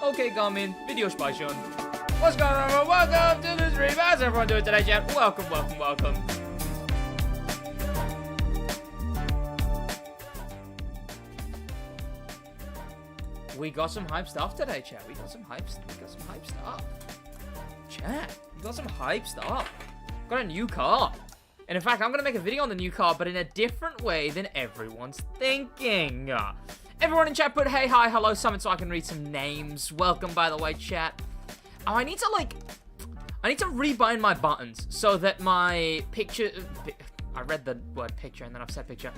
Okay, Garmin, video speichern. What's going on? Welcome to the stream. How's everyone doing today, chat? Welcome, welcome, welcome. We got some hype stuff today, chat. We got some hype stuff. Chat, we got some hype stuff. Got a new car. And in fact, I'm going to make a video on the new car, but in a different way than everyone's thinking. Everyone in chat put hey, hi, hello, summon so I can read some names. Welcome, by the way, chat. Oh, I need to rebind my buttons so that my picture... I read the word picture and then I've said picture.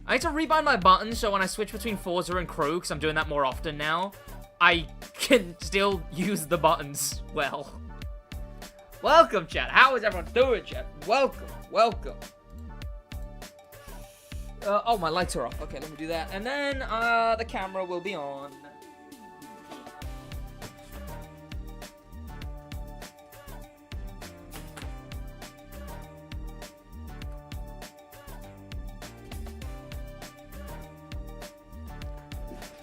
I need to rebind my buttons so when I switch between Forza and Crew, because I'm doing that more often now, I can still use the buttons well. Welcome, chat. How is everyone doing, chat? Welcome, welcome. Oh, my lights are off. Okay, let me do that. And then, the camera will be on.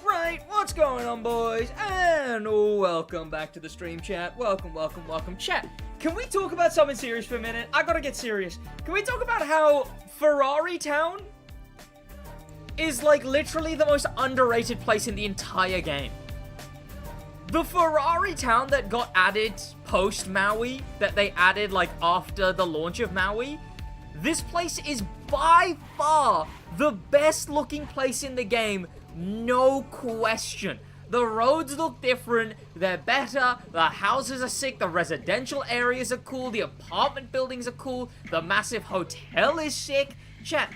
Right, what's going on, boys? And welcome back to the stream, chat. Welcome, welcome, welcome. Chat, can we talk about something serious for a minute? I gotta get serious. Can we talk about how Ferrari Town is, like, literally the most underrated place in the entire game? The Ferrari Town that got added post-Maui, that they added, like, after the launch of Maui, this place is by far the best-looking place in the game. No question. The roads look different, they're better, the houses are sick, the residential areas are cool, the apartment buildings are cool, the massive hotel is sick. Chat,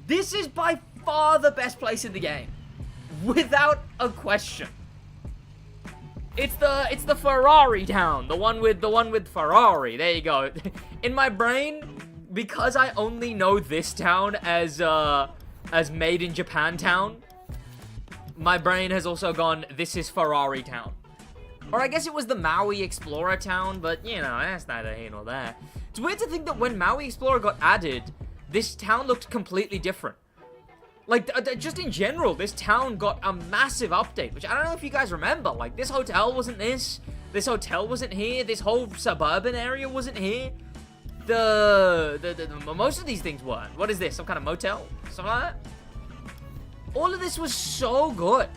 this is by far the best place in the game. Without a question. It's the Ferrari Town, the one with Ferrari. There you go. In my brain, because I only know this town as Made in Japan Town, my brain has also gone, this is Ferrari Town. Or I guess it was the Maui Explorer Town, but, you know, that's neither here nor there. It's weird to think that when Maui Explorer got added, this town looked completely different. Like, just in general, this town got a massive update, which I don't know if you guys remember. Like, this hotel wasn't this hotel wasn't here, this whole suburban area wasn't here. Most of these things weren't. What is this? Some kind of motel? Something like that? All of this was so good.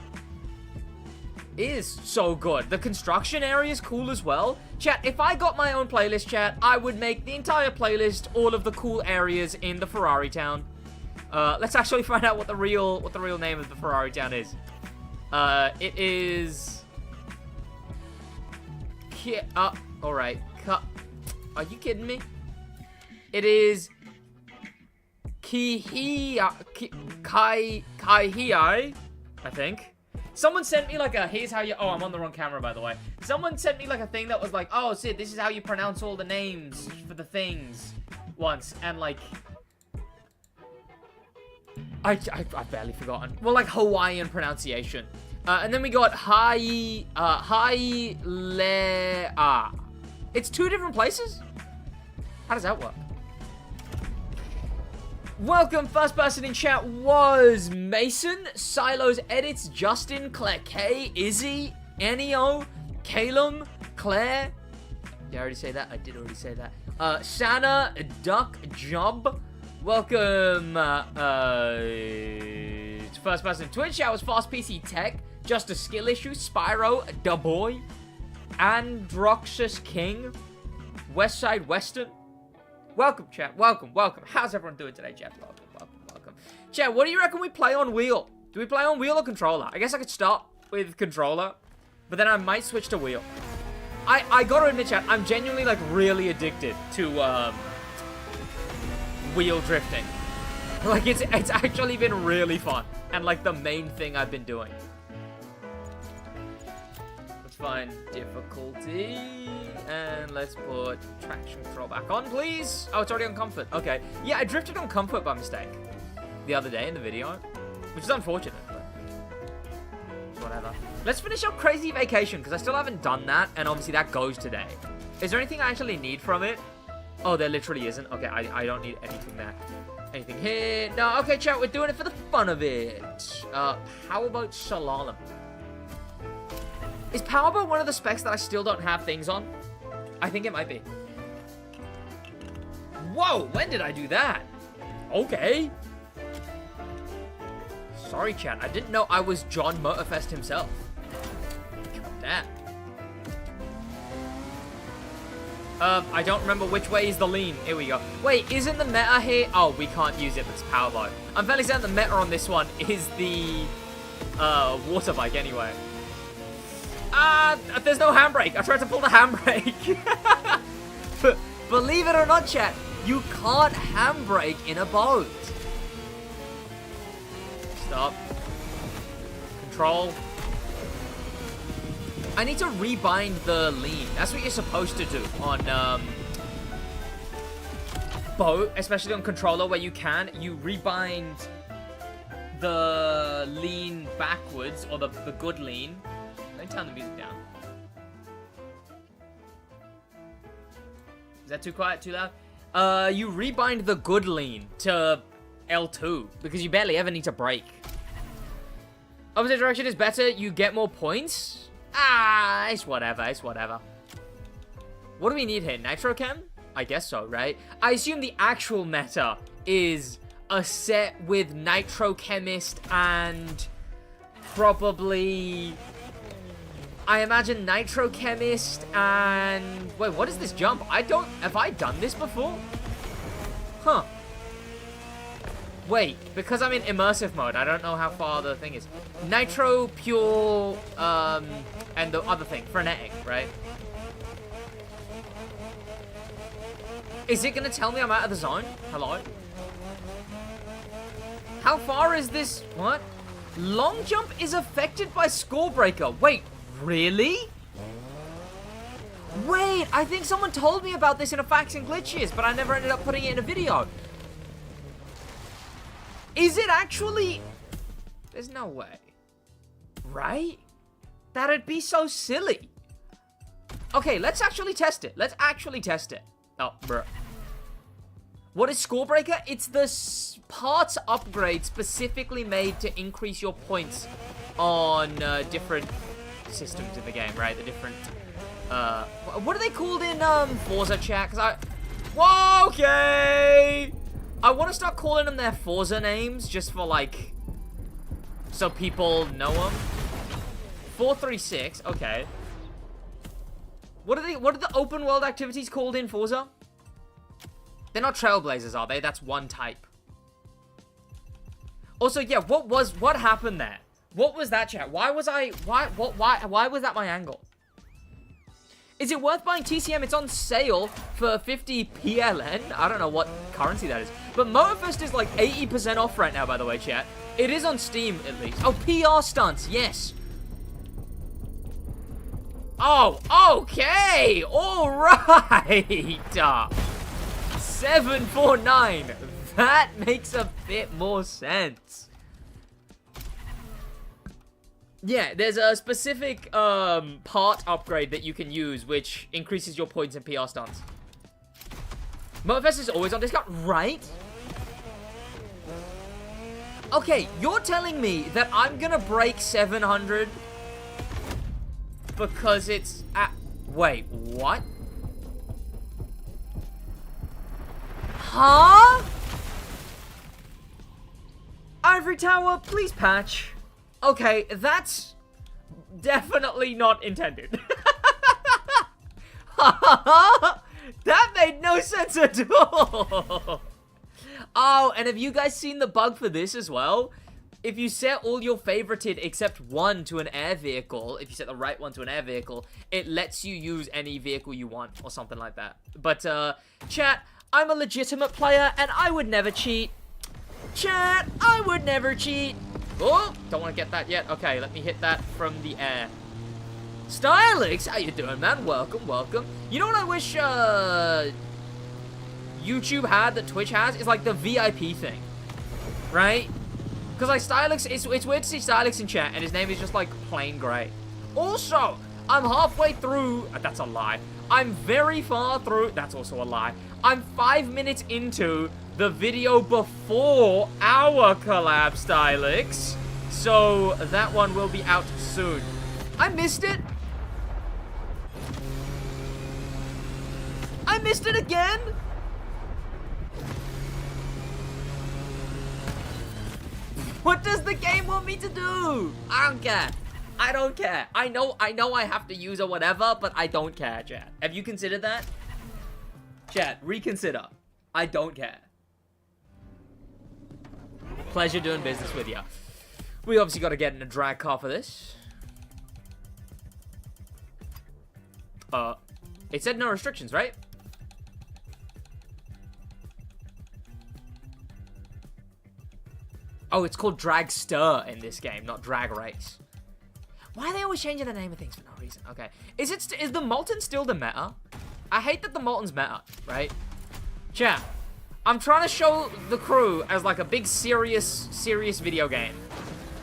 Is so good. The construction area is cool as well. Chat, if I got my own playlist, chat, I would make the entire playlist all of the cool areas in the Ferrari Town. Let's actually find out what the real name of the Ferrari Town is. It is... alright. Are you kidding me? It is Kaihai, I think. Someone sent me like a, here's how you, oh, I'm on the wrong camera, by the way. Someone sent me like a thing that was like, oh, Sid, this is how you pronounce all the names for the things once. And like, I've barely forgotten. Well, like Hawaiian pronunciation. And then we got Hailea. It's two different places? How does that work? Welcome, first person in chat was Mason, Silos Edits, Justin, Claire K, Izzy, Ennio, Calum, Claire. Did I already say that? I did already say that. Shanna, Duck, Job. Welcome, first person Twitch. That was Fast PC Tech, Just a Skill Issue, Spyro, Da Boy, Androxus King, Westside Western. Welcome, chat. Welcome, welcome. How's everyone doing today, chat? Welcome, welcome, welcome. Chat, what do you reckon we play on wheel? Do we play on wheel or controller? I guess I could start with controller, but then I might switch to wheel. I gotta admit, chat, I'm genuinely, like, really addicted to, wheel drifting. Like, it's actually been really fun, and, like, the main thing I've been doing. Let's find difficulty, and let's put traction control back on, please. Oh, it's already on comfort. Okay. Yeah, I drifted on comfort by mistake the other day in the video, which is unfortunate, but whatever. Let's finish up Crazy Vacation, because I still haven't done that, and obviously that goes today. Is there anything I actually need from it? Oh, there literally isn't. Okay, I don't need anything there. Anything here? No, okay, chat, we're doing it for the fun of it. How about Slalom? Is powerboat one of the specs that I still don't have things on? I think it might be. Whoa, when did I do that? Okay. Sorry, chat. I didn't know I was John Motorfest himself. Damn. I don't remember which way is the lean. Here we go. Wait, isn't the meta here? Oh, we can't use it because it's powerboat. I'm fairly certain the meta on this one is the water bike anyway. There's no handbrake. I tried to pull the handbrake. But believe it or not, chat, you can't handbrake in a boat. Stop. Control. I need to rebind the lean. That's what you're supposed to do on boat, especially on controller where you can. You rebind the lean backwards, or the good lean. Let me turn the music down. Is that too quiet, too loud? You rebind the good lean to L2 because you barely ever need to brake. Opposite direction is better. You get more points. It's whatever. It's whatever. What do we need here? Nitro Chem? I guess so, right? I assume the actual meta is a set with Nitro Chemist and probably... I imagine Nitro Chemist and... Wait, what is this jump? Have I done this before? Huh. Wait, because I'm in immersive mode, I don't know how far the thing is. Nitro, Pure, and the other thing, Frenetic, right? Is it gonna tell me I'm out of the zone? Hello? How far is this? What? Long jump is affected by score breaker. Wait, really? Wait, I think someone told me about this in a Facts and Glitches, but I never ended up putting it in a video. Is it actually... There's no way. Right? That'd be so silly. Okay, let's actually test it. Let's actually test it. Oh, bruh. What is Score Breaker? It's the parts upgrade specifically made to increase your points on different systems in the game, right? The different... what are they called in Forza chat? Because Whoa, okay! I want to start calling them their Forza names just for, like, so people know them. 436, okay. What are the open world activities called in Forza? They're not Trailblazers, are they? That's one type. Also, yeah, what happened there? What was that, chat? Why was that my angle? Is it worth buying TCM? It's on sale for 50 PLN. I don't know what currency that is. But Motorfest is like 80% off right now, by the way, chat. It is on Steam, at least. Oh, PR stunts, yes. Oh, okay. All right. 749. That makes a bit more sense. Yeah, there's a specific part upgrade that you can use, which increases your points in PR stunts. Motorfest is always on discount, right? Okay, you're telling me that I'm gonna break 700 because it's at... Wait, what? Huh? Ivory Tower, please patch. Okay, that's definitely not intended. That made no sense at all. Oh, and have you guys seen the bug for this as well? If you set all your favorited except one to an air vehicle, if you set the right one to an air vehicle, it lets you use any vehicle you want or something like that. But, chat, I'm a legitimate player and I would never cheat. Chat, I would never cheat. Oh, don't want to get that yet. Okay, let me hit that from the air. Stylix, how you doing, man? Welcome, welcome. You know what I wish YouTube had that Twitch has? Is like the VIP thing, right? Because like Stylix, it's weird to see Stylix in chat and his name is just like plain gray. Also, I'm halfway through. That's a lie. I'm very far through. That's also a lie. I'm 5 minutes into the video before our collab, Stylix. So that one will be out soon. I missed it. I missed it again? What does the game want me to do? I don't care. I don't care. I know I have to use or whatever, but I don't care, chat. Have you considered that? Chat, reconsider. I don't care. Pleasure doing business with you. We obviously got to get in a drag car for this. It said no restrictions, right? Oh, it's called Dragster in this game, not Drag Race. Why are they always changing the name of things for no reason? Okay. Is the Molten still the meta? I hate that the Molten's meta, right? Chat. I'm trying to show the crew as like a big serious video game.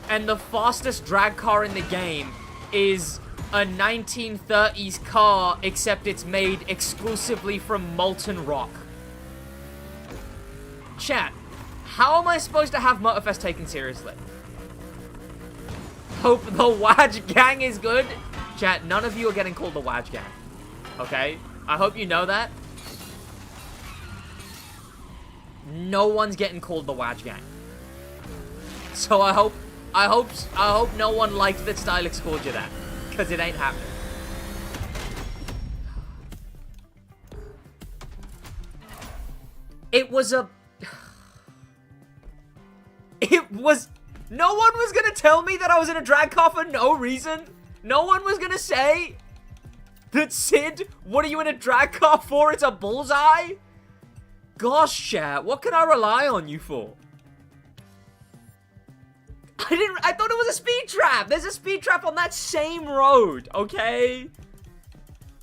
And the fastest drag car in the game is a 1930s car, except it's made exclusively from molten rock. Chat. How am I supposed to have Motorfest taken seriously? Hope the SidWaj gang is good. Chat, none of you are getting called the SidWaj gang. Okay? I hope you know that. No one's getting called the SidWaj gang. So I hope no one liked that Stylix called you that. Because it ain't happening. It was a... No one was gonna tell me that I was in a drag car for no reason. No one was gonna say that, Sid, what are you in a drag car for? It's a bullseye? Gosh, chat, what can I rely on you for? I thought it was a speed trap. There's a speed trap on that same road, okay?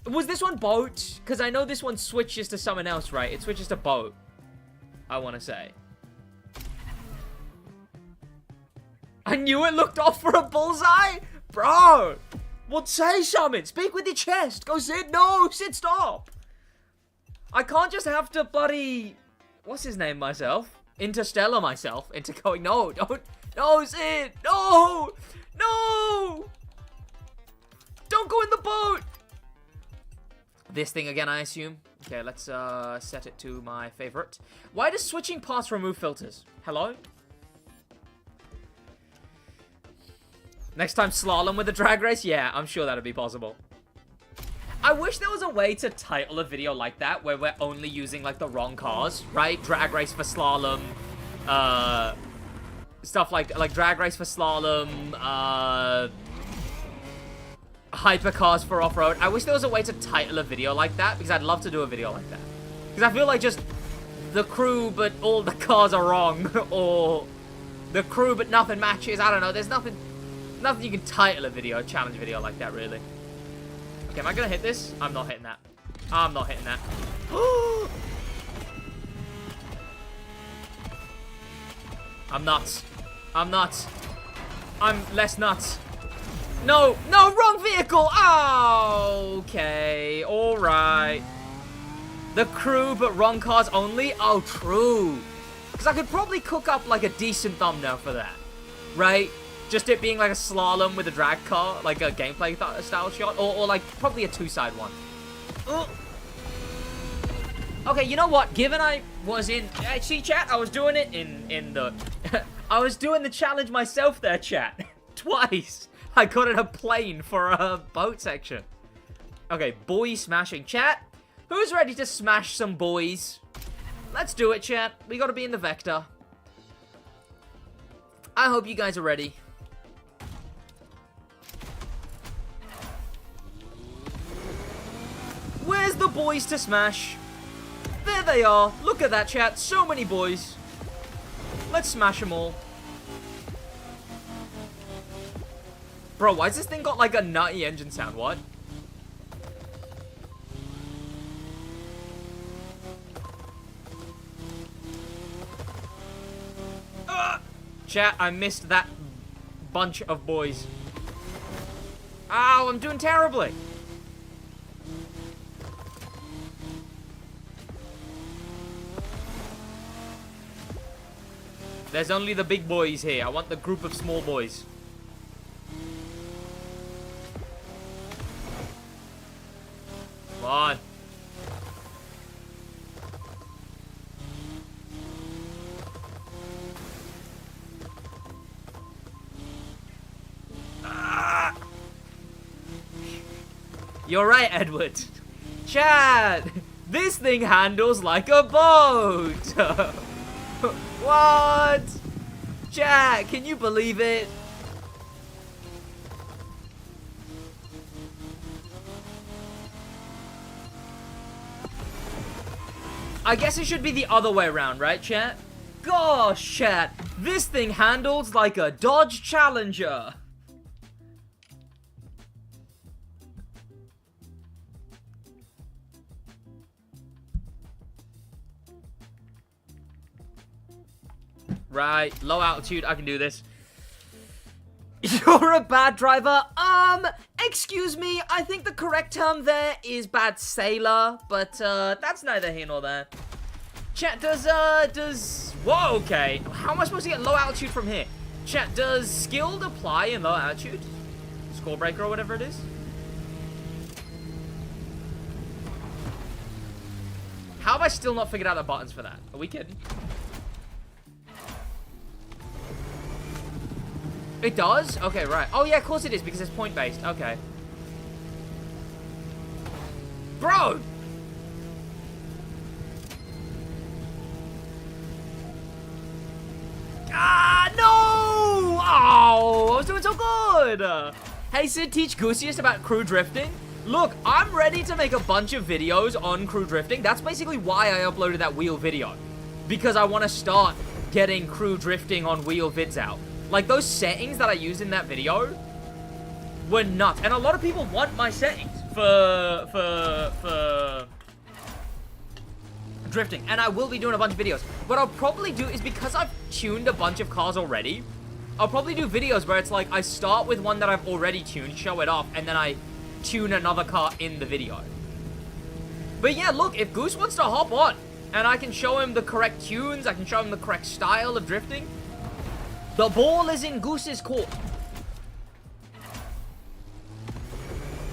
Was this one boat? Because I know this one switches to someone else, right? It switches to boat, I want to say. I knew it looked off for a bullseye? Bro! Well, say something. Speak with your chest. Go, Sid. No, Sid, stop. I can't just have to bloody... What's his name, myself? Interstellar myself into going, no, don't... No, Sid. No! No! Don't go in the boat! This thing again, I assume. Okay, let's set it to my favorite. Why does switching parts remove filters? Hello? Next time slalom with a drag race? Yeah, I'm sure that'll be possible. I wish there was a way to title a video like that where we're only using like the wrong cars, right? Drag race for slalom, stuff like drag race for slalom, hypercars for off-road. I wish there was a way to title a video like that because I'd love to do a video like that. Because I feel like just the crew but all the cars are wrong or the crew but nothing matches. I don't know. There's nothing you can title a video, a challenge video like that, really. Okay, am I gonna hit this? I'm not hitting that. I'm not hitting that. I'm nuts. I'm nuts. I'm less nuts. No, no, wrong vehicle! Oh, okay, alright. The crew, but wrong cars only? Oh, true. Because I could probably cook up, like, a decent thumbnail for that. Right? Just it being like a slalom with a drag car, like a gameplay style shot, or like probably a two-side one. Okay, you know what? Given I was in, see, chat, I was doing it in the, I was doing the challenge myself there, chat, twice. I got in a plane for a boat section. Okay, boy smashing, chat. Who's ready to smash some boys? Let's do it, chat. We got to be in the vector. I hope you guys are ready. Where's the boys to smash? There they are. Look at that, chat. So many boys. Let's smash them all. Bro, why has this thing got like a nutty engine sound? What? Chat, I missed that bunch of boys. Ow, I'm doing terribly. There's only the big boys here. I want the group of small boys. Come on. You're right, Edward. Chat, this thing handles like a boat. What? Chat, can you believe it? I guess it should be the other way around, right, chat? Gosh, chat, this thing handles like a Dodge Challenger. Right, low altitude, I can do this. You're a bad driver? Excuse me, I think the correct term there is bad sailor, but, that's neither here nor there. Chat, whoa, okay. How am I supposed to get low altitude from here? Chat, does skilled apply in low altitude? Score breaker or whatever it is? How have I still not figured out the buttons for that? Are we kidding? It does? Okay, right. Oh, yeah, of course it is, because it's point-based. Okay. Bro! Ah, no! Oh, I was doing so good! Hey, Sid, teach Goosiest about crew drifting. Look, I'm ready to make a bunch of videos on crew drifting. That's basically why I uploaded that wheel video. Because I want to start getting crew drifting on wheel vids out. Like, those settings that I used in that video were nuts. And a lot of people want my settings for drifting. And I will be doing a bunch of videos. What I'll probably do is, because I've tuned a bunch of cars already, I'll probably do videos where it's like, I start with one that I've already tuned, show it off, and then I tune another car in the video. But yeah, look, if Goose wants to hop on, and I can show him the correct tunes, I can show him the correct style of drifting, the ball is in Goose's court.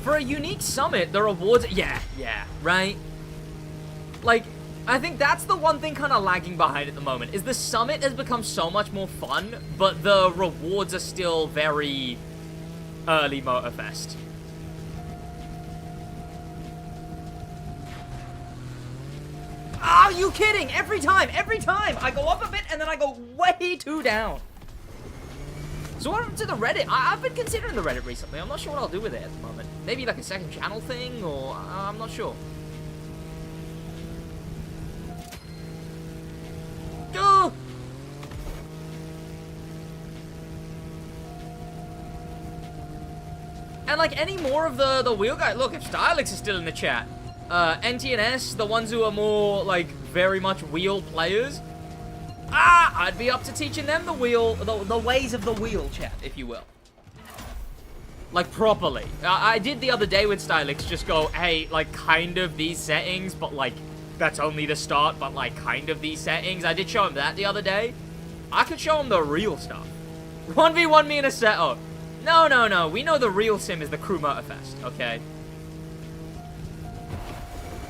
For a unique summit, the rewards... Yeah, right? Like, I think that's the one thing kind of lagging behind at the moment, is the summit has become so much more fun, but the rewards are still very early Motorfest. Are you kidding? Every time! I go up a bit and then I go way too down. So what happened to the Reddit? I've been considering the Reddit recently. I'm not sure what I'll do with it at the moment. Maybe like a second channel thing, or I'm not sure. Oh! And like any more of the wheel guy. Look, if Stylix is still in the chat, NTNS, the ones who are more like very much wheel players, I'd be up to teaching them the wheel, the ways of the wheel, chat, if you will. Like, properly. I did the other day with Stylix, just go, hey, like, kind of these settings, but, like, that's only the start, but, like, kind of these settings. I did show him that the other day. I could show him the real stuff. 1v1 me in a set. Oh, no. We know the real sim is the Crew Motorfest, okay?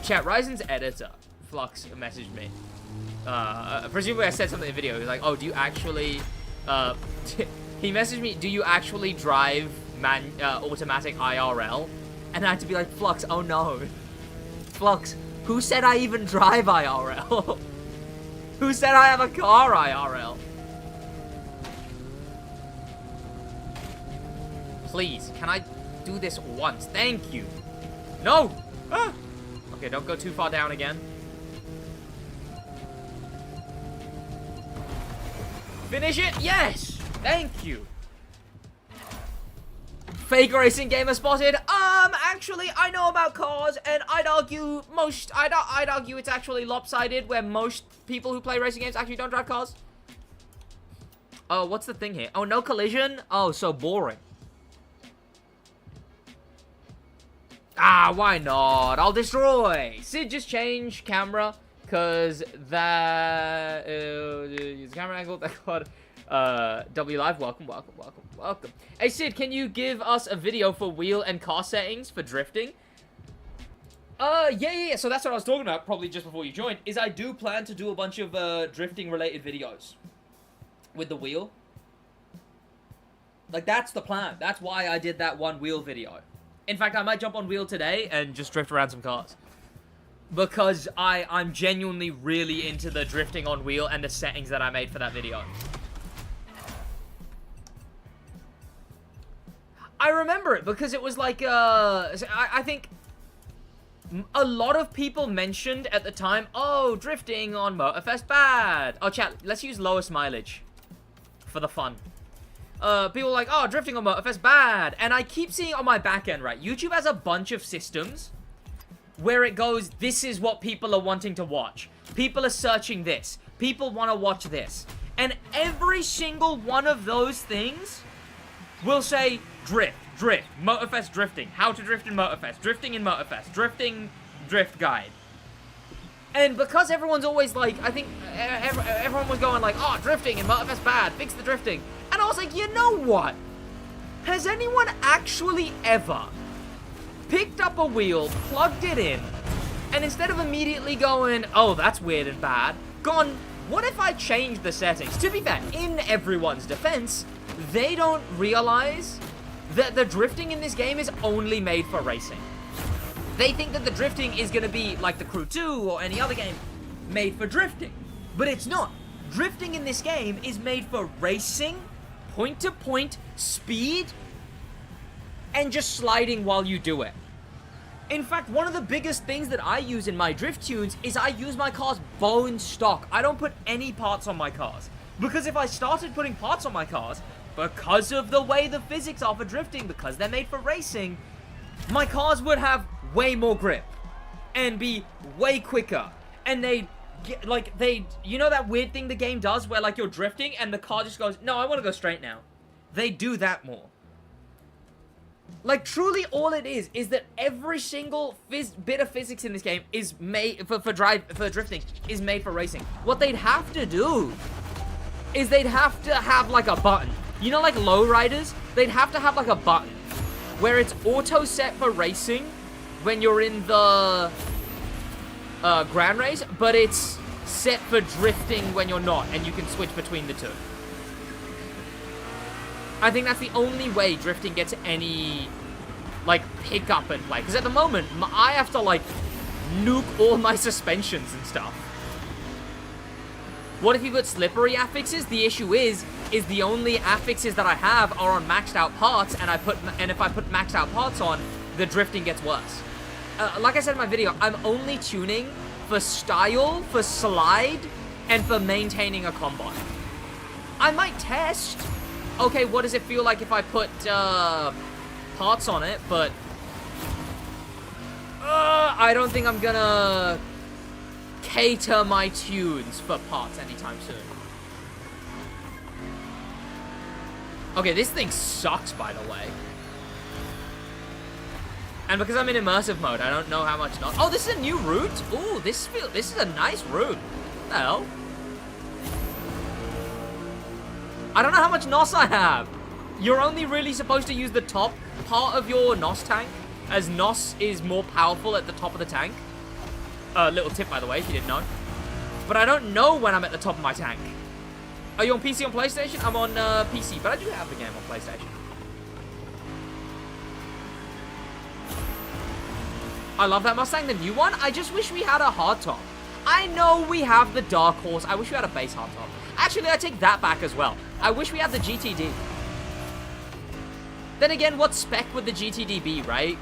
Chat, Ryzen's editor, Flux, messaged me. Presumably I said something in the video. He was like, oh, do you actually, he messaged me, do you actually drive automatic IRL? And I had to be like, Flux, oh no. Flux, who said I even drive IRL? Who said I have a car IRL? Please, can I do this once? Thank you. No! Ah! Okay, don't go too far down again. Finish it? Yes! Thank you. Fake racing gamer spotted. Actually, I know about cars, and I'd argue I'd argue it's actually lopsided, where most people who play racing games actually don't drive cars. Oh, what's the thing here? Oh, no collision? Oh, so boring. Ah, why not? I'll destroy. Sid, just change camera. Because that use camera angle. That God, W Live, welcome. Hey Sid, can you give us a video for wheel and car settings for drifting? Yeah. So that's what I was talking about. Probably just before you joined. Is I do plan to do a bunch of drifting related videos with the wheel. Like that's the plan. That's why I did that one wheel video. In fact, I might jump on wheel today and just drift around some cars. Because I'm genuinely really into the drifting on wheel and the settings that I made for that video. I remember it because it was like, I think a lot of people mentioned at the time, oh, drifting on Motorfest bad. Oh, chat, let's use lowest mileage for the fun. People are like, oh, drifting on Motorfest bad. And I keep seeing on my back end, right? YouTube has a bunch of systems where it goes, this is what people are wanting to watch. People are searching this. People want to watch this. And every single one of those things will say, drift, Motorfest drifting, how to drift in Motorfest, drifting in Motorfest, drifting drift guide. And because everyone's always like, I think everyone was going like, oh, drifting in Motorfest bad, fix the drifting. And I was like, you know what? Has anyone actually ever picked up a wheel, plugged it in, and instead of immediately going, oh, that's weird and bad, gone, what if I change the settings? To be fair, in everyone's defense, they don't realize that the drifting in this game is only made for racing. They think that the drifting is going to be like the Crew 2 or any other game made for drifting. But it's not. Drifting in this game is made for racing, point-to-point, speed, and just sliding while you do it. In fact, one of the biggest things that I use in my drift tunes is I use my cars bone stock. I don't put any parts on my cars. Because if I started putting parts on my cars, because of the way the physics are for drifting, because they're made for racing, my cars would have way more grip and be way quicker. And they'd get, like, you know that weird thing the game does where, like, you're drifting and the car just goes, no, I want to go straight now. They do that more. Like, truly all it is that every single bit of physics in this game is made for drifting, is made for racing. What they'd have to do is they'd have to have, like, a button. You know, like, lowriders? They'd have to have, like, a button where it's auto set for racing when you're in the Grand Race, but it's set for drifting when you're not, and you can switch between the two. I think that's the only way drifting gets any, like, pickup and play. Because at the moment, I have to, like, nuke all my suspensions and stuff. What if you put slippery affixes? The issue is the only affixes that I have are on maxed out parts, and if I put maxed out parts on, the drifting gets worse. Like I said in my video, I'm only tuning for style, for slide, and for maintaining a combo. I might test, okay, what does it feel like if I put parts on it, but I don't think I'm gonna cater my tunes for parts anytime soon. Okay, this thing sucks, by the way. And because I'm in immersive mode, I don't know how much NOS. Oh, this is a new route? Ooh, this is a nice route. What the hell? I don't know how much NOS I have. You're only really supposed to use the top part of your NOS tank, as NOS is more powerful at the top of the tank. Little tip, by the way, if you didn't know. But I don't know when I'm at the top of my tank. Are you on PC or PlayStation? I'm on PC, but I do have the game on PlayStation. I love that Mustang, the new one. I just wish we had a hardtop. I know we have the Dark Horse. I wish we had a base hardtop. Actually, I take that back as well. I wish we had the GTD. Then again, what spec would the GTD be, right?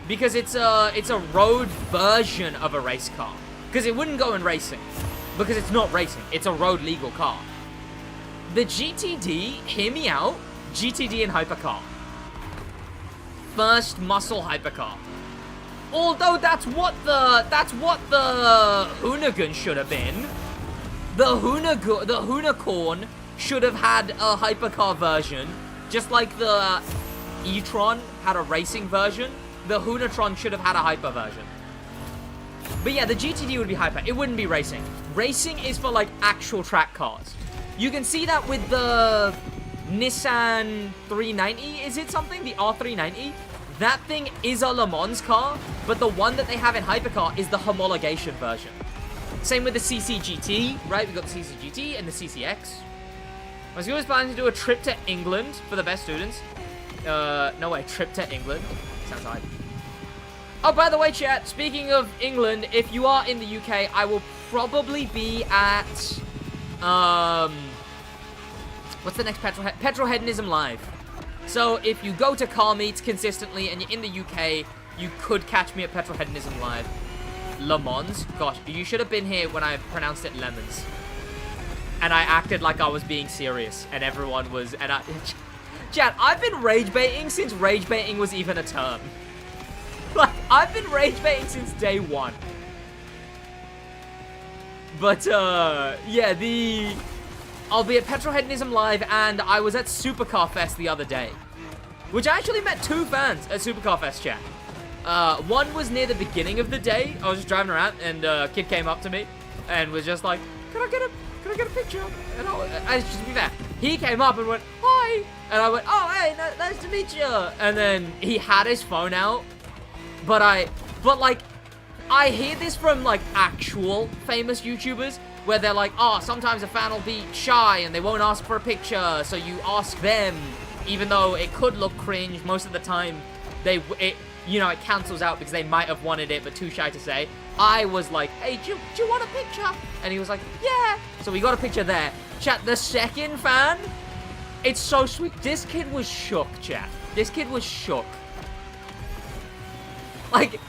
Because it's a road version of a race car. Because it wouldn't go in racing. Because it's not racing. It's a road legal car. The GTD, hear me out, GTD and hypercar. First muscle hypercar. Although that's what the Hoonigan should have been. The Hoonicorn should have had a hypercar version, just like the e-tron had a racing version. The Hoonatron should have had a hyper version. But yeah, the GTD would be hyper. It wouldn't be racing. Racing is for, like, actual track cars. You can see that with the Nissan 390, is it something? The R390? That thing is a Le Mans car, but the one that they have in hypercar is the homologation version. Same with the CCGT, right? We got the CCGT and the CCX. I was always planning to do a trip to England for the best students. No way, trip to England. Sounds hard. Oh, by the way, chat, speaking of England, if you are in the UK, I will probably be at, what's the next Petrol Hedonism Live. So, if you go to car meets consistently and you're in the UK, you could catch me at Petrol Hedonism Live. Le Mans? Gosh, you should have been here when I pronounced it lemons. And I acted like I was being serious, and everyone was, and Chat, I've been rage baiting since rage baiting was even a term. Like, I've been rage baiting since day one. But, yeah, I'll be at Petrol Hedonism Live, and I was at Supercar Fest the other day. Which I actually met 2 fans at Supercar Fest, chat. One was near the beginning of the day. I was just driving around, and a kid came up to me, and was just like, can I get a picture? And just to be fair, he came up and went, hi! And I went, oh, hey, nice to meet you! And then he had his phone out. But like, I hear this from, like, actual famous YouTubers, where they're like, oh, sometimes a fan will be shy and they won't ask for a picture, so you ask them, even though it could look cringe. Most of the time, it cancels out because they might have wanted it, but too shy to say. I was like, hey, do you want a picture? And he was like, yeah. So we got a picture there. Chat, the second fan, it's so sweet. This kid was shook, chat. This kid was shook. Like,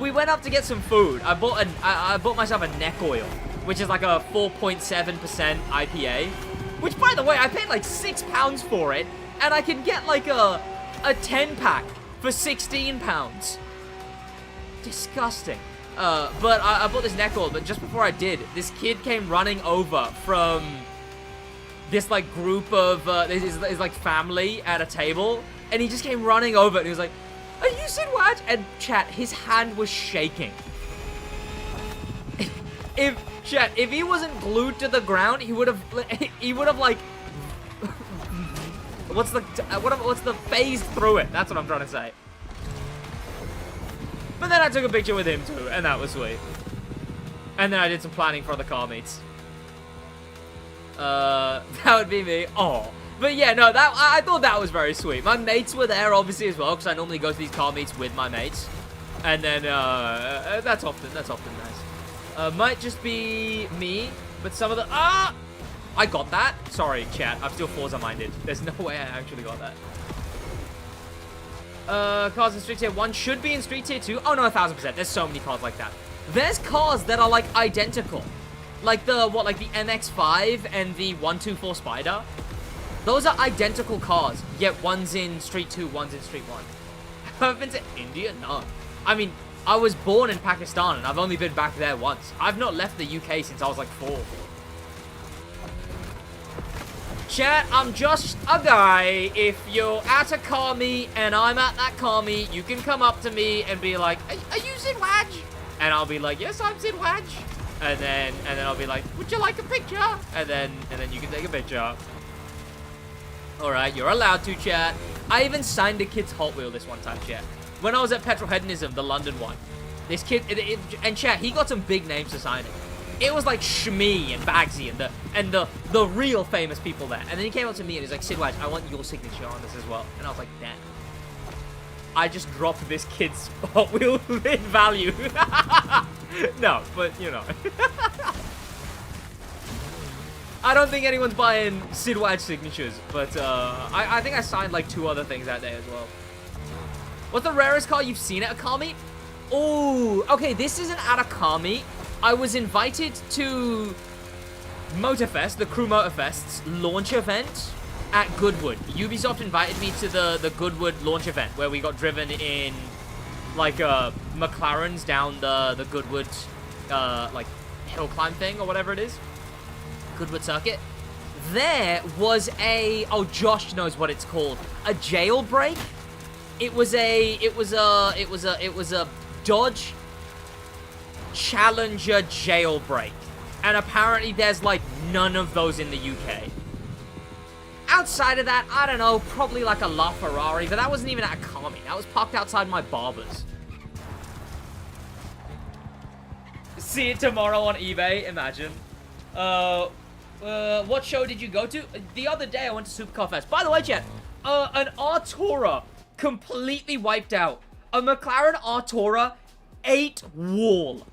we went up to get some food. I bought myself a neck oil, which is like a 4.7% IPA. Which, by the way, I paid like £6 for it, and I can get like a 10-pack for £16. Disgusting. But I bought this neck oil, but just before I did, this kid came running over from this like group of this like family at a table, and he just came running over and he was like, are you SidWaj? And chat, his hand was shaking. If he wasn't glued to the ground, he would have like what's the phase through it? That's what I'm trying to say. But then I took a picture with him too, and that was sweet. And then I did some planning for the car meets. That would be me. Oh. But yeah, no, I thought that was very sweet. My mates were there, obviously, as well, because I normally go to these car meets with my mates. And then, that's often nice. Might just be me, but some of the... I got that. Sorry, chat. I'm still Forza-minded. There's no way I actually got that. Cars in Street Tier 1 should be in Street Tier 2. Oh, no, 1000%. There's so many cars like that. There's cars that are, like, identical. Like the MX-5 and the 124 Spider. Those are identical cars, yet one's in Street 2, one's in Street 1. Have I been to India? No. I mean, I was born in Pakistan, and I've only been back there once. I've not left the UK since I was like 4. Chat, I'm just a guy. If you're at a car meet and I'm at that car meet, you can come up to me and be like, are you SidWaj? And I'll be like, yes, I'm SidWaj. And then I'll be like, would you like a picture? And then you can take a picture. Alright, you're allowed to, chat. I even signed a kid's Hot Wheel this one time, chat. When I was at Petrol Hedonism, the London one. This kid, and chat, he got some big names to sign it. It was like Shmee and Bagsy and the real famous people there. And then he came up to me and he's like, SidWaj, I want your signature on this as well. And I was like, damn. I just dropped this kid's Hot Wheel in value. No, but, you know. I don't think anyone's buying SidWaj signatures, but I think I signed like 2 other things that day as well. What's the rarest car you've seen at a car meet? Oh, okay, this isn't at a car meet. I was invited to Motorfest, the Crew Motorfest's launch event at Goodwood. Ubisoft invited me to the Goodwood launch event where we got driven in like McLarens down the Goodwood like hill climb thing or whatever it is. Goodwood Circuit. There was a, oh, Josh knows what it's called, a jailbreak. It was a Dodge Challenger jailbreak, and apparently there's like none of those in the UK. Outside of that, I don't know, probably like a LaFerrari, but that wasn't even at a car meet. That was parked outside my barber's. See it tomorrow on eBay, imagine. What show did you go to? The other day I went to Supercar Fest. By the way, chat, an Artura completely wiped out. A McLaren Artura 8 wall.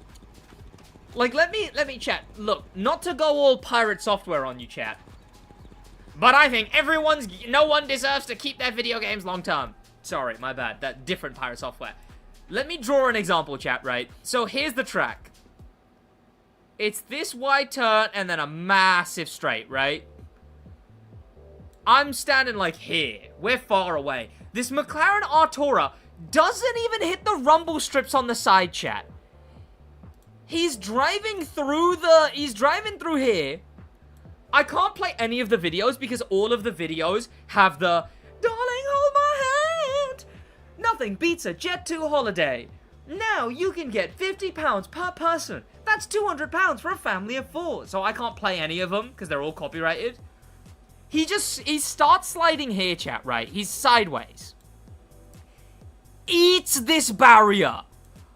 Like, let me chat. Look, not to go all pirate software on you, chat. But I think no one deserves to keep their video games long term. Sorry, my bad. That different pirate software. Let me draw an example, chat, right? So here's the track. It's this wide turn and then a massive straight, right? I'm standing like here. We're far away. This McLaren Artura doesn't even hit the rumble strips on the side, chat. He's driving through here. I can't play any of the videos because all of the videos have the "Darling, hold my hand. Nothing beats a Jet 2 holiday. Now you can get £50 per person. That's £200 for a family of 4. So I can't play any of them because they're all copyrighted. He starts sliding here, chat, right? He's sideways. Eats this barrier.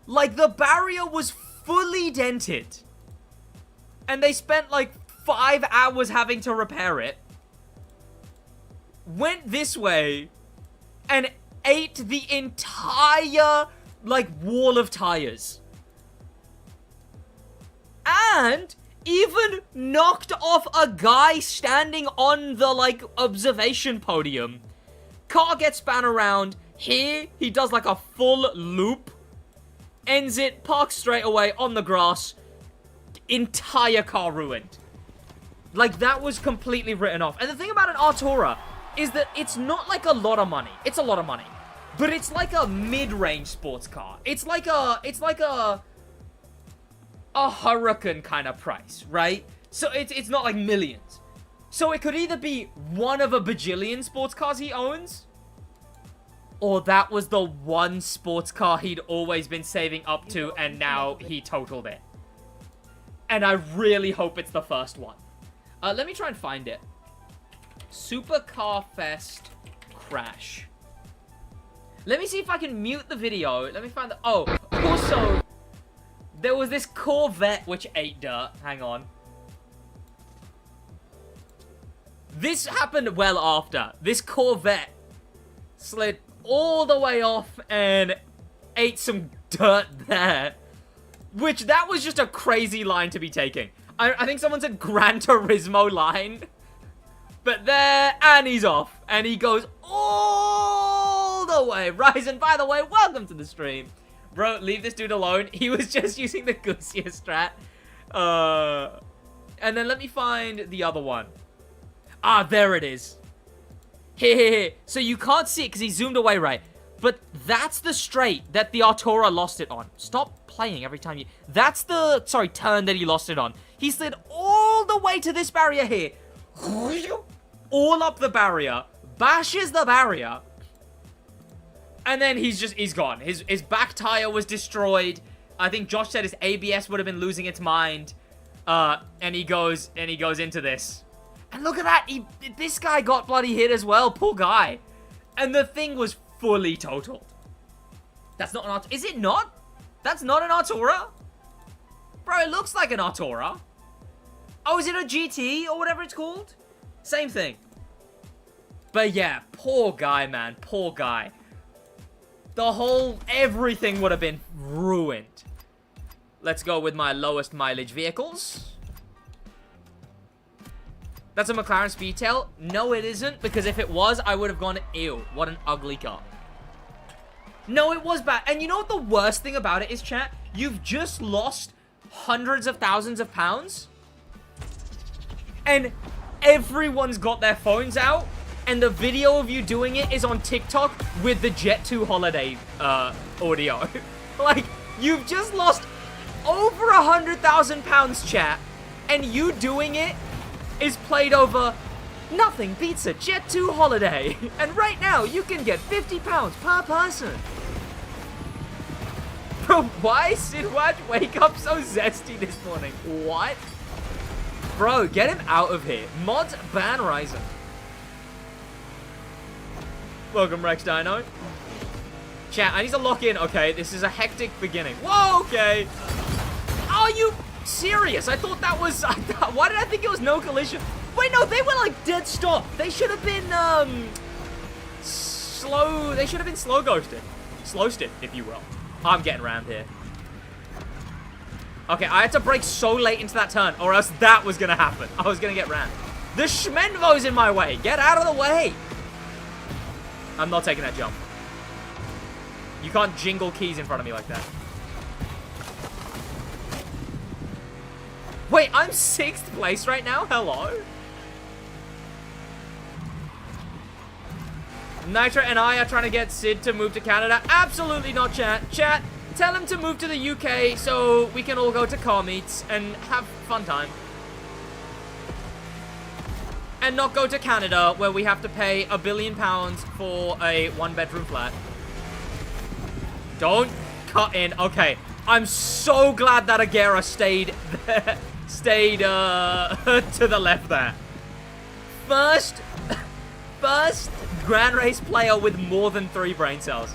Like, the barrier was fully dented. And they spent, like, 5 hours having to repair it. Went this way. And ate the entire, like, wall of tires. And even knocked off a guy standing on the, like, observation podium. Car gets spun around. Here, he does, like, a full loop. Ends it, parks straight away on the grass. Entire car ruined. Like, that was completely written off. And the thing about an Artura is that it's not, like, a lot of money. It's a lot of money. But it's like a mid-range sports car. It's like a Hurricane kind of price, right? So it's not like millions. So it could either be one of a bajillion sports cars he owns, or that was the one sports car he'd always been saving up to, and now he totaled it. And I really hope it's the first one. Let me try and find it. Supercar Fest crash. Let me see if I can mute the video. Let me find the... Oh, also... There was this Corvette which ate dirt. Hang on. This happened well after. This Corvette slid all the way off and ate some dirt there. Which, that was just a crazy line to be taking. I think someone said Gran Turismo line. But there, and he's off. And he goes all the way. Ryzen, by the way, welcome to the stream. Bro, leave this dude alone. He was just using the Goosea strat. And then let me find the other one. Ah, there it is. Here. So you can't see it because he zoomed away, right? But that's the straight that the Artura lost it on. Stop playing every time you... That's the, turn that he lost it on. He slid all the way to this barrier here. All up the barrier. Bashes the barrier. And then he's gone. His back tire was destroyed. I think Josh said his ABS would have been losing its mind. And he goes into this. And look at that. This guy got bloody hit as well. Poor guy. And the thing was fully totaled. That's not an Artura. Is it not? That's not an Artura? Bro, it looks like an Artura. Oh, is it a GT or whatever it's called? Same thing. But yeah, poor guy, man. Poor guy. Everything would have been ruined. Let's go with my lowest mileage vehicles. That's a McLaren Speedtail? No, it isn't, because if it was, I would have gone, ew, what an ugly car. No, it was bad. And you know what the worst thing about it is, chat? You've just lost hundreds of thousands of pounds. And everyone's got their phones out. And the video of you doing it is on TikTok with the Jet 2 holiday audio. Like, you've just lost over 100,000 pounds, chat. And you doing it is played over nothing beats a Jet 2 holiday. And right now, you can get £50 per person. Bro, why SidWaj wake up so zesty this morning? What? Bro, get him out of here. Mods ban Ryzen. Welcome, Rex Dino. Chat, I need to lock in. Okay, this is a hectic beginning. Whoa, okay. Are you serious? I thought that was... Why did I think it was no collision? Wait, no, they were like dead stop. They should have been, They should have been slow ghosted. Slowsted, if you will. I'm getting rammed here. Okay, I had to brake so late into that turn, or else that was gonna happen. I was gonna get rammed. The Schmenvo's in my way. Get out of the way. I'm not taking that jump. You can't jingle keys in front of me like that. Wait, I'm 6th place right now? Hello? Nitro and I are trying to get Sid to move to Canada. Absolutely not, chat. Chat, tell him to move to the UK so we can all go to car meets and have fun time. And not go to Canada where we have to pay £1 billion for a 1-bedroom flat. Don't cut in. Okay, I'm so glad that Agera stayed there. Stayed to the left there. First Grand Race player with more than 3 brain cells.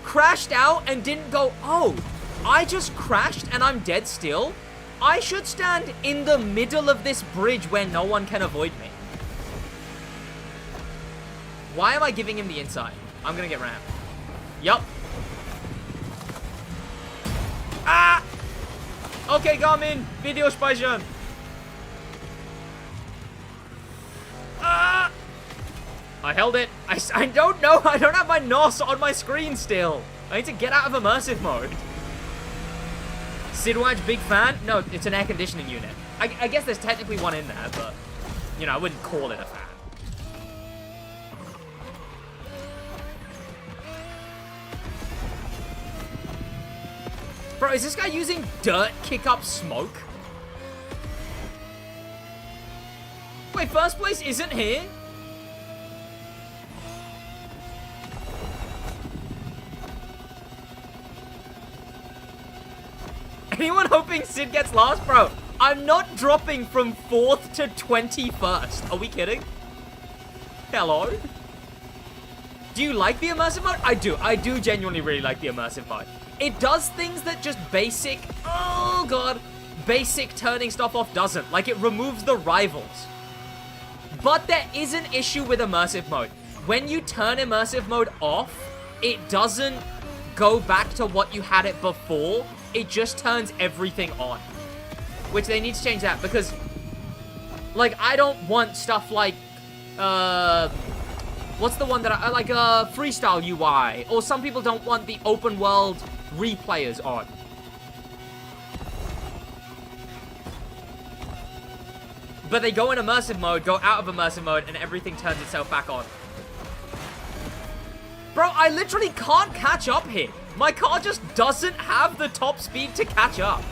Crashed out and didn't go, oh, I just crashed and I'm dead still? I should stand in the middle of this bridge where no one can avoid me. Why am I giving him the inside? I'm gonna get rammed. Yup. Ah! Okay, Garmin, Video speichern. Ah! I held it. I don't know. I don't have my NOS on my screen still. I need to get out of immersive mode. SidWaj, big fan? No, it's an air conditioning unit. I guess there's technically one in there, but, you know, I wouldn't call it a fan. Bro, is this guy using dirt kick up smoke? Wait, first place isn't here? Anyone hoping Sid gets last? Bro, I'm not dropping from 4th to 21st. Are we kidding? Hello? Do you like the immersive mode? I do. I do genuinely really like the immersive mode. It does things that just basic, oh god, basic turning stuff off doesn't. Like, it removes the rivals. But there is an issue with immersive mode. When you turn immersive mode off, it doesn't go back to what you had it before. It just turns everything on. Which they need to change that because, like, I don't want stuff like, what's the one that I like, freestyle UI. Or some people don't want the open world replayers on. But they go in immersive mode, go out of immersive mode, and everything turns itself back on. Bro, I literally can't catch up here. My car just doesn't have the top speed to catch up.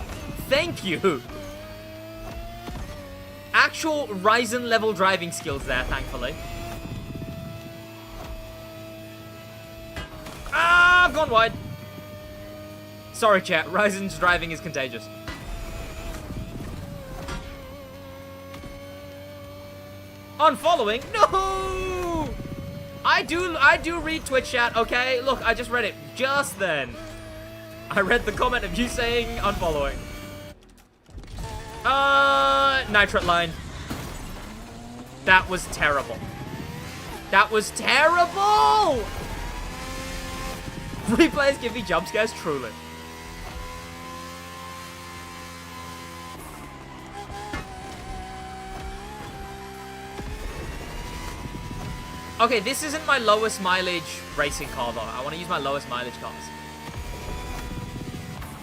Thank you. Actual Ryzen level driving skills there, thankfully. Ah, I've gone wide. Sorry, chat. Ryzen's driving is contagious. Unfollowing? No! I do read Twitch chat, okay? Look, I just read it just then. I read the comment of you saying unfollowing. Nitrate line. That was terrible. That was terrible! Replayers give me jump scares, truly. Okay, this isn't my lowest mileage racing car, though. I want to use my lowest mileage cars.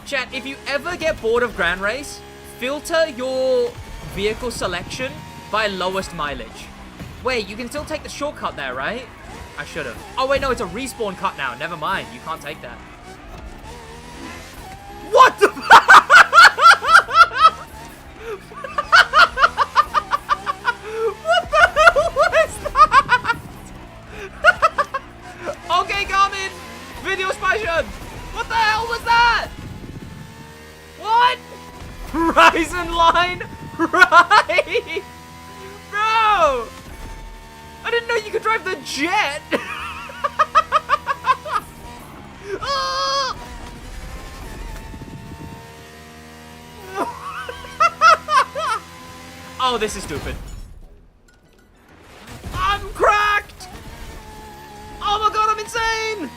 Chat, if you ever get bored of Grand Race, filter your vehicle selection by lowest mileage. Wait, you can still take the shortcut there, right? I should have. Oh, wait, no, it's a respawn cut now. Never mind. You can't take that. What the What the hell was that? Okay, Garmin. Video speichern. What the hell was that? What? Ryzen line? Right? Bro! I didn't know you could drive the jet! Oh! Oh, this is stupid. I'm cracked! Oh my god, I'm insane!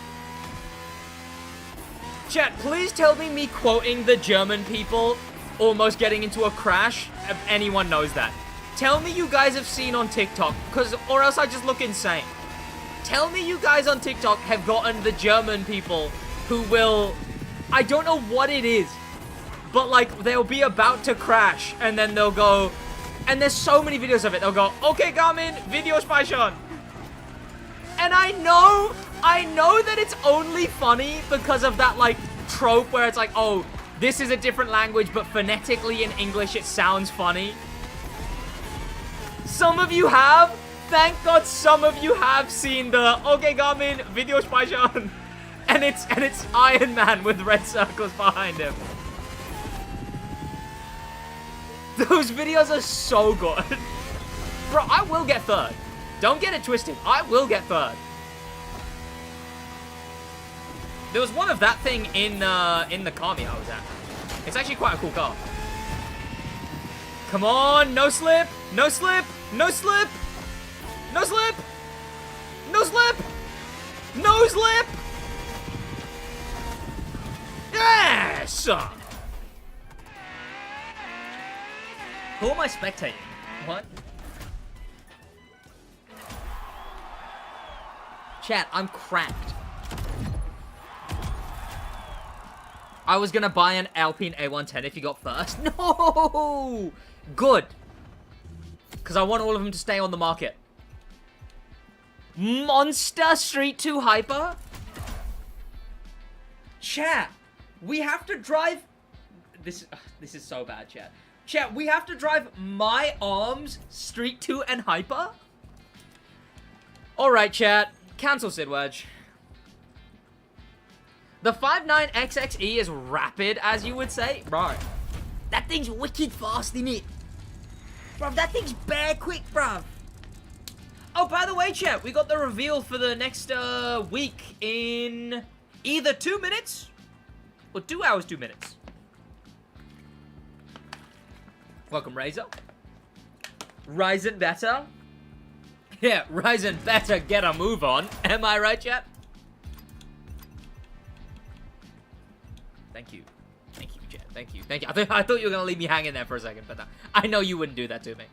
Chat, please tell me quoting the German people almost getting into a crash, if anyone knows that. Tell me you guys have seen on TikTok, or else I just look insane. Tell me you guys on TikTok have gotten the German people who will, I don't know what it is, but like they'll be about to crash and then they'll go, and there's so many videos of it, they'll go, okay Garmin, Video speichern. And I know that it's only funny because of that like trope where it's like, oh, this is a different language, but phonetically in English it sounds funny. Some of you have. Thank God some of you have seen the okay Garmin, Video speichern. And it's Iron Man with red circles behind him. Those videos are so good. Bro, I will get third. Don't get it twisted. I will get third. There was one of that thing in the car meet I was at. It's actually quite a cool car. Come on, no slip, no slip, no slip, no slip, no slip, no slip. Yes! Who am I spectating? What? Chat, I'm cracked. I was gonna buy an Alpine A110 if you got first. No! Good. Because I want all of them to stay on the market. Monster Street 2 Hyper? Chat, we have to drive... This is so bad, chat. Chat, we have to drive my arms, Street 2 and Hyper? Alright, chat. Cancel SidWaj. The 59XXE is rapid, as you would say. Bro, that thing's wicked fast, isn't it? Bro, that thing's bare quick, bro. Oh, by the way, chat, we got the reveal for the next week in either 2 minutes or 2 hours, 2 minutes. Welcome, Razor. Ryzen better. Yeah, Ryzen better get a move on. Am I right, chat? Thank you. Thank you, chat. Thank you. Thank you. I thought you were going to leave me hanging there for a second, but I know you wouldn't do that to me.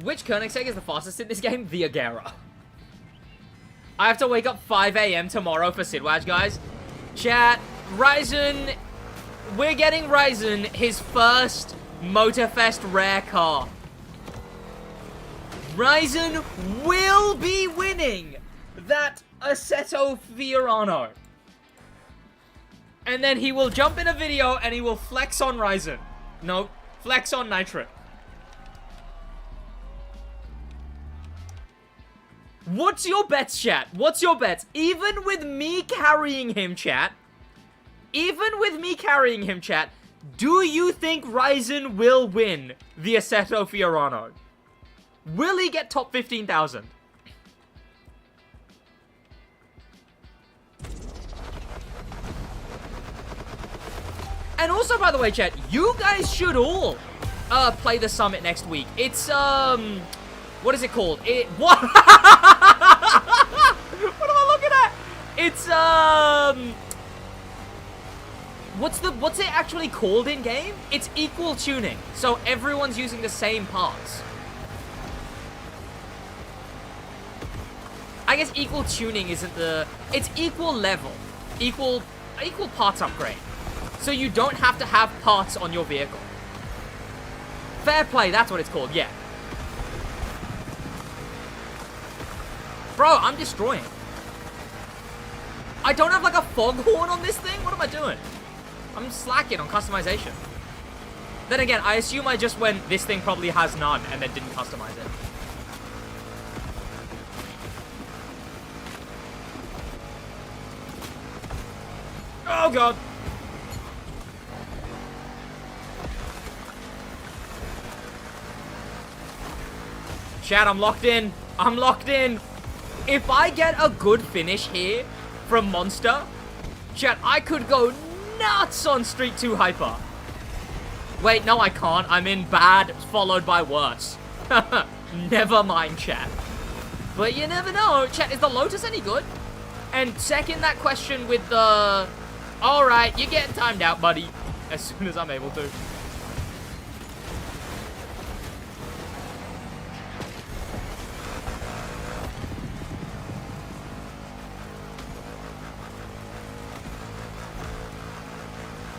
Which Koenigsegg is the fastest in this game? The Agera. I have to wake up 5 a.m. tomorrow for SidWaj, guys. Chat, Ryzen... We're getting Ryzen his first Motorfest rare car. Ryzen will be winning that Assetto Fiorano. And then he will jump in a video and he will flex on Ryzen. No, flex on Nitro. What's your bets, chat? What's your bets? Even with me carrying him, chat. Even with me carrying him, chat. Do you think Ryzen will win the Assetto Fiorano? Will he get top 15,000? And also, by the way, chat, you guys should all play the summit next week. It's, what is it called? What? What am I looking at? It's, what's it actually called in game? It's equal tuning. So everyone's using the same parts. I guess equal tuning isn't it's equal level. Equal parts upgrade. So you don't have to have parts on your vehicle. Fair play, that's what it's called, yeah. Bro, I'm destroying. I don't have like a foghorn on this thing? What am I doing? I'm slacking on customization. Then again, I assume I just went, this thing probably has none, and then didn't customize it. Oh god. Chat, I'm locked in. I'm locked in. If I get a good finish here from Monster, chat, I could go nuts on Street 2 Hyper. Wait, no, I can't. I'm in bad, followed by worse. Never mind, chat. But you never know. Chat, is the Lotus any good? And second that question with the... Alright, you're getting timed out, buddy. As soon as I'm able to.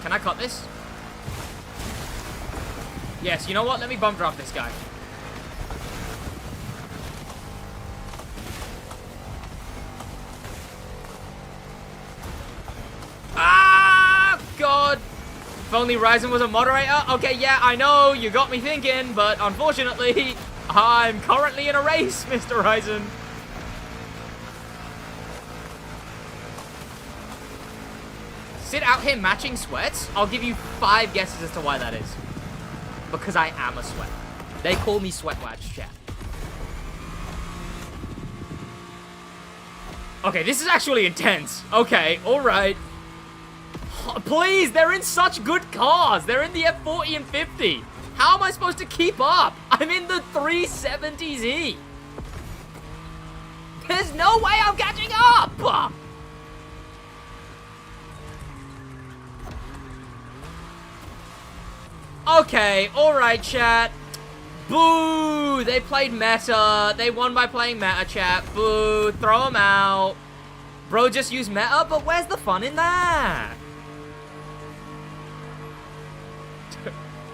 Can I cut this? Yes, you know what? Let me bump draft this guy. Ah, God. If only Ryzen was a moderator. Okay, yeah, I know. You got me thinking, but unfortunately, I'm currently in a race, Mr. Ryzen. Sit out here matching sweats? I'll give you 5 guesses as to why that is. Because I am a sweat. They call me SidWaj, chat. Okay, this is actually intense. Okay, alright. Please, they're in such good cars. They're in the F40 and 50. How am I supposed to keep up? I'm in the 370Z. There's no way I'm catching up. Okay, alright, chat. Boo! They played meta. They won by playing meta, chat. Boo! Throw them out. Bro just used meta, but where's the fun in that?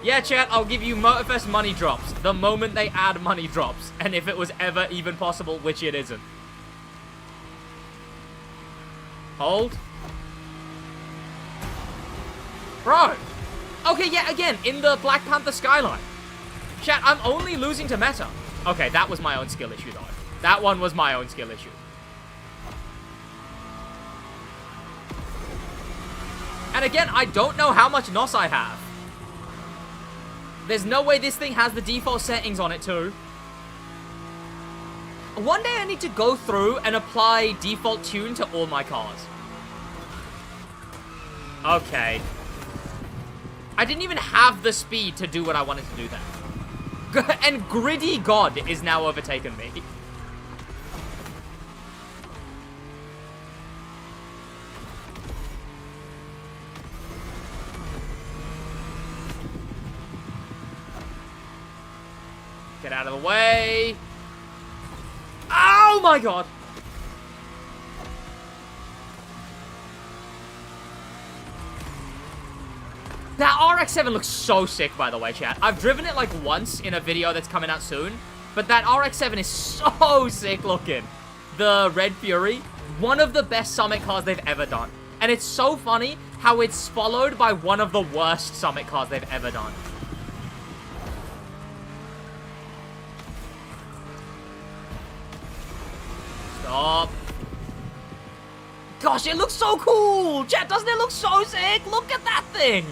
Yeah, chat, I'll give you Motorfest money drops the moment they add money drops. And if it was ever even possible, which it isn't. Hold. Bro! Okay, yeah, again, in the Black Panther skyline. Chat, I'm only losing to meta. Okay, that was my own skill issue, though. That one was my own skill issue. And again, I don't know how much NOS I have. There's no way this thing has the default settings on it, too. One day I need to go through and apply default tune to all my cars. Okay. I didn't even have the speed to do what I wanted to do there. And Gritty God is now overtaken me. Get out of the way. Oh my God. That RX-7 looks so sick, by the way, chat. I've driven it like once in a video that's coming out soon, but that RX-7 is so sick looking. The Red Fury, one of the best Summit cars they've ever done. And it's so funny how it's followed by one of the worst Summit cars they've ever done. Stop. Gosh, it looks so cool! Chat, doesn't it look so sick? Look at that thing!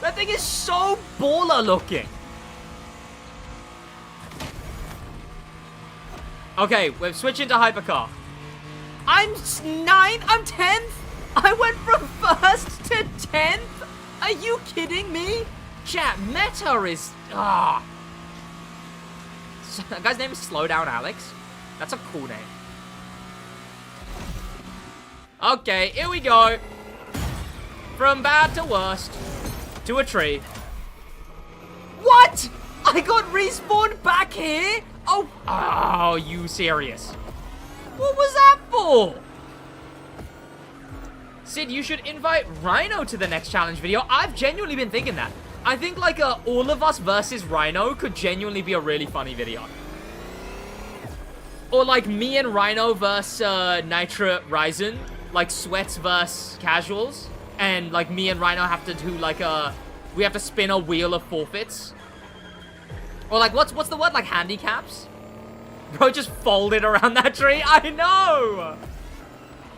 That thing is so baller looking. Okay, we're switching to hypercar. I'm 9th? I'm 10th? I went from 1st to 10th? Are you kidding me? Chat, meta is... That guy's name is Slowdown Alex. That's a cool name. Okay, here we go. From bad to worst. To a tree. What? I got respawned back here? Oh, you serious? What was that for? Sid, you should invite Rhino to the next challenge video. I've genuinely been thinking that. I think like a all of us versus Rhino could genuinely be a really funny video. Or like me and Rhino versus Nitra Ryzen. Like sweats versus casuals. And like me and Rhino have to do like we have to spin a wheel of forfeits. Or like what's the word? Like handicaps? Bro just folded around that tree. I know!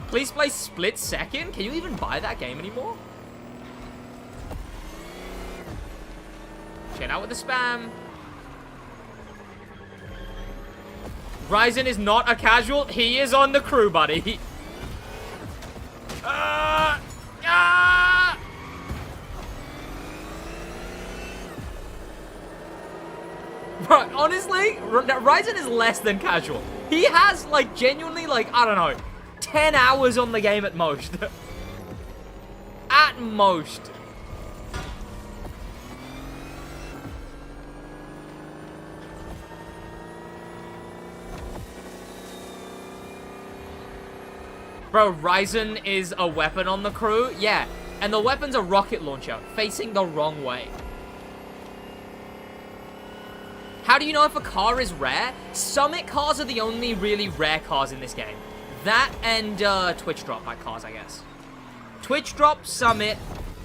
Please play Split Second? Can you even buy that game anymore? Check out with the spam. Ryzen is not a casual. He is on the crew, buddy. Ah! Bro, honestly, Ryzen is less than casual. He has, like, genuinely, like, I don't know, 10 hours on the game at most. At most. Bro, Ryzen is a weapon on the crew? Yeah. And the weapon's a rocket launcher, facing the wrong way. How do you know if a car is rare? Summit cars are the only really rare cars in this game. That and Twitch Drop like cars, I guess. Twitch Drop, Summit,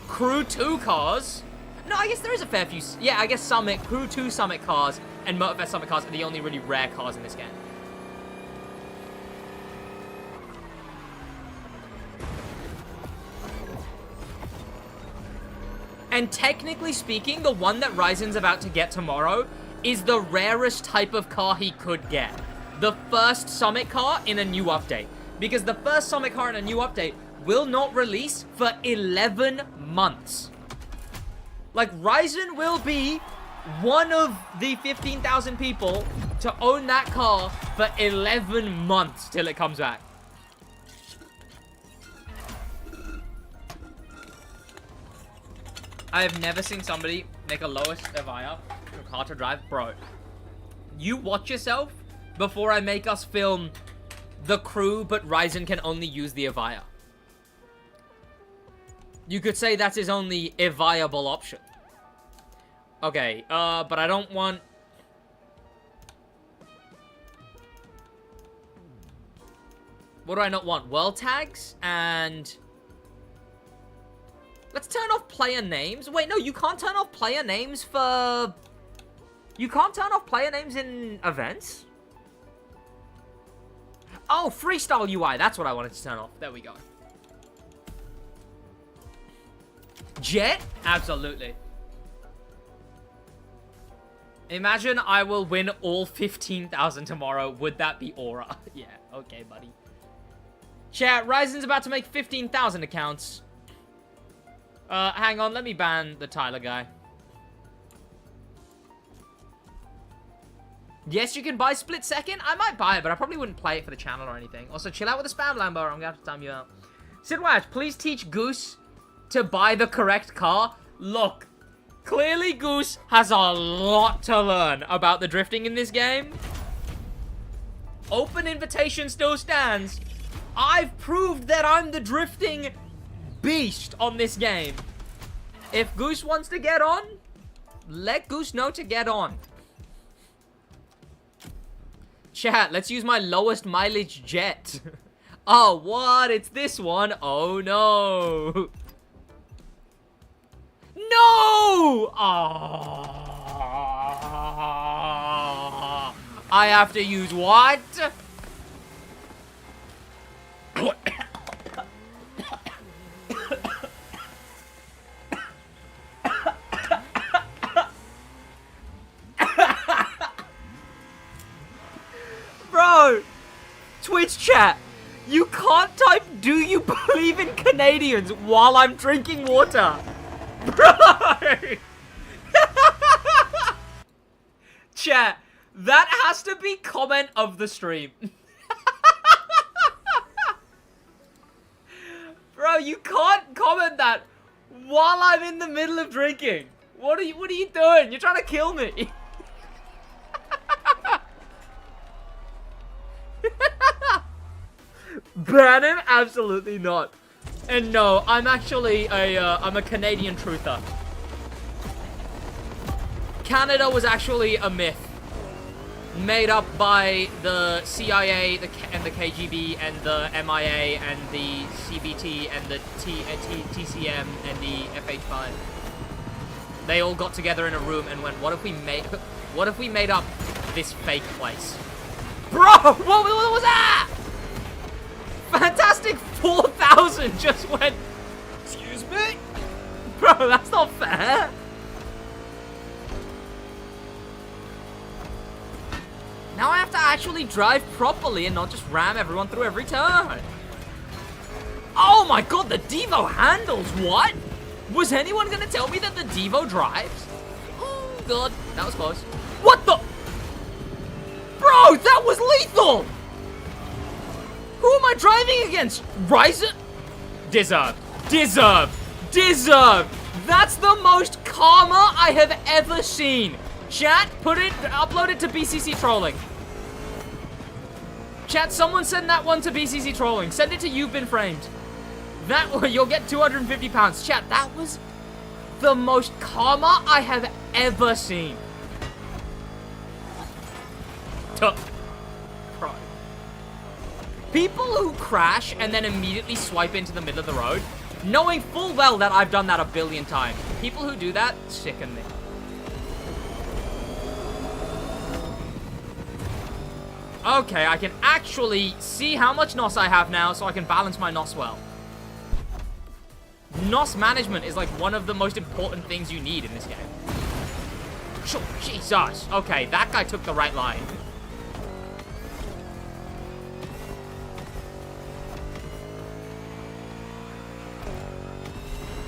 Crew 2 cars. No, I guess there is a fair few. Yeah, I guess Summit, Crew 2 Summit cars, and Motorfest Summit cars are the only really rare cars in this game. And technically speaking, the one that Ryzen's about to get tomorrow is the rarest type of car he could get. The first Summit car in a new update. Because the first Summit car in a new update will not release for 11 months. Like, Ryzen will be one of the 15,000 people to own that car for 11 months till it comes back. I have never seen somebody make a lowest Evija car to drive. Bro, you watch yourself before I make us film the crew, but Ryzen can only use the Evija. You could say that's his only viable option. Okay, but I don't want... What do I not want? World tags and... Let's turn off player names. Wait, no, you can't turn off player names for... You can't turn off player names in events? Oh, freestyle UI. That's what I wanted to turn off. There we go. Jet? Absolutely. Imagine I will win all 15,000 tomorrow. Would that be aura? Yeah, okay, buddy. Chat, Ryzen's about to make 15,000 accounts. Hang on, let me ban the Tyler guy. Yes, you can buy Split Second. I might buy it, but I probably wouldn't play it for the channel or anything. Also, chill out with the spam, Lambo, or I'm gonna have to time you out. SidWaj, please teach Goose to buy the correct car. Look, clearly Goose has a lot to learn about the drifting in this game. Open invitation still stands. I've proved that I'm the drifting beast on this game. If Goose wants to get on, let Goose know to get on. Chat, let's use my lowest mileage jet. Oh, what? It's this one. Oh, no. No! Oh. I have to use what? Bro, Twitch chat, you can't type "Do you believe in Canadians" while I'm drinking water. Bro! Chat, that has to be comment of the stream. Bro, you can't comment that while I'm in the middle of drinking. What are you doing? You're trying to kill me. Ban him? Absolutely not. And no, I'm actually I'm a Canadian truther. Canada was actually a myth made up by the CIA and the KGB and the MIA and the CBT and the TCM and the FH5. They all got together in a room and went, what if we made up this fake place? Bro, what was that? Fantastic 4,000 just went, excuse me? Bro, that's not fair. Now I have to actually drive properly and not just ram everyone through every turn. Oh my god, the Devo handles, what? Was anyone gonna tell me that the Devo drives? Oh god, that was close. What the? was lethal! Who am I driving against? Ryzen? Deserved. Deserved. Deserved. That's the most karma I have ever seen. Chat, upload it to BCC Trolling. Chat, someone send that one to BCC Trolling. Send it to You've Been Framed. That, you'll get £250. Chat, that was the most karma I have ever seen. Bro. People who crash and then immediately swipe into the middle of the road, knowing full well that I've done that a billion times. People who do that sicken me. Okay, I can actually see how much NOS I have now, so I can balance my NOS well. NOS management is like one of the most important things you need in this game. Sure, Jesus. Okay, that guy took the right line.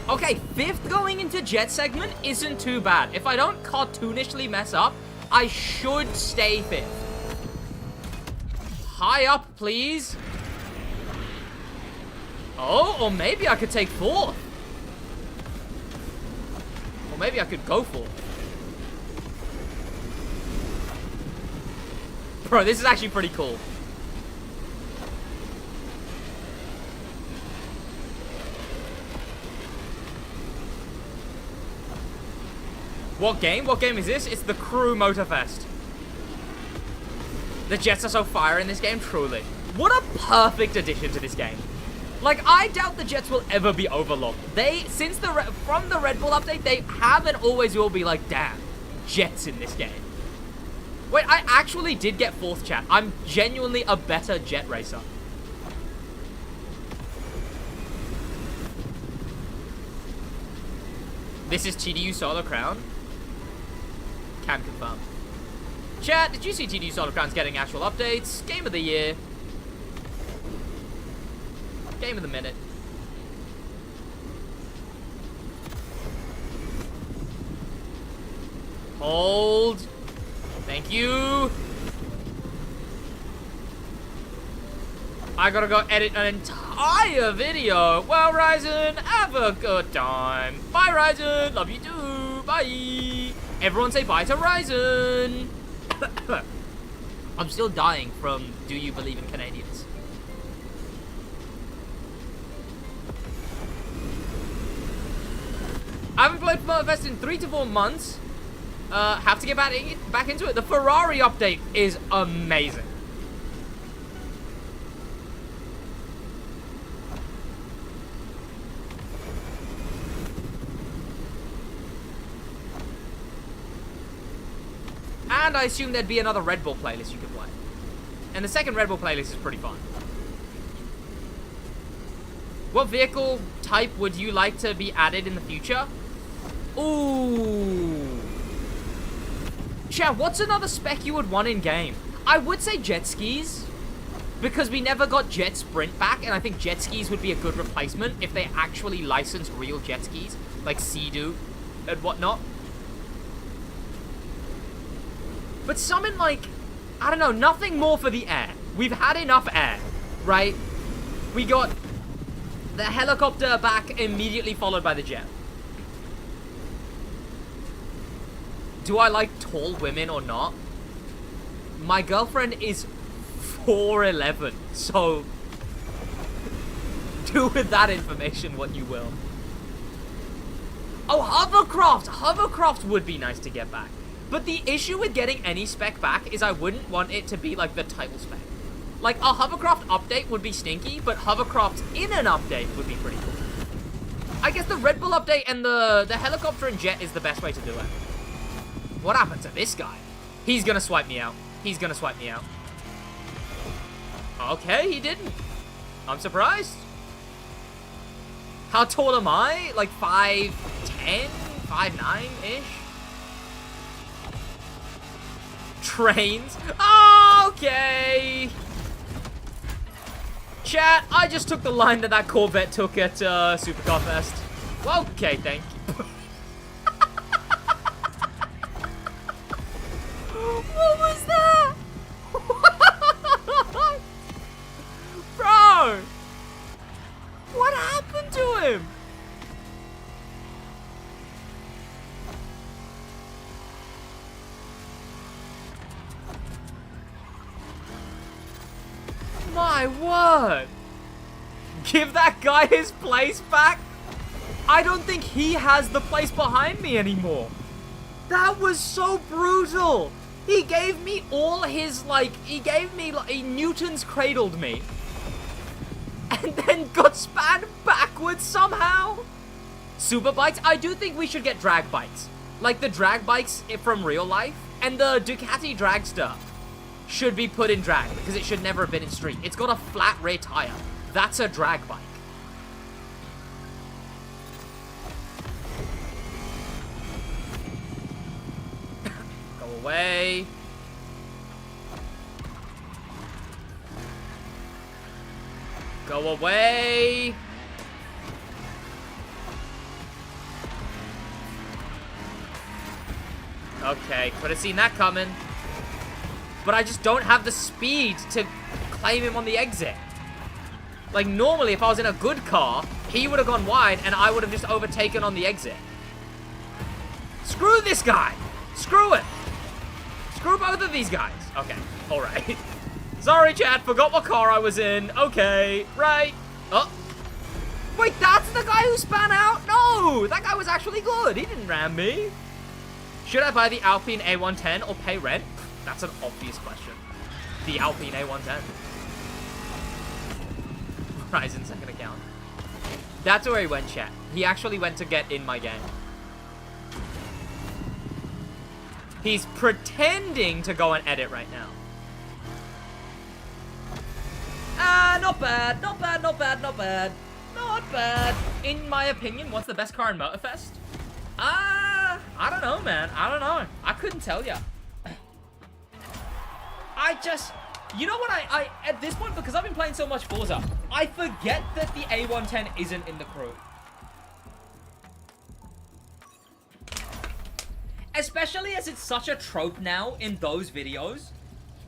Okay, 5th going into jet segment isn't too bad. If I don't cartoonishly mess up, I should stay 5th. High up, please. Oh, or maybe I could take 4th. Or maybe I could go 4th. Bro, this is actually pretty cool. What game? What game is this? It's the Crew Motorfest. The jets are so fire in this game, truly. What a perfect addition to this game. Like, I doubt the jets will ever be overlooked. From the Red Bull update, they have and always will be like, damn, jets in this game. Wait, I actually did get 4th, chat. I'm genuinely a better jet racer. This is TDU Solo Crown. Can confirm. Chat, did you see TDU Solo Crown's getting actual updates? Game of the year. Game of the minute. Hold. Thank you. I gotta go edit an entire video. Well, Ryzen, have a good time. Bye, Ryzen. Love you too. Bye. Everyone say bye to Ryzen. I'm still dying from Do You Believe in Canadians? I haven't played Motorfest in 3 to 4 months. Have to get back into it. The Ferrari update is amazing. And I assume there'd be another Red Bull playlist you could play. And the second Red Bull playlist is pretty fun. What vehicle type would you like to be added in the future? Ooh. Chat, what's another spec you would want in game? I would say jet skis, because we never got jet sprint back, and I think jet skis would be a good replacement if they actually license real jet skis, like Sea-Doo and whatnot. But something like, I don't know, nothing more for the air. We've had enough air, right? We got the helicopter back immediately followed by the jet. Do I like tall women or not? My girlfriend is 4'11", so do with that information what you will. Oh, hovercraft! Hovercraft would be nice to get back. But the issue with getting any spec back is I wouldn't want it to be like the title spec. Like, a hovercraft update would be stinky, but hovercraft in an update would be pretty cool. I guess the Red Bull update and the helicopter and jet is the best way to do it. What happened to this guy? He's gonna swipe me out. He's gonna swipe me out. Okay, he didn't. I'm surprised. How tall am I? Like 5'10", 5'9"-ish? Trains? Okay. Chat, I just took the line that Corvette took at Supercar Fest. Well, okay, thank you. What was that? My word. Give that guy his place back? I don't think he has the place behind me anymore. That was so brutal. He gave me all his, he Newton's cradled me. And then got spanned backwards somehow. Super bikes? I do think we should get drag bikes. Like the drag bikes from real life. And the Ducati Dragster should be put in drag because it should never have been in street. It's got a flat rear tire. That's a drag bike. Go away. Go away. Okay, could have seen that coming. But I just don't have the speed to claim him on the exit. Like, normally, if I was in a good car, he would have gone wide, and I would have just overtaken on the exit. Screw this guy. Screw it. Screw both of these guys. Okay, alright. Sorry, chat, forgot what car I was in. Okay, right. Oh. Wait, that's the guy who span out? No, that guy was actually good. He didn't ram me. Should I buy the Alpine A110 or pay rent? That's an obvious question. The Alpine A110. Ryzen second account. That's where he went, chat. He actually went to get in my game. He's pretending to go and edit right now. Ah, not bad, not bad, not bad, not bad. Not bad. In my opinion, what's the best car in Motorfest? I don't know, man. I don't know. I couldn't tell you. You know what, I at this point, because I've been playing so much Forza, I forget that the A110 isn't in the crew. Especially as it's such a trope now in those videos,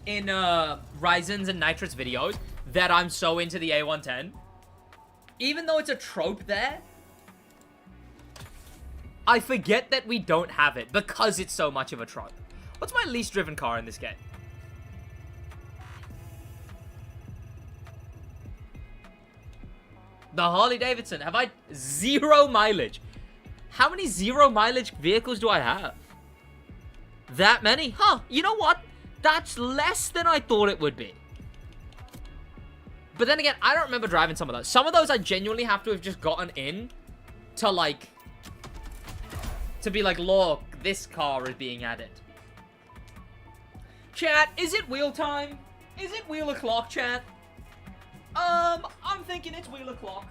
in Ryzen's and Nitrous videos, that I'm so into the A110. Even though it's a trope there, I forget that we don't have it because it's so much of a trope. What's my least driven car in this game? The Harley Davidson. Have I 0 mileage? How many 0 mileage vehicles do I have? That many? Huh, you know what? That's less than I thought it would be. But then again, I don't remember driving some of those. Some of those I genuinely have to have just gotten in to, like, to be like, look, this car is being added. Chat, is it wheel time? Is it wheel o'clock, chat? I'm thinking it's wheel o'clock.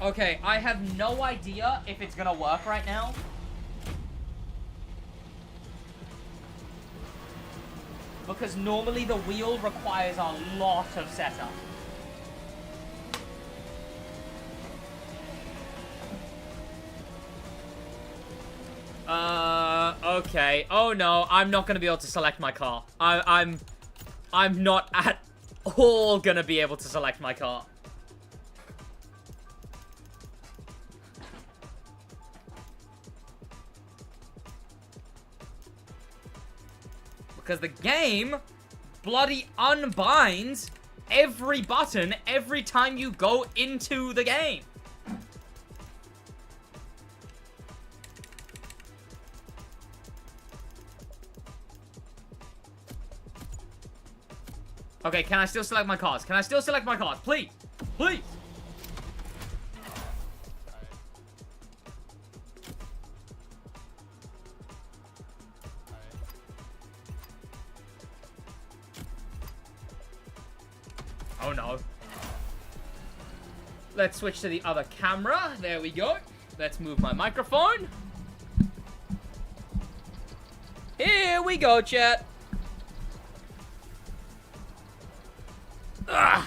Okay, I have no idea if it's gonna work right now. Because normally the wheel requires a lot of setup. Okay. Oh no, I'm not gonna be able to select my car. I'm not at all gonna be able to select my car. Because the game bloody unbinds every button every time you go into the game. Okay, can I still select my cars? Can I still select my cars? Please. Please. Oh no. Let's switch to the other camera. There we go. Let's move my microphone. Here we go, chat. Ugh.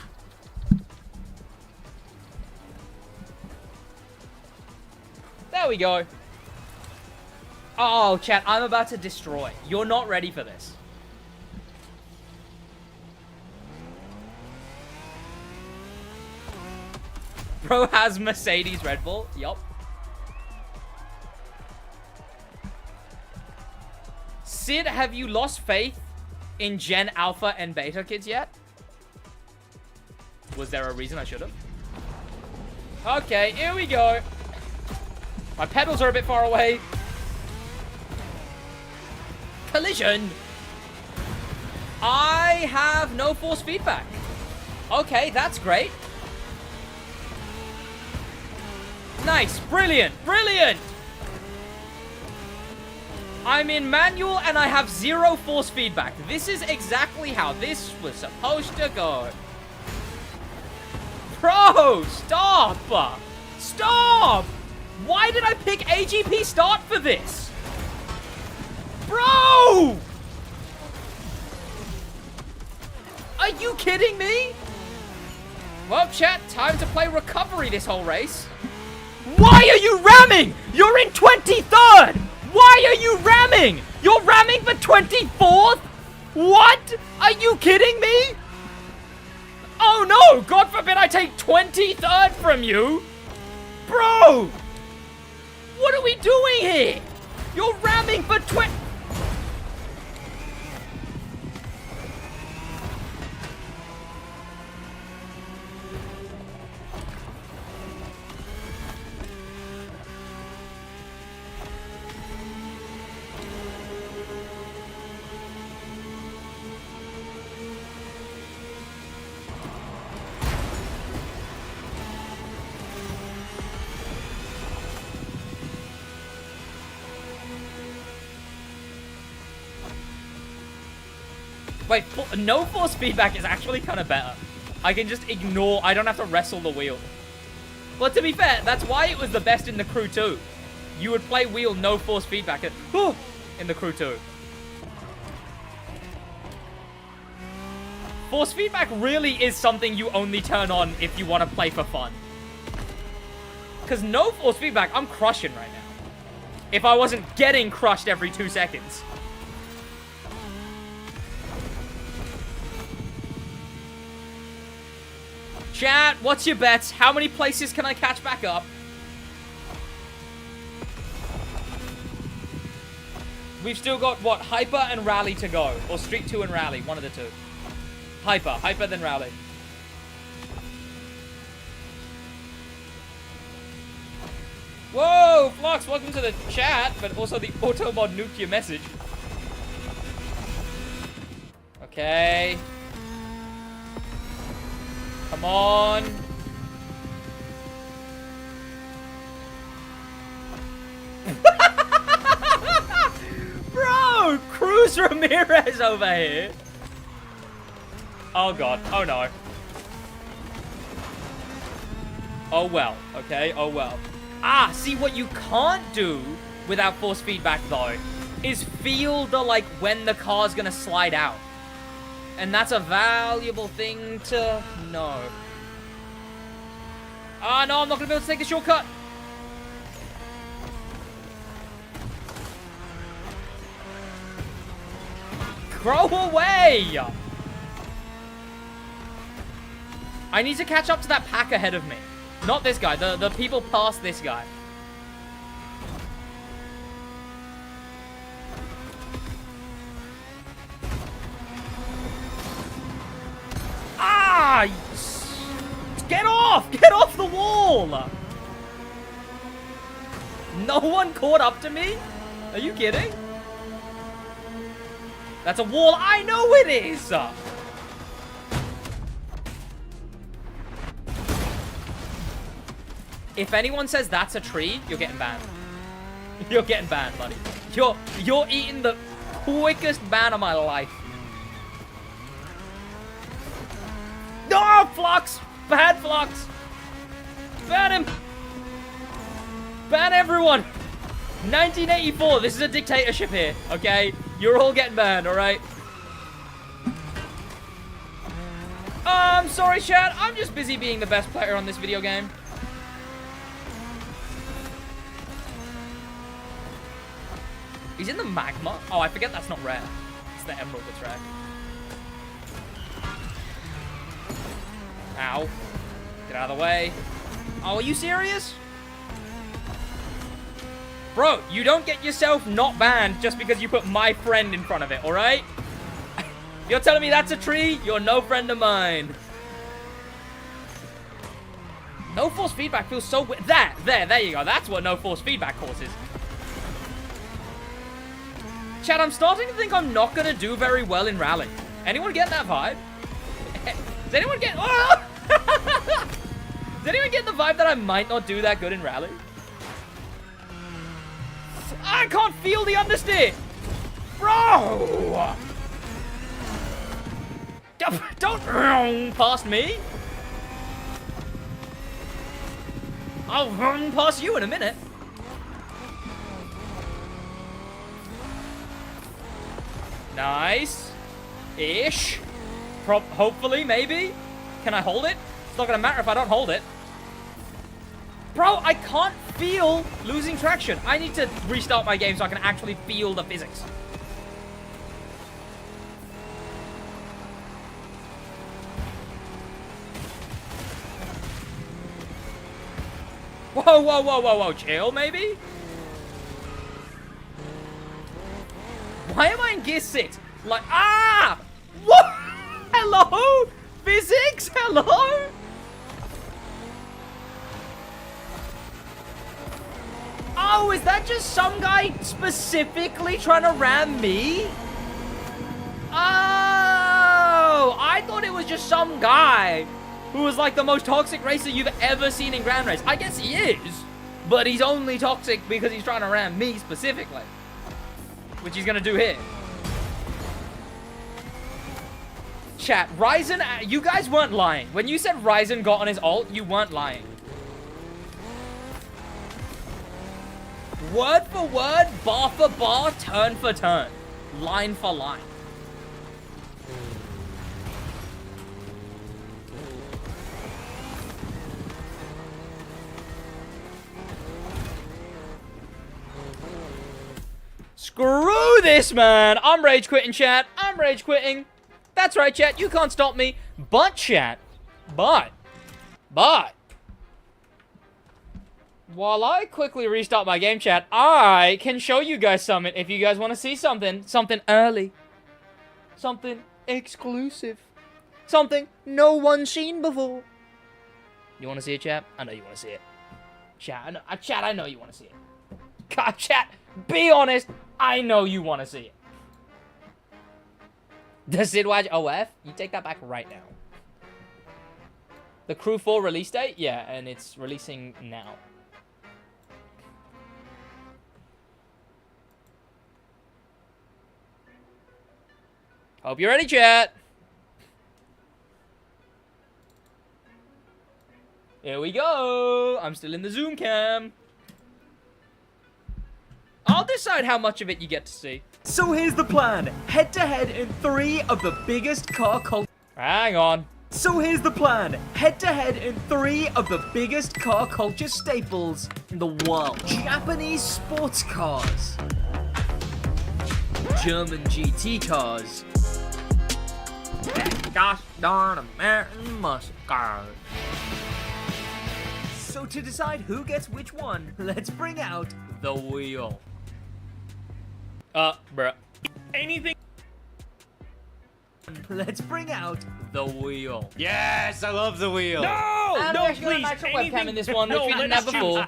There we go. Oh, chat, I'm about to destroy. You're not ready for this. Bestpro has Mercedes Red Bull. Yup. Sid, have you lost faith in Gen Alpha and Beta kids yet? Was there a reason I should have? Okay, here we go. My pedals are a bit far away. Collision. I have no force feedback. Okay, that's great. Nice. Brilliant. Brilliant. I'm in manual and I have 0 force feedback. This is exactly how this was supposed to go. Bro, stop. Stop. Why did I pick AGP start for this? Bro! Are you kidding me? Well, chat, time to play recovery this whole race. Why are you ramming? You're in 23rd! Why are you ramming? You're ramming for 24th? What? Are you kidding me? Oh no! God forbid I take 23rd from you! Bro! What are we doing here? You're ramming for 20... Wait, no force feedback is actually kind of better. I can just ignore, I don't have to wrestle the wheel. But to be fair, that's why it was the best in the Crew 2. You would play wheel, no force feedback in the Crew 2. Force feedback really is something you only turn on if you want to play for fun. Because no force feedback, I'm crushing right now. If I wasn't getting crushed every 2 seconds. Chat, what's your bets? How many places can I catch back up? We've still got, what, Hyper and Rally to go. Or Street 2 and Rally, one of the two. Hyper then Rally. Whoa, Flux, welcome to the chat, but also the auto-mod nuked your message. Okay. Come on. Bro, Cruz Ramirez over here. Oh, God. Oh, no. Oh, well. Okay. Oh, well. Ah, see, what you can't do without force feedback, though, is feel the, like, when the car's gonna slide out. And that's a valuable thing to know. Ah, no, I'm not gonna be able to take the shortcut. Throw away! I need to catch up to that pack ahead of me. Not this guy, the people past this guy. Ah! Get off! Get off the wall! No one caught up to me? Are you kidding? That's a wall. I know it is! If anyone says that's a tree, you're getting banned. You're getting banned, buddy. You're eating the quickest ban of my life. No, Flux! Bad Flux! Ban him! Ban everyone! 1984, this is a dictatorship here, okay? You're all getting banned, alright? I'm sorry, chat. I'm just busy being the best player on this video game. He's in the magma? Oh, I forget that's not rare. It's the emerald that's rare. Ow. Get out of the way. Oh, are you serious? Bro, you don't get yourself not banned just because you put my friend in front of it, alright? You're telling me that's a tree? You're no friend of mine. No force feedback feels so weird. There you go. That's what no force feedback causes. Chad, I'm starting to think I'm not going to do very well in rally. Anyone get that vibe? Does anyone get... Oh! Does anyone get the vibe that I might not do that good in rally? I can't feel the understeer! Bro! Don't run past me! I'll run past you in a minute. Nice. Ish. Hopefully, maybe. Can I hold it? It's not gonna matter if I don't hold it. Bro, I can't feel losing traction. I need to restart my game so I can actually feel the physics. Whoa, whoa, whoa, whoa, whoa. Chill, maybe? Why am I in gear 6? Like, ah! What? Hello? Physics? Hello? Oh, is that just some guy specifically trying to ram me? Oh, I thought it was just some guy who was like the most toxic racer you've ever seen in Grand Race. I guess he is, but he's only toxic because he's trying to ram me specifically, which he's gonna do here. Chat, Ryzen, you guys weren't lying. When you said Ryzen got on his ult, you weren't lying. Word for word, bar for bar, turn for turn, line for line. Screw this, man. I'm rage quitting, chat. I'm rage quitting. That's right, chat. You can't stop me. But, chat. But. While I quickly restart my game, chat, I can show you guys something if you guys want to see something. Something early. Something exclusive. Something no one's seen before. You want to see it, chat? I know you want to see it. Chat, I know you want to see it. God, chat, be honest. I know you want to see it. The SidWaj OF? You take that back right now. The Crew 4 release date? Yeah, and it's releasing now. Hope you're ready, chat. Here we go. I'm still in the Zoom cam. I'll decide how much of it you get to see. So here's the plan. Head-to-head in 3 of the biggest car culture... Hang on. So here's the plan. Head-to-head in 3 of the biggest car culture staples in the world. Japanese sports cars. German GT cars. And gosh darn American muscle cars. So to decide who gets which one, let's bring out the wheel. Bruh. Anything. Let's bring out the wheel. Yes, I love the wheel. No, no, please. Webcam in this one, which no, we didn't have before.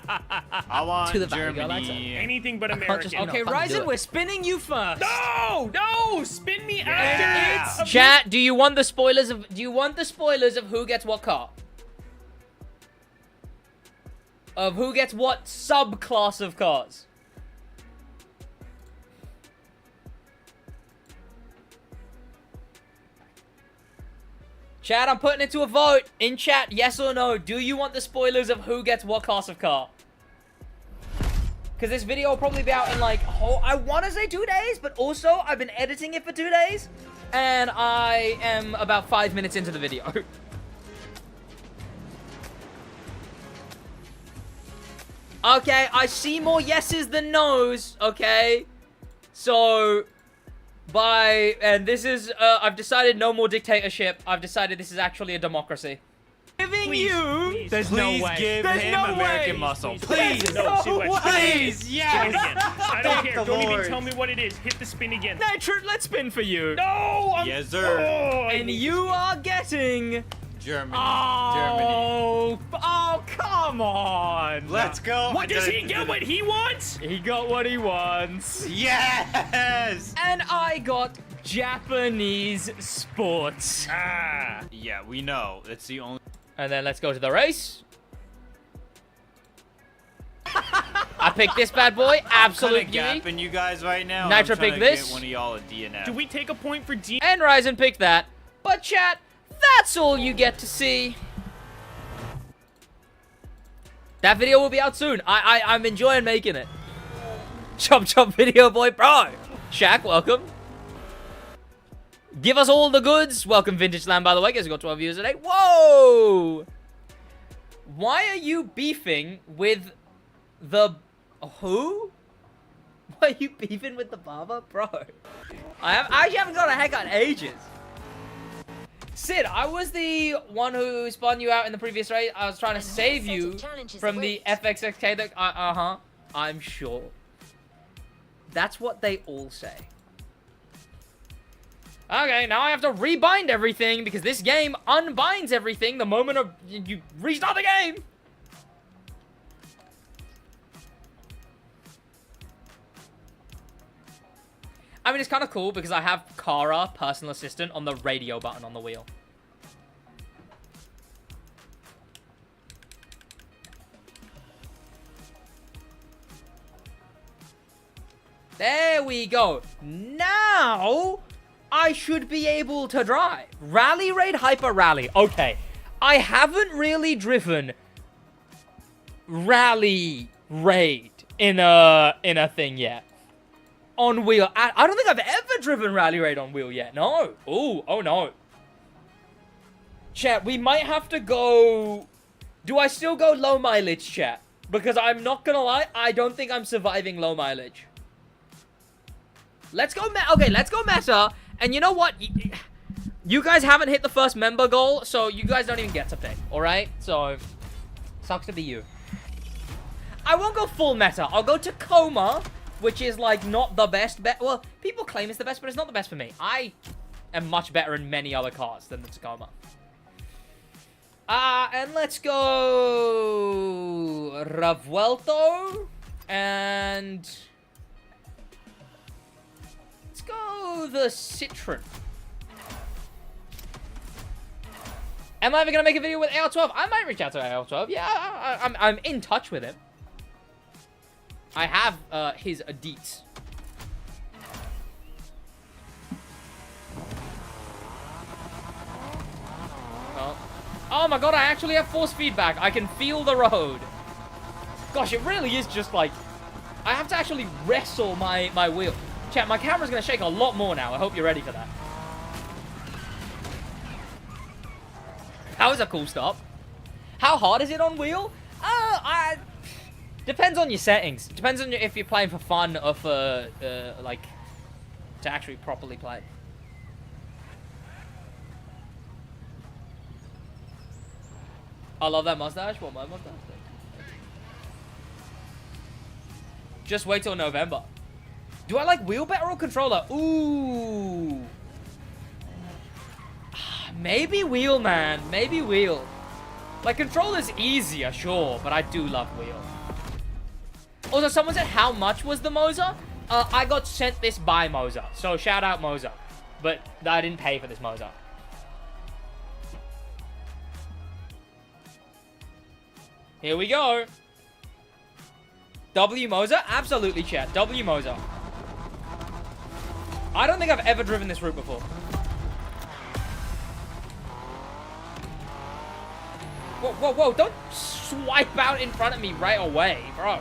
I want To the Germany. Anything but American. Okay, Ryzen, we're spinning you first. No, spin me after it's. Chat, do you want the spoilers of? Do you want the spoilers of who gets what car? Of who gets what subclass of cars? Chat, I'm putting it to a vote. In chat, yes or no. Do you want the spoilers of who gets what class of car? Because this video will probably be out in like, I want to say 2 days, but also I've been editing it for 2 days. And I am about 5 minutes into the video. Okay, I see more yeses than nos, okay? So... and this is, I've decided no more dictatorship. I've decided this is actually a democracy. Giving Please, you. please. There's Please no way. give There's him no American way. muscle. Please. Please. No, SidWaj. Please. Do it Yes. again. I don't care. the Don't Lord. even tell me what it is. Hit the spin again. Nitro, let's spin for you. No! Yes, sir. Oh, I And need you are getting. Germany. Oh, oh, come on. Let's go. What does he get? What he wants? He got what he wants. Yes. And I got Japanese sports. Ah. Yeah, we know. That's the only. And then let's go to the race. I picked this bad boy. Absolute I'm beauty. gapping you guys right now. Nitro I'm trying pick to this. Get one of y'all a DNF. Do we take a point for D? And Ryzen picked that. But chat, that's all you get to see. That video will be out soon. I'm enjoying making it. Chop chop video boy bro. Shaq, welcome. Give us all the goods. Welcome Vintage Land, by the way. Guess we got 12 views today. Whoa! Why are you beefing with the... Who? Why are you beefing with the barber? Bro. I actually haven't got a haircut in ages. Sid, I was the one who spun you out in the previous race. I was trying to save you from the FXXK that... Uh-huh. I'm sure. That's what they all say. Okay, now I have to rebind everything because this game unbinds everything the moment you restart the game. I mean, it's kind of cool because I have Kara, personal assistant, on the radio button on the wheel. There we go. Now, I should be able to drive. Rally Raid Hyper Rally. Okay. I haven't really driven Rally Raid in a thing yet. On wheel. I don't think I've ever driven Rally Raid on wheel yet. No. Ooh. Oh, no. Chat, we might have to go... Do I still go low mileage, chat? Because I'm not gonna lie, I don't think I'm surviving low mileage. Let's go okay, let's go meta. And you know what? You guys haven't hit the first member goal, so you guys don't even get to pick, alright? So, sucks to be you. I won't go full meta. I'll go Tacoma, which is, like, not the best bet. Well, people claim it's the best, but it's not the best for me. I am much better in many other cars than the Tacoma. And let's go Revuelto. And... let's go the Citroen. Am I ever going to make a video with AR12? I might reach out to AR12. Yeah, I'm in touch with him. I have his deets. Oh my god, I actually have force feedback. I can feel the road. Gosh, it really is just like... I have to actually wrestle my wheel. Chat, my camera's going to shake a lot more now. I hope you're ready for that. That was a cool stop. How hard is it on wheel? Depends on your settings. Depends on if you're playing for fun or for, like, to actually properly play. I love that mustache. What, my mustache? Just wait till November. Do I like wheel better or controller? Ooh. Maybe wheel, man. Maybe wheel. Like, controller's easier, sure, but I do love wheel. Also, someone said, how much was the Moser? I got sent this by Moser, so shout out Moser. But I didn't pay for this Moser. Here we go. W Moser? Absolutely, chat. W Moser. I don't think I've ever driven this route before. Whoa, whoa, whoa. Don't swipe out in front of me right away, bro.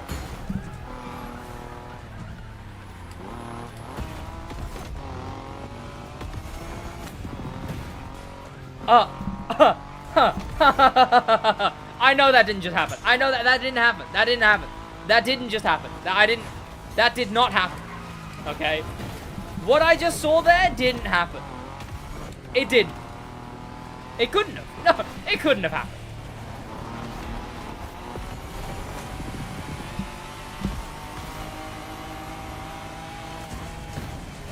I know that didn't just happen. I know that didn't happen. That didn't happen. That didn't just happen. That did not happen. Okay? What I just saw there didn't happen. It didn't. It couldn't have. No, it couldn't have happened.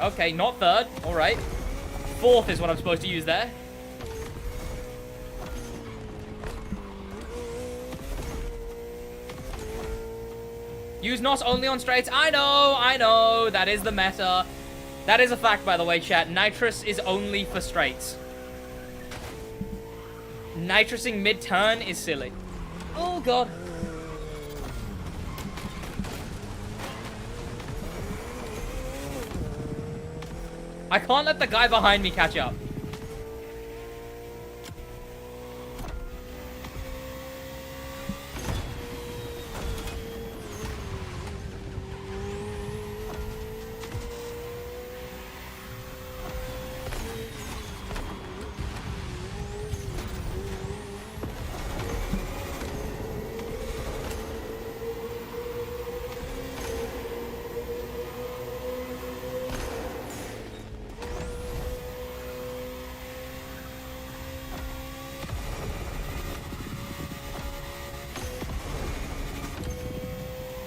Okay, not third. All right. Fourth is what I'm supposed to use there. Use NOS only on straights. I know. That is the meta. That is a fact, by the way, chat. Nitrous is only for straights. Nitrosing mid-turn is silly. Oh, God. I can't let the guy behind me catch up.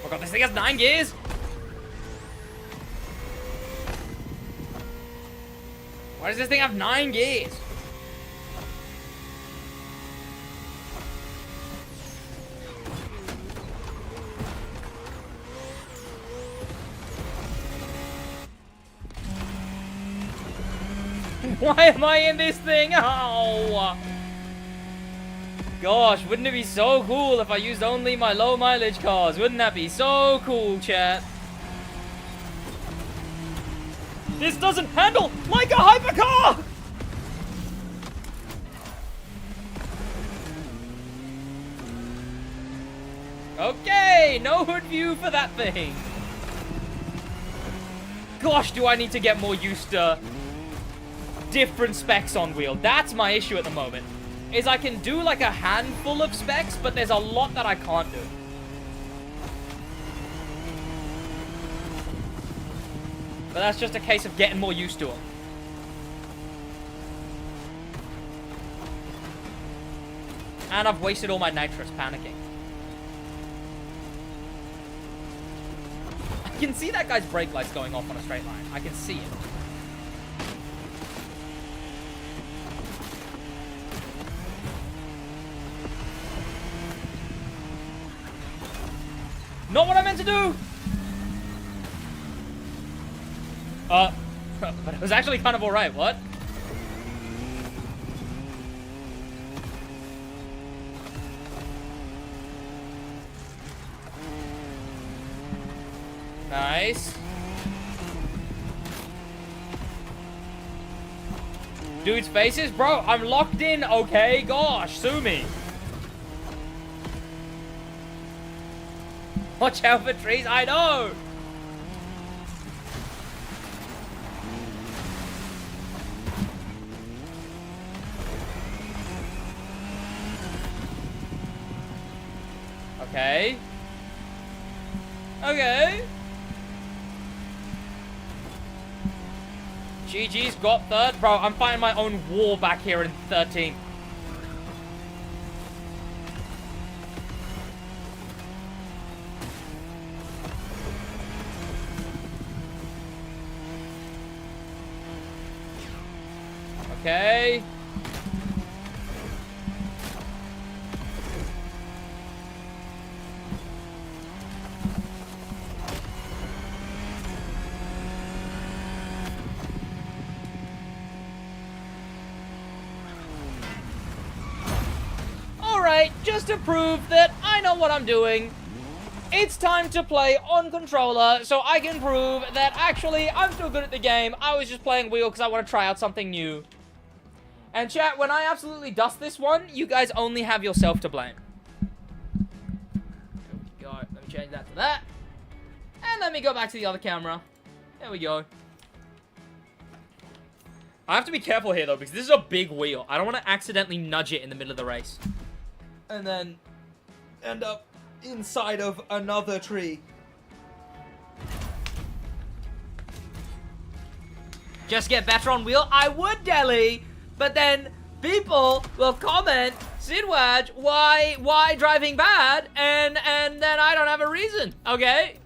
Oh god, this thing has 9 gears! Why does this thing have 9 gears? Why am I in this thing? Oh! Gosh, wouldn't it be so cool if I used only my low mileage cars? Wouldn't that be so cool, chat? This doesn't handle like a hypercar! Okay, no hood view for that thing. Gosh, do I need to get more used to different specs on wheel. That's my issue at the moment. Is I can do like a handful of specs, but there's a lot that I can't do. But that's just a case of getting more used to them. And I've wasted all my nitrous panicking. I can see that guy's brake lights going off on a straight line. I can see it. Not what I meant to do! But it was actually kind of alright, what? Nice. Dude's faces? Bro, I'm locked in, okay? Gosh, sue me. Watch out for trees, I know! Okay. Okay. GG's got third. Bro, I'm fighting my own war back here in 13th. Okay. Alright, just to prove that I know what I'm doing, it's time to play on controller so I can prove that actually I'm still good at the game. I was just playing wheel because I want to try out something new. And chat, when I absolutely dust this one, you guys only have yourself to blame. There we go. Let me change that to that. And let me go back to the other camera. There we go. I have to be careful here, though, because this is a big wheel. I don't want to accidentally nudge it in the middle of the race. And then end up inside of another tree. Just get better on wheel? I would, Deli! But then people will comment, SidWaj, why driving bad? And then I don't have a reason, okay?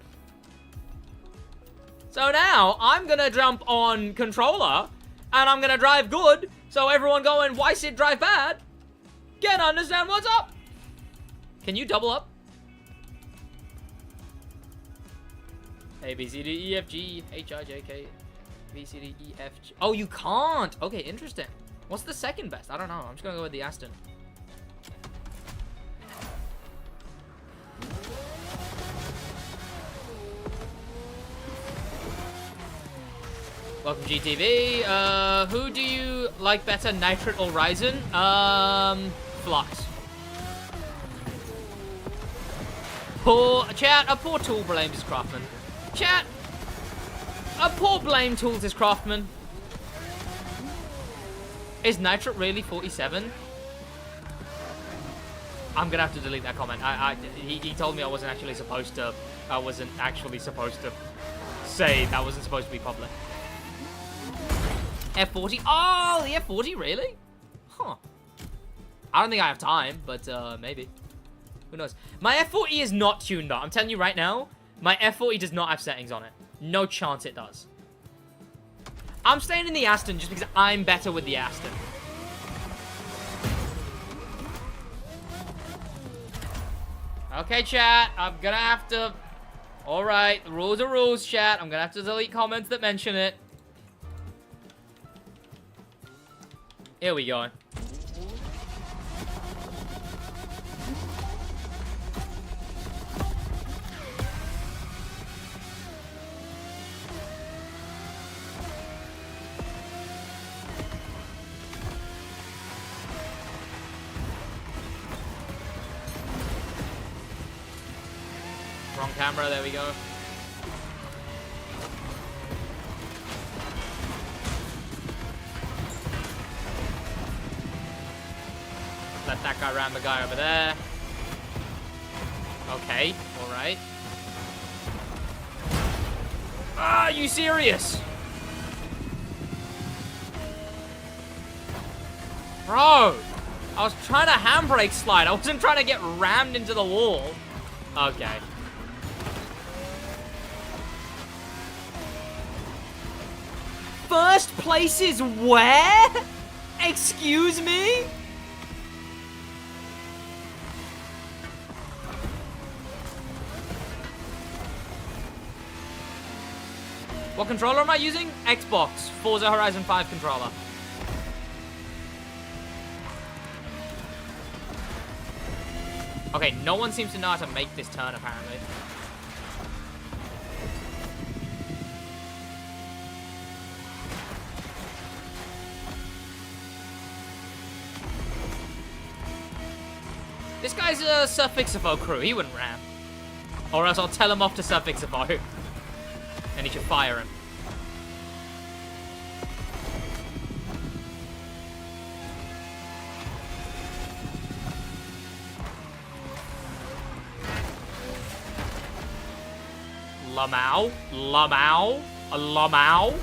So now, I'm gonna jump on controller, and I'm gonna drive good, so everyone going, why Sid drive bad? Can understand what's up. Can you double up? A, B, C, D, E, F, G, H, I, J, K, B, C, D, E, F, G. Oh, you can't. Okay, interesting. What's the second best? I don't know. I'm just gonna go with the Aston. Welcome, GTV. Who do you like better, Nitrate or Ryzen? Flux. Chat, a poor tool blames his craftsman. Chat, a poor blame tools his craftsman. Is Nitrate really 47? I'm gonna have to delete that comment. He told me I wasn't actually supposed to say that wasn't supposed to be public. F40? Oh, the F40, really? Huh. I don't think I have time, but maybe. Who knows? My F40 is not tuned up. I'm telling you right now, my F40 does not have settings on it. No chance it does. I'm staying in the Aston just because I'm better with the Aston. Okay, chat. I'm gonna have to... Alright, the rules are rules, chat. I'm gonna have to delete comments that mention it. Here we go. Wrong camera, there we go. Let that guy ram the guy over there. Okay, alright. Ah, are you serious? Bro, I was trying to handbrake slide. I wasn't trying to get rammed into the wall. Okay. First place is where? Excuse me? What controller am I using? Xbox. Forza Horizon 5 controller. Okay, no one seems to know how to make this turn, apparently. This guy's a Surfixifo crew. He wouldn't ram. Or else I'll tell him off to Surfixifo. And he should fire him. Lamau. Lamau. A Lamau.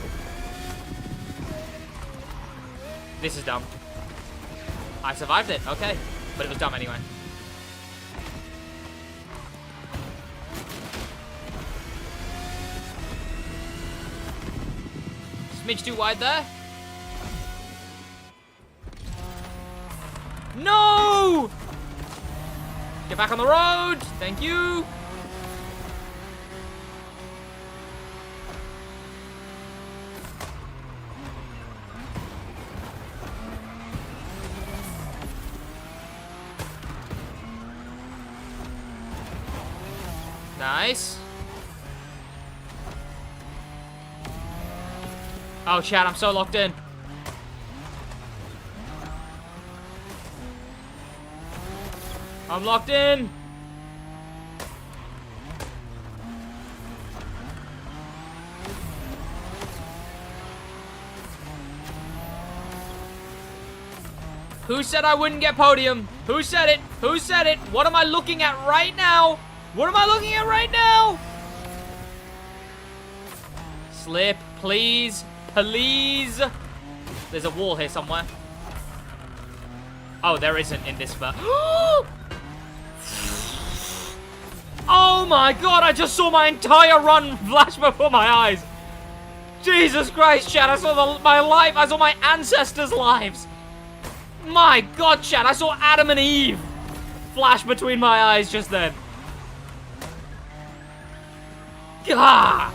This is dumb. I survived it. Okay. But it was dumb anyway. Smidge too wide there. No! Get back on the road. Thank you. Nice. Oh, chat, I'm so locked in. I'm locked in. Who said I wouldn't get podium? Who said it? Who said it? What am I looking at right now? What am I looking at right now? Slip, please. Please. There's a wall here somewhere. Oh, there isn't in this spot. Oh my god, I just saw my entire run flash before my eyes. Jesus Christ, Chad, I saw my life. I saw my ancestors' lives. My God, Chad, I saw Adam and Eve flash between my eyes just then. Gah!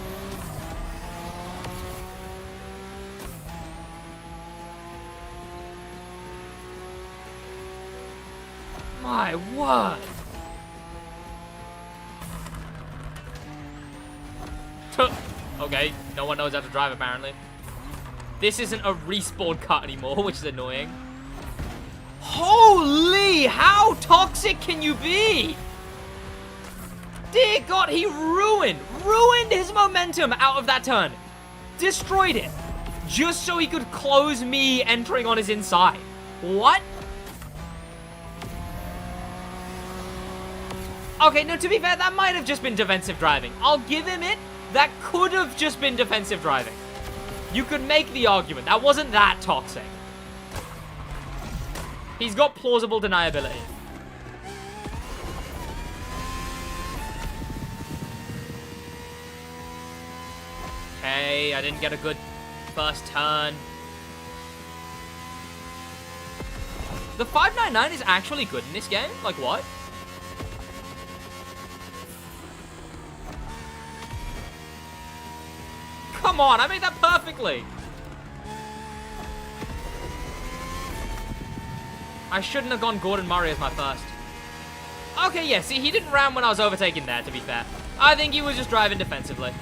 My word. Okay, no one knows how to drive apparently. This isn't a respawn cut anymore, which is annoying. Holy, how toxic can you be? Dear God, he ruined his momentum out of that turn. Destroyed it. Just so he could close me entering on his inside. What? Okay, no, to be fair, that might have just been defensive driving. I'll give him it. That could have just been defensive driving. You could make the argument. That wasn't that toxic. He's got plausible deniability. Okay, I didn't get a good first turn. The 599 is actually good in this game? Like what? Come on, I made that perfectly. I shouldn't have gone Gordon Murray as my first. Okay, yeah, see, he didn't ram when I was overtaking there, to be fair. I think he was just driving defensively.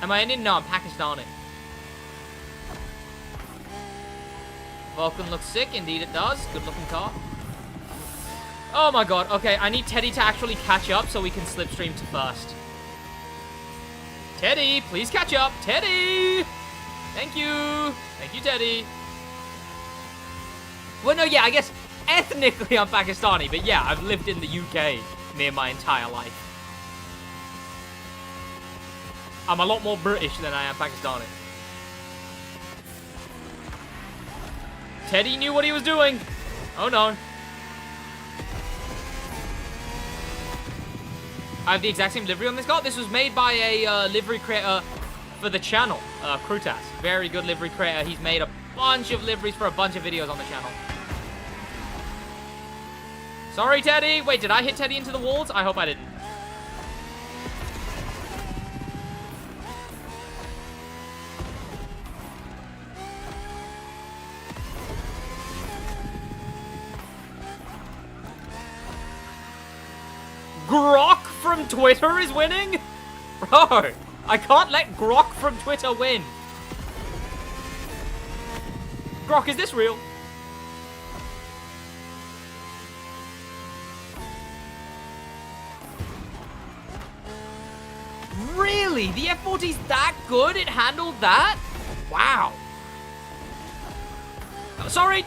Am I Indian? No, I'm Pakistani. Vulcan looks sick. Indeed it does. Good looking car. Oh my God. Okay, I need Teddy to actually catch up so we can slipstream to first. Teddy, please catch up. Teddy! Thank you. Thank you, Teddy. Well, no, yeah, I guess ethnically I'm Pakistani, but yeah, I've lived in the UK near my entire life. I'm a lot more British than I am Pakistani. Teddy knew what he was doing. Oh, no. I have the exact same livery on this car. This was made by a livery creator for the channel, Krutas. Very good livery creator. He's made a bunch of liveries for a bunch of videos on the channel. Sorry, Teddy. Wait, did I hit Teddy into the walls? I hope I didn't. Grok from Twitter is winning? Bro, I can't let Grok from Twitter win. Grok, is this real? Really? The F40's that good? It handled that? Wow. Oh, sorry.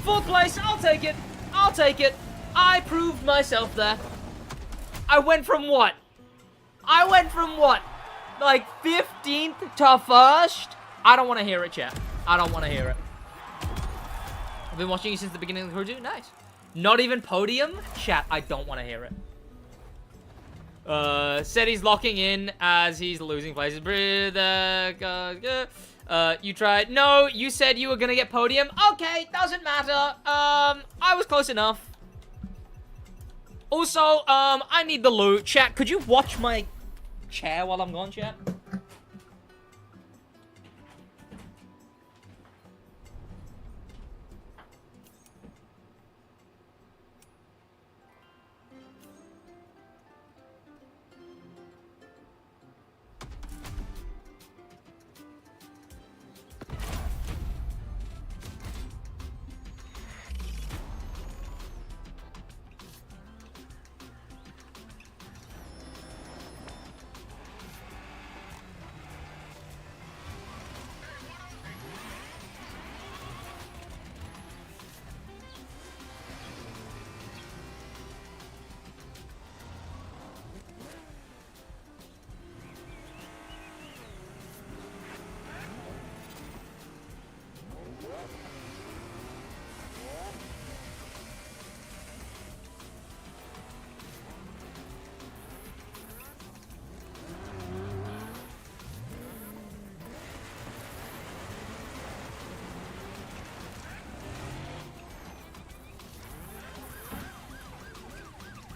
Fourth place, I'll take it. I proved myself there. I went from what? Like 15th to first? I don't want to hear it, chat. I don't want to hear it. I've been watching you since the beginning of the crew. Nice. Not even podium? Chat, I don't want to hear it. Said he's locking in as he's losing places. You tried. No, you said you were gonna get podium. Okay, doesn't matter. I was close enough. Also, I need the loot. Chat, could you watch my chair while I'm gone, chat?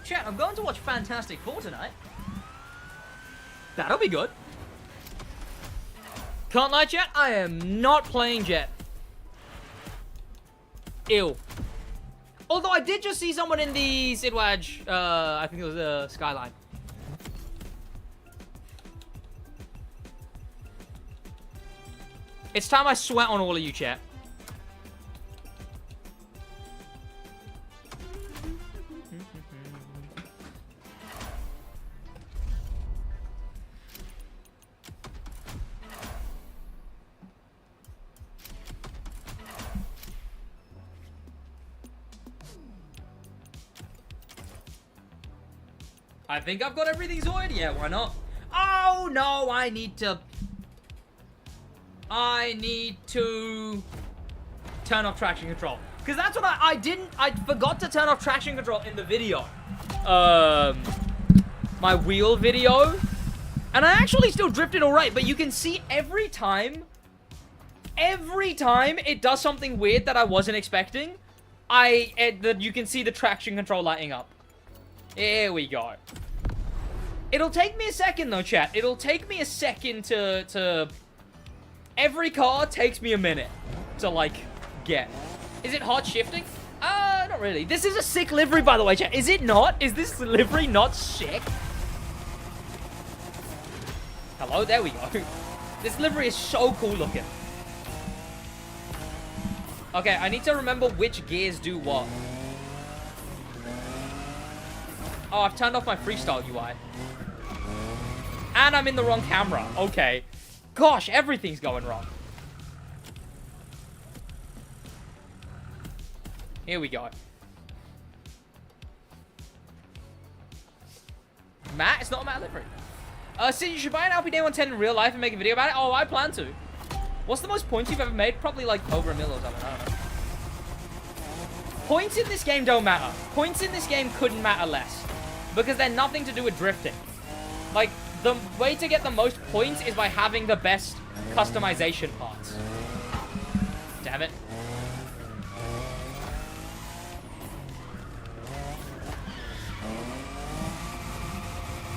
Chat, I'm going to watch Fantastic Four tonight. That'll be good. Can't lie, chat, I am not playing Jet. Ew. Although I did just see someone in the SidWaj, I think it was the Skyline. It's time I sweat on all of you, chat. I think I've got everything sorted. Yeah, why not? Oh, no, I need to turn off traction control. Because that's what I forgot to turn off traction control in the video. My wheel video. And I actually still drifted alright, but you can see every time it does something weird that I wasn't expecting, you can see the traction control lighting up. Here we go. It'll take me a second though, chat. It'll take me a second to... Every car takes me a minute to, like, get. Is it hard shifting? Not really. This is a sick livery, by the way, chat. Is it not? Is this livery not sick? Hello? There we go. This livery is so cool looking. Okay, I need to remember which gears do what. Oh, I've turned off my freestyle UI. And I'm in the wrong camera. Okay. Gosh, everything's going wrong. Here we go. Matt? It's not a Matt livery. Sid, you should buy an LPD 110 in real life and make a video about it. Oh, I plan to. What's the most points you've ever made? Probably like over a mil or something. I don't know. Points in this game don't matter. Points in this game couldn't matter less. Because they're nothing to do with drifting. Like, the way to get the most points is by having the best customization parts. Damn it.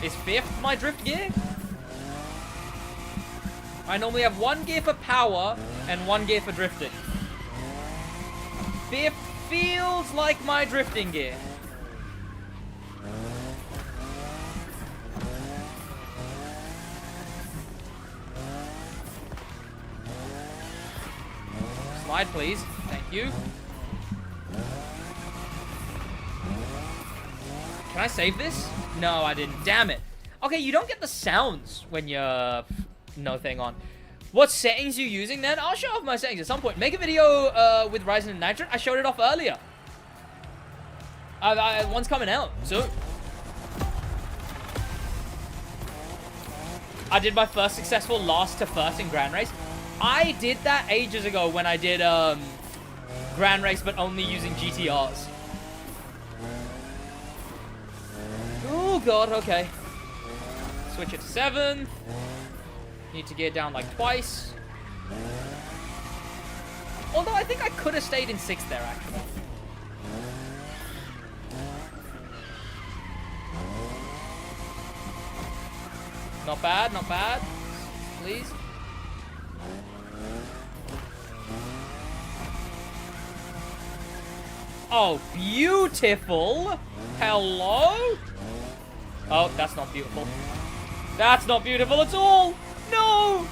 Is 5th my drift gear? I normally have 1 gear for power and 1 gear for drifting. 5th feels like my drifting gear. Slide, please. Thank you. Can I save this? No, I didn't. Damn it. Okay, you don't get the sounds when you're no thing on. What settings you using then? I'll show off my settings at some point. Make a video with Ryzen and Nitro. I showed it off earlier. One's coming out soon. I did my first successful last to first in Grand Race. I did that ages ago when I did Grand Race, but only using GTRs. Oh god, okay. Switch it to 7. Need to gear down like twice. Although I think I could have stayed in 6th there actually. Not bad, not bad. Please. Oh, beautiful. Hello? Oh, that's not beautiful. That's not beautiful at all. No.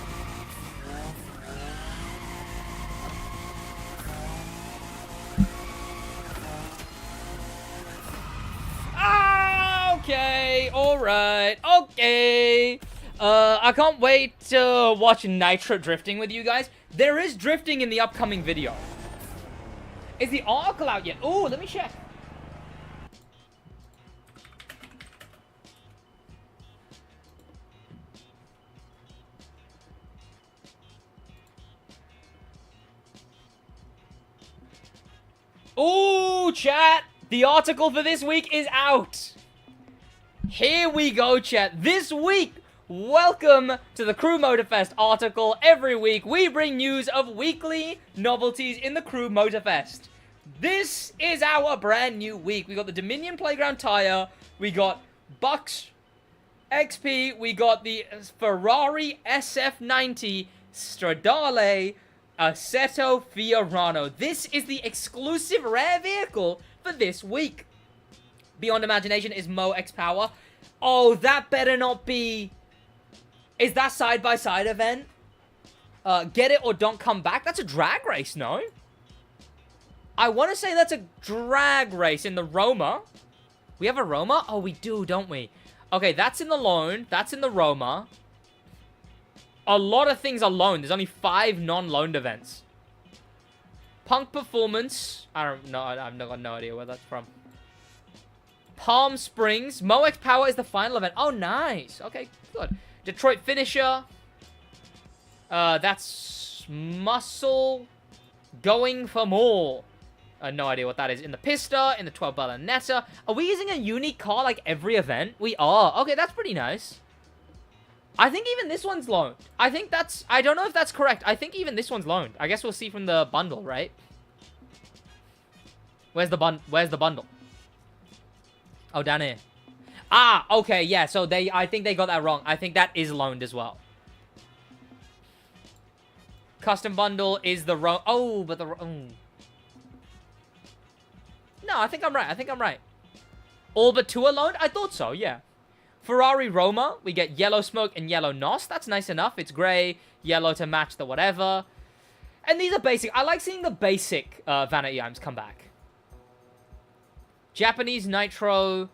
Ah, okay. All right. Okay. I can't wait to watch Nitro drifting with you guys. There is drifting in the upcoming video. Is the article out yet? Oh, let me check. Oh, chat. The article for this week is out. Here we go, chat. This week, welcome to the Crew Motorfest article. Every week, we bring news of weekly novelties in the Crew Motorfest. This is our brand new week. We got the Dominion Playground tire. We got Bucks XP. We got the Ferrari SF90 Stradale Assetto Fiorano. This is the exclusive rare vehicle for this week. Beyond Imagination is Mo X Power. Oh, that better not be... Is that side-by-side event? Get it or don't come back? That's a drag race, no? I want to say that's a drag race in the Roma. We have a Roma? Oh, we do, don't we? Okay, that's in the loan. That's in the Roma. A lot of things are loaned. There's only 5 non-loaned events. Punk Performance. I don't know. I've got no idea where that's from. Palm Springs. Mo X Power is the final event. Oh, nice. Okay, good. Detroit Finisher. That's Muscle. Going for More. No idea what that is. In the Pista, in the 12 Ballanetta. Are we using a unique car like every event? We are. Okay, that's pretty nice. I think even this one's loaned. I think that's... I don't know if that's correct. I think even this one's loaned. I guess we'll see from the bundle, right? Where's the bundle? Oh, down here. Ah, okay, yeah. So I think they got that wrong. I think that is loaned as well. Custom bundle is the... Oh, but the... Oh. No, I think I'm right. All but 2 are loaned? I thought so, yeah. Ferrari Roma, we get yellow smoke and yellow NOS. That's nice enough. It's grey, yellow to match the whatever. And these are basic. I like seeing the basic vanity items come back. Japanese Nitro,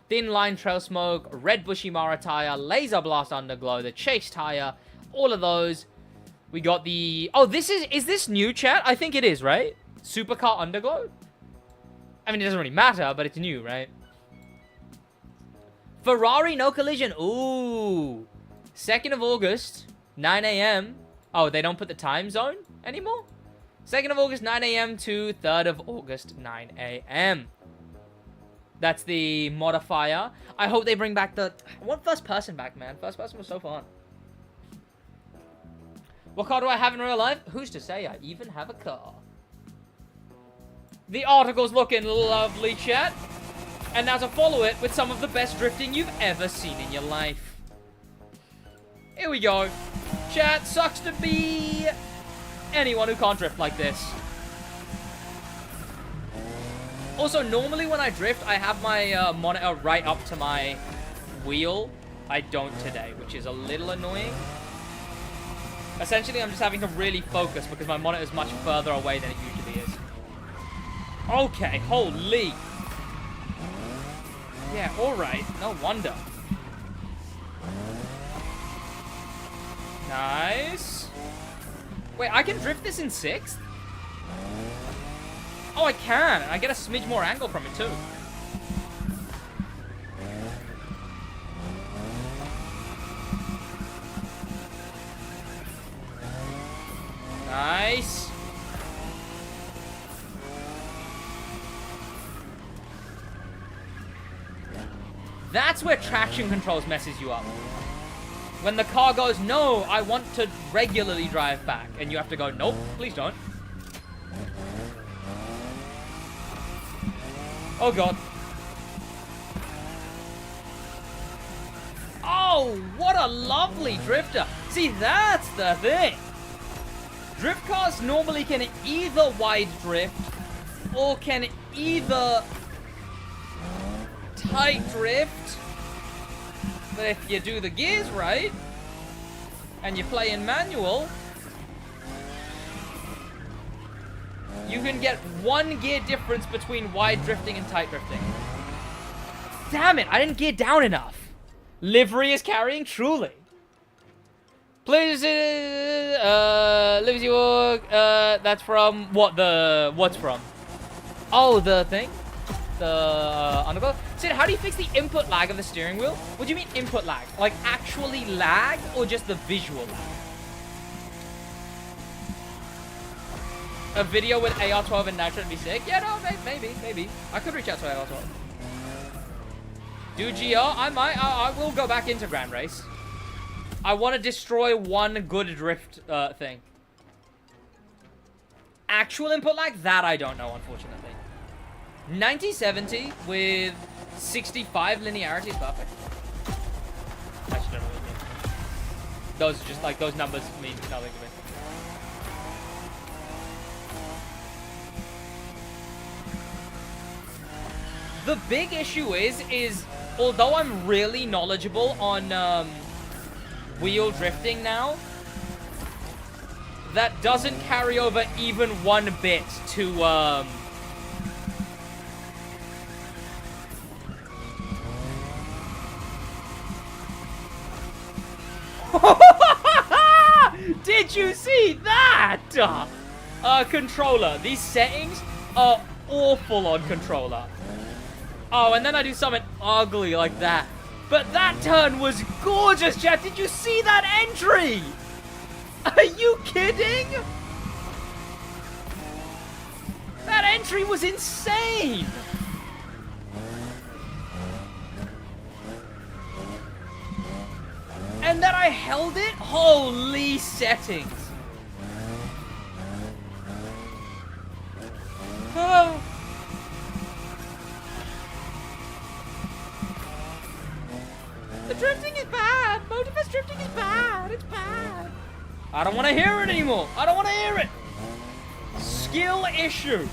Thin Line Trail Smoke, Red Bushimara tire, Laser Blast Underglow, the Chase tire, all of those. We got the... Oh, is this new, chat? I think it is, right? Supercar Underglow? I mean, it doesn't really matter, but it's new, right? Ferrari No Collision. Ooh. 2nd of August, 9 a.m. Oh, they don't put the time zone anymore? 2nd of August, 9 a.m. to 3rd of August, 9 a.m. That's the modifier. I hope they bring back the... I want first person back, man. First person was so fun. What car do I have in real life? Who's to say I even have a car? The article's looking lovely, chat. And now to follow it with some of the best drifting you've ever seen in your life. Here we go. Chat, sucks to be anyone who can't drift like this. Also, normally when I drift, I have my monitor right up to my wheel. I don't today, which is a little annoying. Essentially, I'm just having to really focus because my monitor is much further away than it usually is. Okay, holy. Yeah, alright. No wonder. Nice. Wait, I can drift this in 6th? Oh, I can. I get a smidge more angle from it, too. Nice. That's where traction controls messes you up. When the car goes, no, I want to regularly drive back. And you have to go, nope, please don't. Oh, God. Oh, what a lovely drifter. See, that's the thing. Drift cars normally can either wide drift or can either tight drift. But if you do the gears right and you play in manual, you can get 1 gear difference between wide drifting and tight drifting. Damn it, I didn't gear down enough. Livery is carrying truly. Please, Lives York, that's from, what's from? Oh, the thing? The underglow? Sid, how do you fix the input lag of the steering wheel? What do you mean input lag? Like actually lag or just the visual lag? A video with AR12 and Nitro would be sick? Yeah, no, maybe. I could reach out to AR12. Do GR? I might. I will go back into Grand Race. I want to destroy one good drift thing. Actual input lag, that I don't know, unfortunately. 90-70 with 65 linearity is perfect. I actually don't know what it means. Those are just like, those numbers mean nothing to me. The big issue is although I'm really knowledgeable on wheel drifting now, that doesn't carry over even one bit to Did you see that? Controller. These settings are awful on controller. Oh, and then I do something ugly like that. But that turn was gorgeous, chat. Did you see that entry? Are you kidding? That entry was insane. And then I held it? Holy settings. Oh. The drifting is bad. Motorfest drifting is bad. It's bad. I don't want to hear it anymore. I don't want to hear it. Skill issue.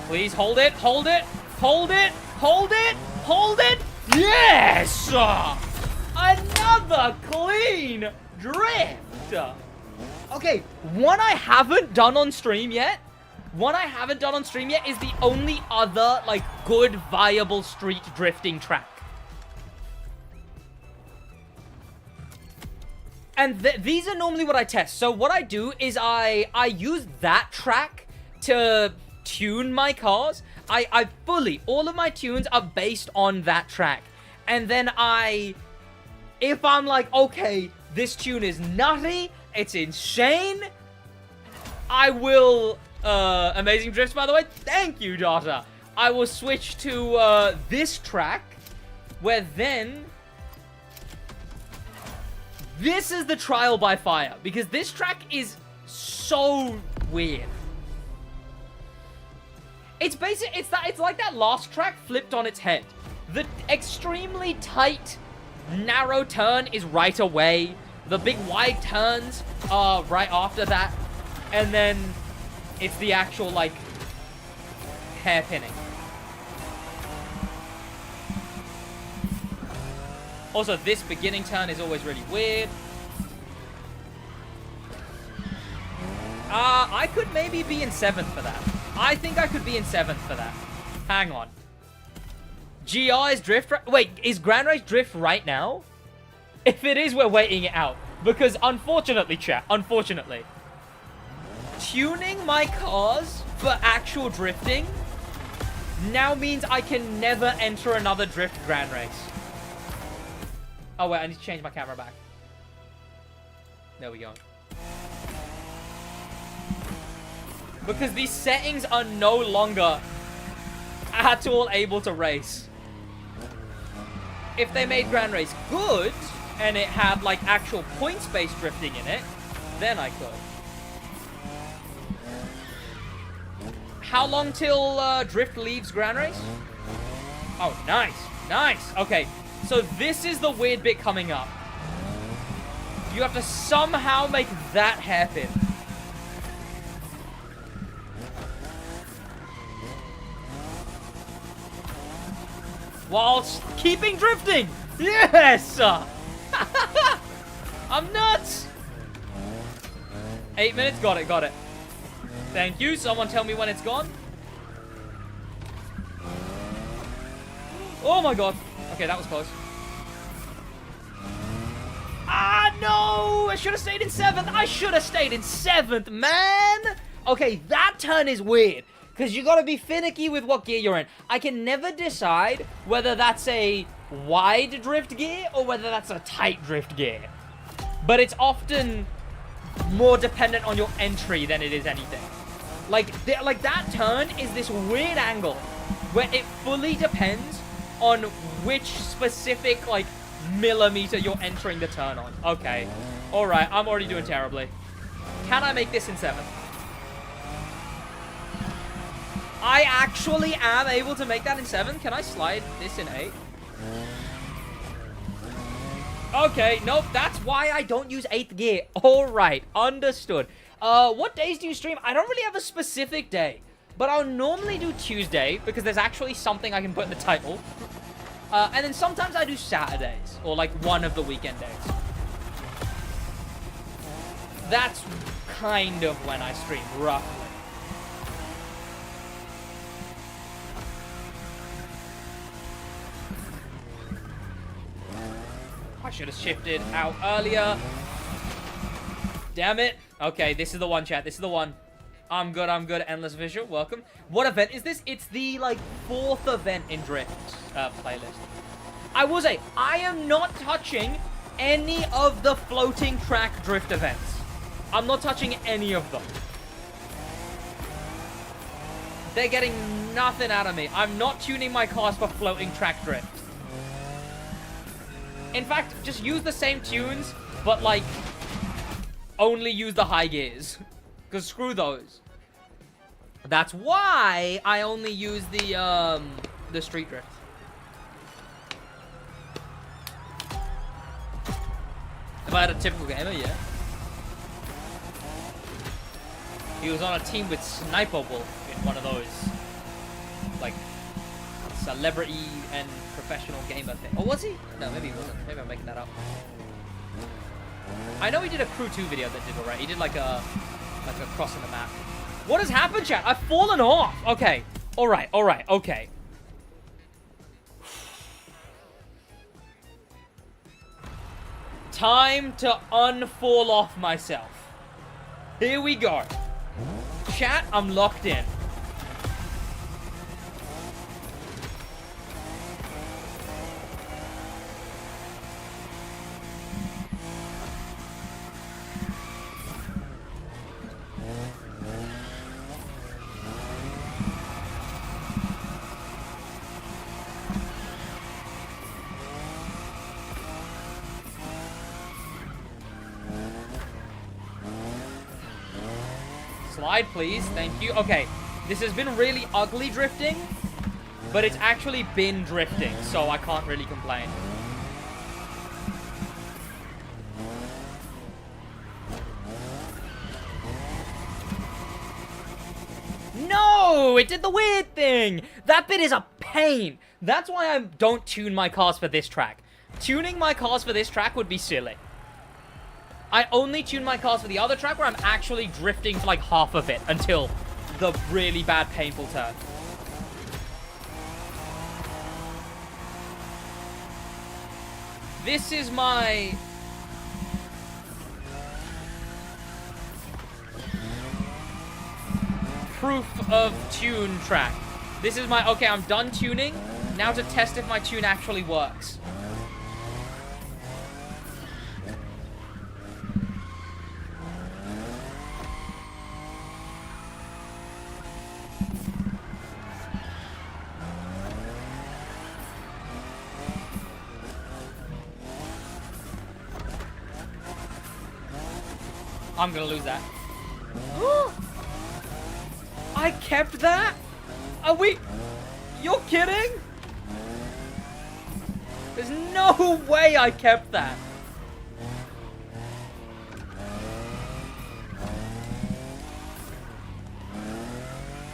Please hold it, hold it, hold it, hold it, hold it. Yes! Another clean drift. Okay, one I haven't done on stream yet. Is the only other, like, good, viable street drifting track. And these are normally what I test. So what I do is I use that track to tune my cars. All of my tunes are based on that track. And then if I'm like, okay, this tune is nutty, it's insane, I will, amazing drifts, by the way, thank you, daughter. I will switch to, this track, where then, this is the trial by fire, because this track is so weird. It's like that last track flipped on its head. The extremely tight, narrow turn is right away. The big wide turns are right after that. And then it's the actual, like, hairpinning. Also, this beginning turn is always really weird. I could maybe be in 7th for that. I think I could be in 7th for that. Hang on. GR is drift right? Wait, is Grand Race drift right now? If it is, we're waiting it out. Because unfortunately, chat, unfortunately, tuning my cars for actual drifting now means I can never enter another drift Grand Race. Oh, wait, I need to change my camera back. There we go. Because these settings are no longer at all able to race. If they made Grand Race good, and it had, like, actual points-based drifting in it, then I could. How long till Drift leaves Grand Race? Oh, nice. Nice. Okay, so this is the weird bit coming up. You have to somehow make that happen. Whilst keeping drifting! Yes! I'm nuts! 8 minutes? Got it, got it. Thank you. Someone tell me when it's gone. Oh my god. Okay, that was close. Ah, no! I should have stayed in 7th. I should have stayed in 7th, man! Okay, that turn is weird. Because you gotta be finicky with what gear you're in. I can never decide whether that's a wide drift gear or whether that's a tight drift gear. But it's often more dependent on your entry than it is anything. Like that turn is this weird angle where it fully depends on which specific, like, millimeter you're entering the turn on. Okay. Alright, I'm already doing terribly. Can I make this in 7th? I actually am able to make that in 7th. Can I slide this in 8th? Okay, nope. That's why I don't use 8th gear. Alright, understood. What days do you stream? I don't really have a specific day. But I'll normally do Tuesday because there's actually something I can put in the title. And then sometimes I do Saturdays or like one of the weekend days. That's kind of when I stream, roughly. I should have shifted out earlier. Damn it. Okay, this is the one, chat. This is the one. I'm good, I'm good. Endless Visual, welcome. What event is this? It's the, like, 4th event in Drift playlist. I will say, I am not touching any of the floating track Drift events. I'm not touching any of them. They're getting nothing out of me. I'm not tuning my cars for floating track Drift. In fact, just use the same tunes, but, like, only use the high gears. Because screw those. That's why I only use the street drift. If I had a typical gamer, yeah. He was on a team with Sniper Wolf in one of those, like, celebrity and professional gamer thing. Or was he? No, maybe he wasn't. Maybe I'm making that up. I know he did a Crew 2 video that did alright. He did like a crossing the map. What has happened, chat? I've fallen off. Okay. Alright, okay. Time to unfall off myself. Here we go. Chat, I'm locked in. Slide, please. Thank you. Okay. This has been really ugly drifting, but it's actually been drifting, so I can't really complain. No! It did the weird thing! That bit is a pain! That's why I don't tune my cars for this track. Tuning my cars for this track would be silly. I only tune my cars for the other track where I'm actually drifting for like half of it until the really bad, painful turn. This is my... proof of tune track. This is my... Okay, I'm done tuning. Now to test if my tune actually works. I'm gonna lose that. I kept that? Are we... You're kidding? There's no way I kept that.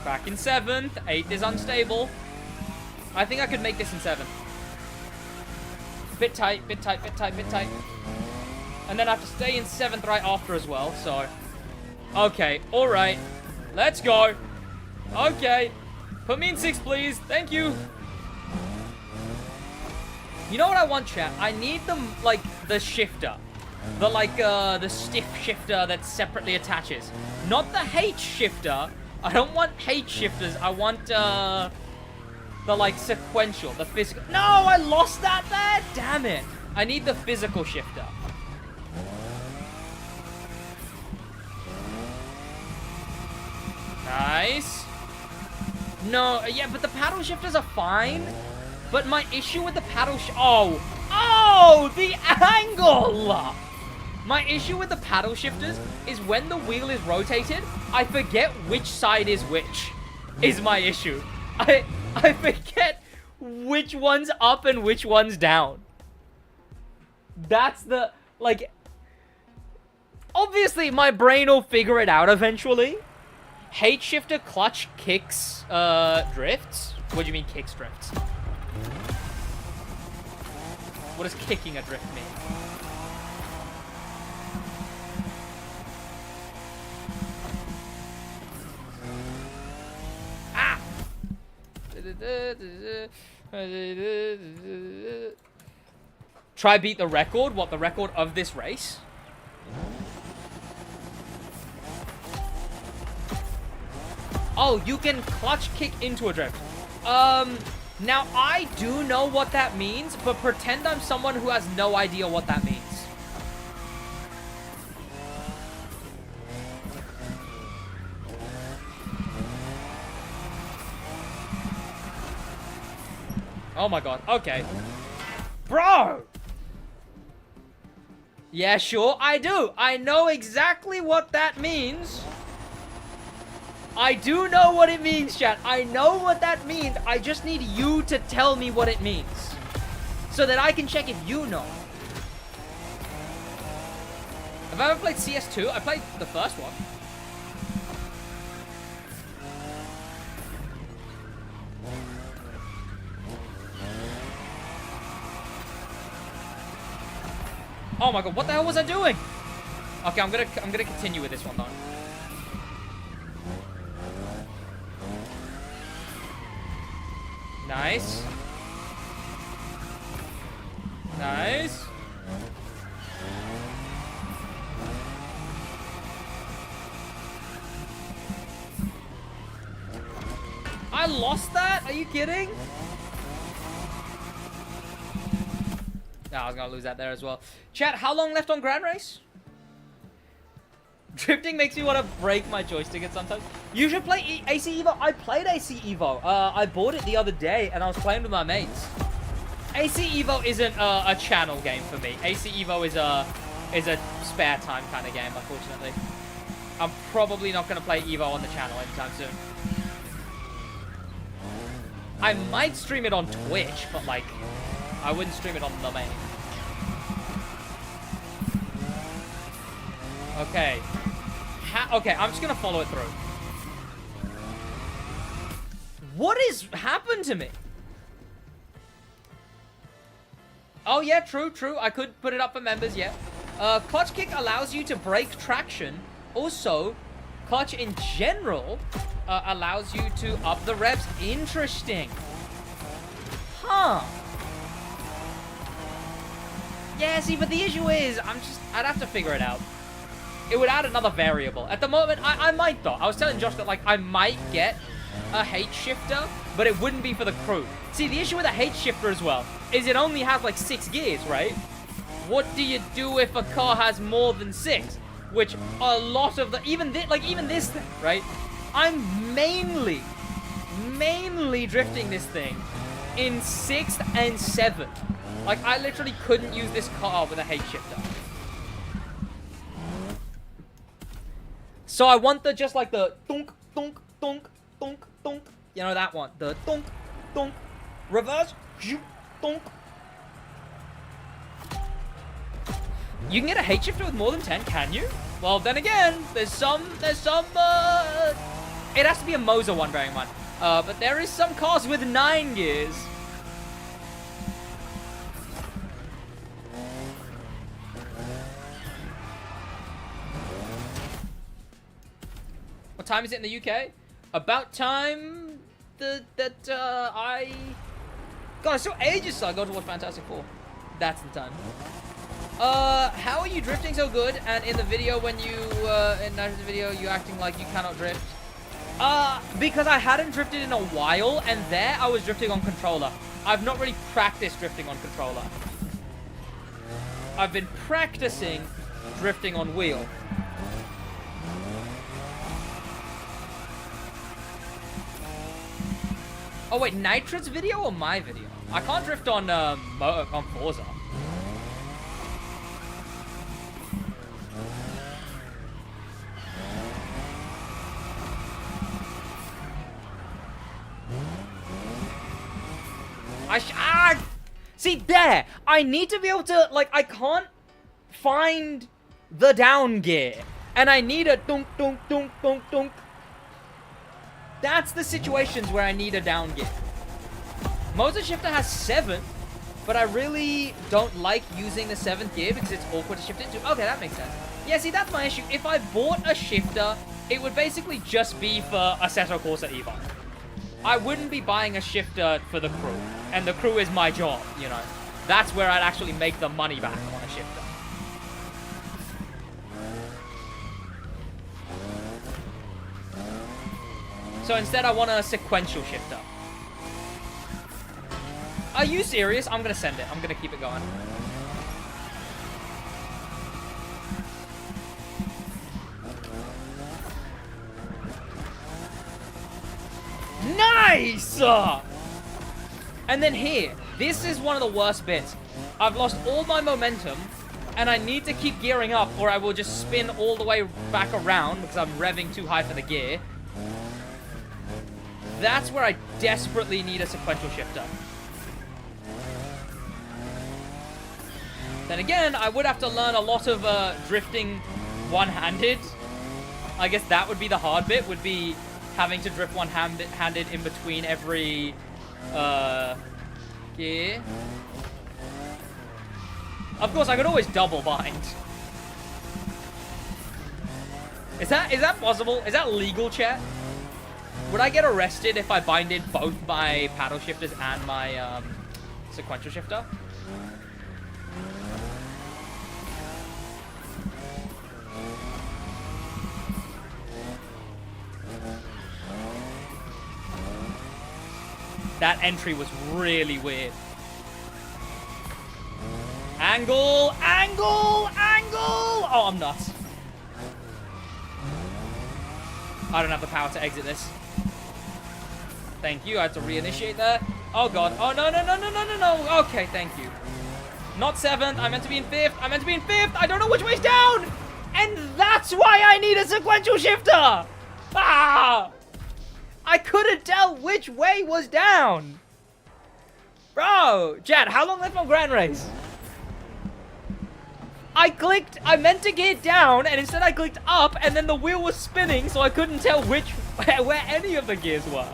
Back in 7th. 8th is unstable. I think I could make this in 7th. Bit tight, bit tight, bit tight, bit tight. And then I have to stay in 7th right after as well, so... Okay, alright. Let's go. Okay. Put me in 6th, please. Thank you. You know what I want, chat? I need the, like, the shifter. The stiff shifter that separately attaches. Not the H shifter. I don't want H shifters. I want, the, like, sequential, the physical. No, I lost that there. Damn it. I need the physical shifter. Nice. No, yeah, but the paddle shifters are fine. But my issue with the paddle oh, the angle! My issue with the paddle shifters is when the wheel is rotated, I forget which side is which, is my issue. I forget which one's up and which one's down. That's the, like, obviously my brain will figure it out eventually. H shifter, clutch, kicks, drifts? What do you mean kicks, drifts? What does kicking a drift mean? Ah! Try beat the record? What, the record of this race? Oh, you can clutch kick into a drift. Now I do know what that means, but pretend I'm someone who has no idea what that means. Oh my god, okay. Bro! Yeah, sure, I do. I know exactly what that means. I do know what it means, chat. I know what that means. I just need you to tell me what it means, so that I can check if you know. Have I ever played CS2? I played the first one. Oh my god, what the hell was I doing? Okay, I'm gonna continue with this one though. Nice. Nice. I lost that? Are you kidding? No, I was gonna lose that there as well. Chat, how long left on Grand Race? Drifting makes me want to break my joystick at sometimes. You should play AC Evo. I played AC Evo. I bought it the other day and I was playing with my mates. AC Evo isn't a channel game for me. AC Evo is a spare time kind of game, unfortunately. I'm probably not going to play Evo on the channel anytime soon. I might stream it on Twitch, but like, I wouldn't stream it on the main. Okay. Okay, I'm just gonna follow it through. What has happened to me? Oh yeah, true. I could put it up for members, yeah. Clutch kick allows you to break traction. Also, clutch in general allows you to up the revs. Interesting. Huh. Yeah, see, but the issue is, I'd have to figure it out. It would add another variable. At the moment, I might though. I was telling Josh that, like, I might get a H shifter, but it wouldn't be for the crew. See, the issue with a H shifter as well is it only has, like, 6 gears, right? What do you do if a car has more than 6? Which a lot of the, even this thing, right? I'm mainly drifting this thing in 6th and 7th. Like, I literally couldn't use this car with a H shifter. So I want the, just like the thunk, thunk, thunk, thunk, thunk. You know that one. The thunk, thunk, reverse, shoot, thunk. You can get a H shifter with more than 10, can you? Well, then again, there's some, it has to be a Moser one, bearing in mind. But there is some cars with 9 gears. What time is it in the UK? About time God, it's still ages till I go to watch Fantastic Four. That's the time. How are you drifting so good? And in the video, when you, in the video, you acting like you cannot drift? Because I hadn't drifted in a while, and there I was drifting on controller. I've not really practiced drifting on controller. I've been practicing drifting on wheel. Oh wait, Nitrod's video or my video? I can't drift on Forza. See, there! I need to be able to, like, I can't find the down gear. And I need a dunk, dunk, dunk, dunk, dunk. That's the situations where I need a down gear. Motor Shifter has 7, but I really don't like using the 7th gear because it's awkward to shift into. Okay, that makes sense. Yeah, see, that's my issue. If I bought a shifter, it would basically just be for Assetto Corsa Evo. I wouldn't be buying a shifter for the crew, and the crew is my job, you know. That's where I'd actually make the money back on a shifter. So instead I want a sequential shifter. Are you serious? I'm gonna send it. I'm gonna keep it going. Nice! And then here, this is one of the worst bits. I've lost all my momentum, and I need to keep gearing up, or I will just spin all the way back around because I'm revving too high for the gear. That's where I desperately need a sequential shifter. Then again, I would have to learn a lot of drifting one-handed. I guess that would be the hard bit, would be having to drift one-handed in between every gear. Of course, I could always double bind. Is that possible? Is that legal, chat? Would I get arrested if I binded both my paddle shifters and my sequential shifter? That entry was really weird. Angle! Angle! Angle! Oh, I'm nuts. I don't have the power to exit this. Thank you. I had to reinitiate that. Oh, God. Oh, no, no, no, no, no, no, no. Okay, thank you. Not 7th. I meant to be in 5th. I meant to be in 5th. I don't know which way's down. And that's why I need a sequential shifter. Ah! I couldn't tell which way was down. Bro, Chad, how long left on Grand Race? I meant to gear down, and instead I clicked up, and then the wheel was spinning, so I couldn't tell where any of the gears were.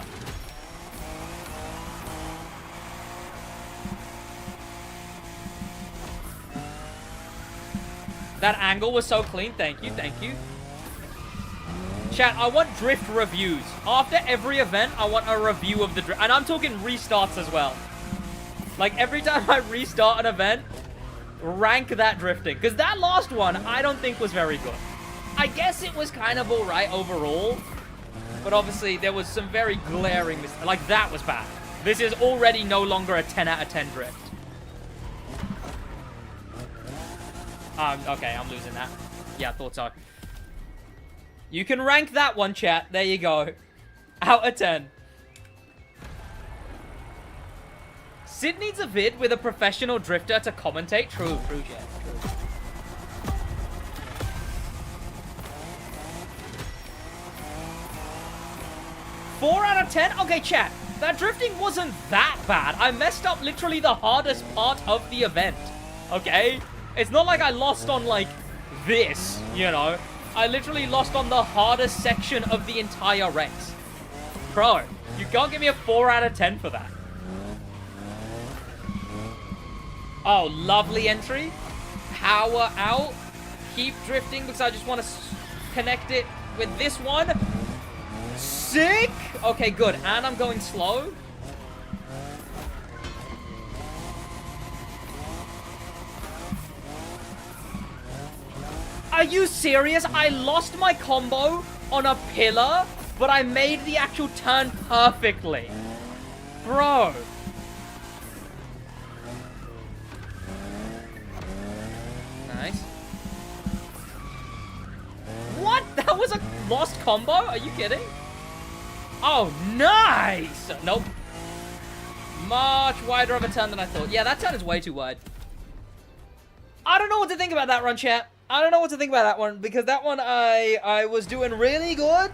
That angle was so clean. Thank you, thank you. Chat, I want drift reviews. After every event, I want a review of the drift. And I'm talking restarts as well. Like, every time I restart an event, rank that drifting. Because that last one, I don't think was very good. I guess it was kind of alright overall. But obviously, there was some very glaring mistakes. Like, that was bad. This is already no longer a 10 out of 10 drift. Okay, I'm losing that. Yeah, I thought so. You can rank that one, chat. There you go. Out of 10. Sid needs a vid with a professional drifter to commentate. True, chat. True. Four out of 10? Okay, chat. That drifting wasn't that bad. I messed up literally the hardest part of the event. Okay? It's not like I lost on, like, this, you know? I literally lost on the hardest section of the entire race. Bro, you can't give me a 4 out of 10 for that. Oh, lovely entry. Power out. Keep drifting because I just want to connect it with this one. Sick! Okay, good. And I'm going slow. Are you serious? I lost my combo on a pillar but I made the actual turn perfectly. Bro. Nice. What? That was a lost combo? Are you kidding? Oh, nice! Nope. Much wider of a turn than I thought. Yeah, that turn is way too wide. I don't know what to think about that run, chat. I don't know what to think about that one, because that one I was doing really good.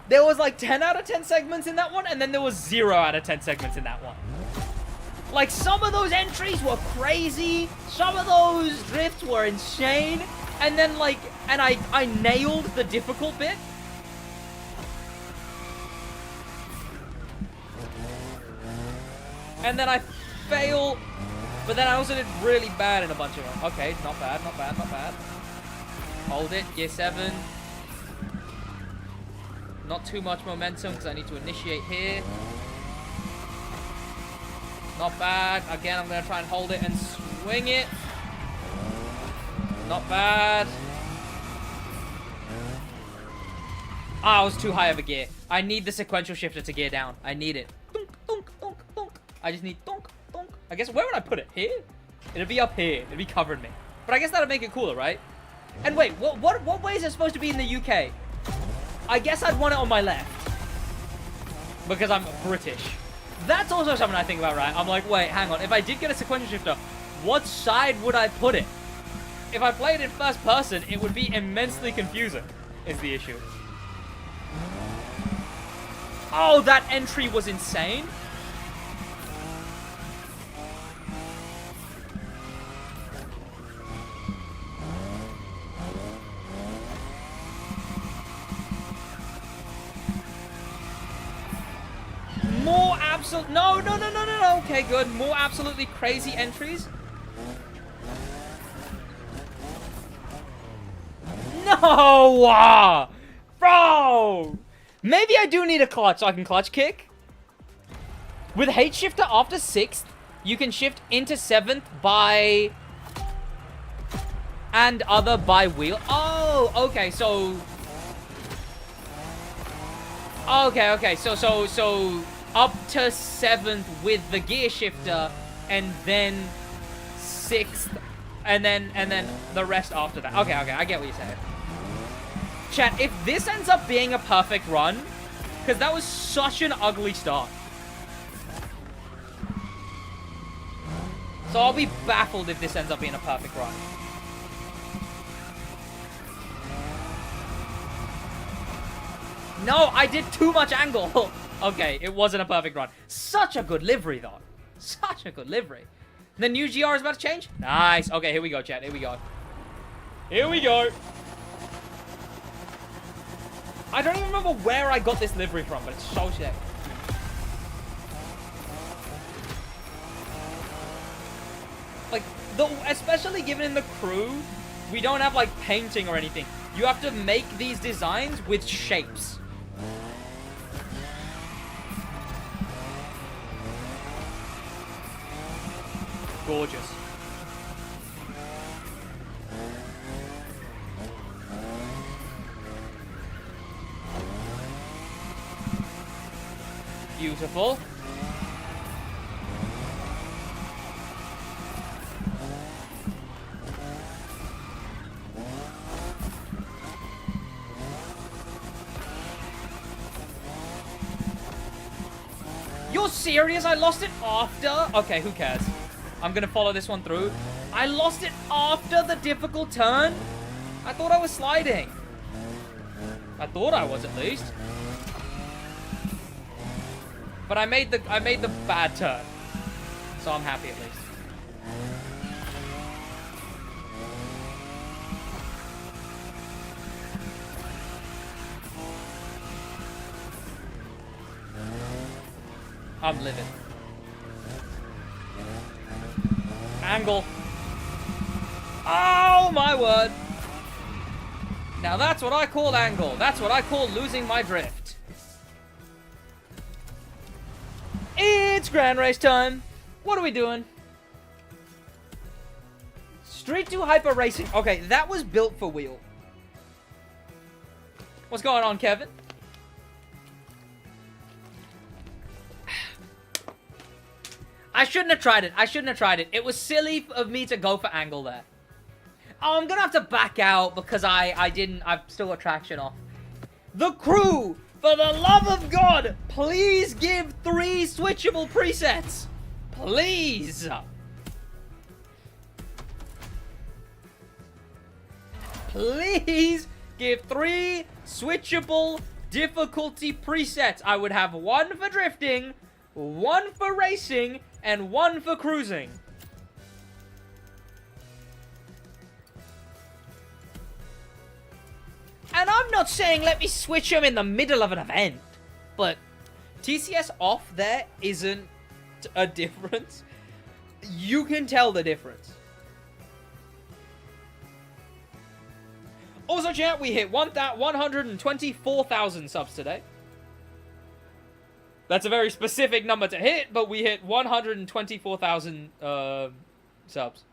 There was like 10 out of 10 segments in that one, and then there was 0 out of 10 segments in that one. Like, some of those entries were crazy. Some of those drifts were insane. And then, like, and I nailed the difficult bit. And then I fail, but then I also did really bad in a bunch of them. Okay, not bad, not bad, not bad. Hold it, gear 7. Not too much momentum because I need to initiate here. Not bad. Again, I'm going to try and hold it and swing it. Not bad. Ah, I was too high of a gear. I need the sequential shifter to gear down. I need it. Dunk, dunk, dunk, dunk. I just need dunk, dunk. I guess, where would I put it? Here? It'd be up here. It'd be covering me. But I guess that'd make it cooler, right? And wait, what way is it supposed to be in the UK? I guess I'd want it on my left. Because I'm British. That's also something I think about, right? I'm like, wait, hang on. If I did get a sequential shifter, what side would I put it? If I played in first person, it would be immensely confusing, is the issue. Oh, that entry was insane. More absolute... No. Okay, good. More absolutely crazy entries. No! Bro! Maybe I do need a clutch so I can clutch kick. With H shifter after 6th, you can shift into 7th by... and other by wheel. Oh, okay, so... Okay, so up to 7th with the gear shifter, and then 6th, and then the rest after that. Okay, I get what you're saying. Chat, if this ends up being a perfect run, because that was such an ugly start. So I'll be baffled if this ends up being a perfect run. No, I did too much angle. Okay, it wasn't a perfect run. Such a good livery, though. Such a good livery. The new GR is about to change? Nice. Okay, here we go, chat. Here we go. Here we go. I don't even remember where I got this livery from, but it's so sick. Like, especially given in the crew, we don't have, like, painting or anything. You have to make these designs with shapes. Gorgeous. Beautiful. You're serious? I lost it after? Okay, who cares? I'm gonna follow this one through. I lost it after the difficult turn? I thought I was sliding. I thought I was, at least. But I made the bad turn. So I'm happy at least. I'm living. Angle. Oh, my word. Now that's what I call angle. That's what I call losing my drift. It's Grand Race time. What are we doing? Street 2 Hyper Racing. Okay, that was built for wheel. What's going on, Kevin? I shouldn't have tried it. I shouldn't have tried it. It was silly of me to go for angle there. Oh, I'm gonna have to back out because I've still got traction off. The crew, for the love of God, please give 3 switchable presets. Please. Please give 3 switchable difficulty presets. I would have 1 for drifting, 1 for racing, and 1 for cruising. And I'm not saying let me switch them in the middle of an event, but TCS off there isn't a difference. You can tell the difference. Also, chat, we hit 124,000 subs today. That's a very specific number to hit, but we hit 124,000 subs.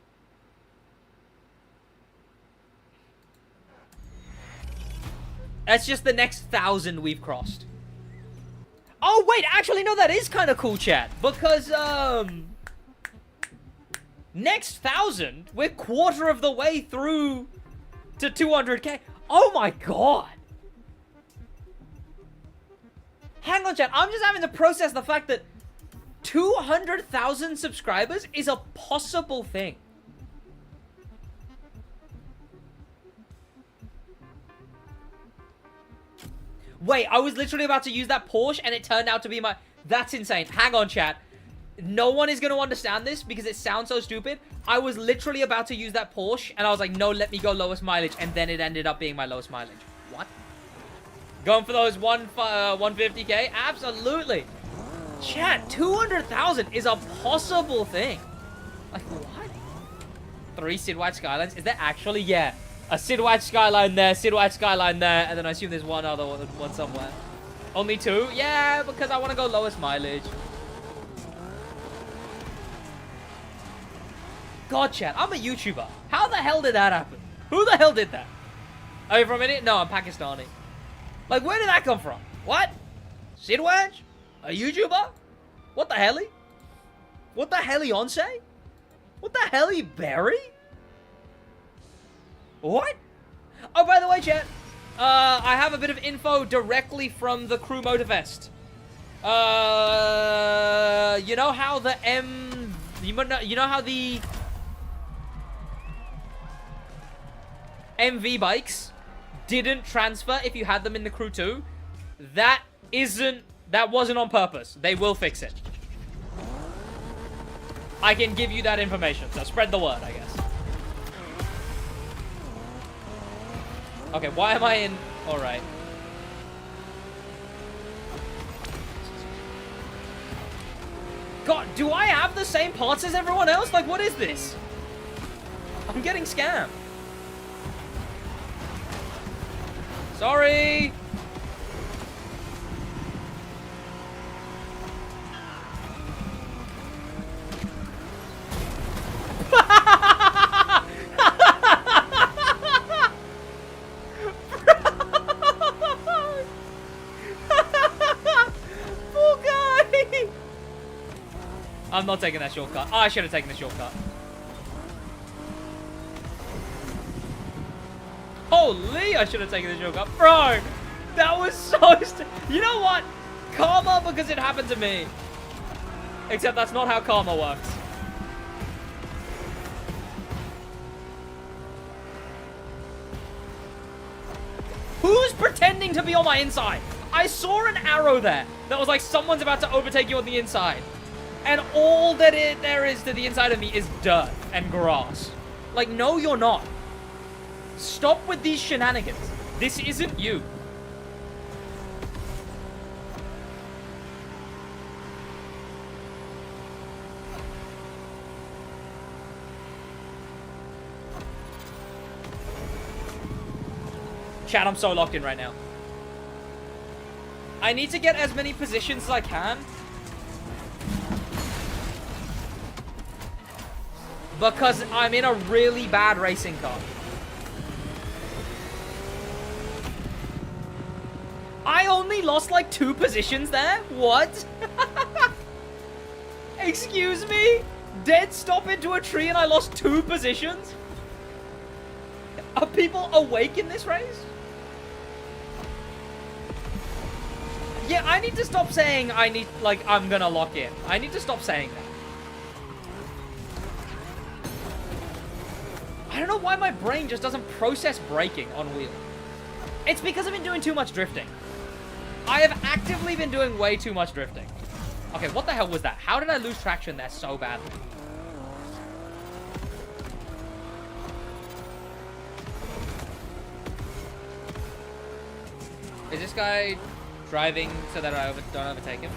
That's just the next 1,000 we've crossed. Oh, wait, actually, no, that is kind of cool, chat. Because, next 1,000, we're quarter of the way through to 200k. Oh, my God. Hang on, chat. I'm just having to process the fact that 200,000 subscribers is a possible thing. Wait, I was literally about to use that Porsche and it turned out to be my... That's insane. Hang on, chat. No one is going to understand this because it sounds so stupid. I was literally about to use that Porsche and I was like, no, let me go lowest mileage. And then it ended up being my lowest mileage. What? Going for those 150k? Absolutely. Chat, 200,000 is a possible thing. Like, what? 3 SidWaj Skylines? Is there actually? Yeah. A SidWaj Skyline there, SidWaj Skyline there, and then I assume there's one other one somewhere. Only 2? Yeah, because I want to go lowest mileage. God, chat, I'm a YouTuber. How the hell did that happen? Who the hell did that? Are you from India? No, I'm Pakistani. Like, where did that come from? What? SidWaj? A YouTuber? What the hell? What the hell, Yonsei? What the hell, Barry? What? Oh, by the way, chat, I have a bit of info directly from the crew Motorfest. You know how the you know how the MV bikes didn't transfer if you had them in the crew too? That wasn't on purpose. They will fix it. I can give you that information, so spread the word, I guess. Okay, why am I in... Alright. God, do I have the same parts as everyone else? Like, what is this? I'm getting scammed. Sorry. I'm not taking that shortcut. Oh, I should have taken the shortcut. Holy, I should have taken the shortcut. Bro, that was so... You know what? Karma because it happened to me. Except that's not how karma works. Who's pretending to be on my inside? I saw an arrow there that was like someone's about to overtake you on the inside. And all that there is to the inside of me is dirt and grass. Like, no, you're not. Stop with these shenanigans. This isn't you. Chat, I'm so locked in right now. I need to get as many positions as I can. Because I'm in a really bad racing car. I only lost like 2 positions there? What? Excuse me? Dead stop into a tree and I lost 2 positions? Are people awake in this race? Yeah, I need to stop saying I'm gonna lock in. I need to stop saying that. I don't know why my brain just doesn't process braking on wheel. It's because I've been doing too much drifting. I have actively been doing way too much drifting. Okay, what the hell was that? How did I lose traction there so badly? Is this guy driving so that I don't overtake him?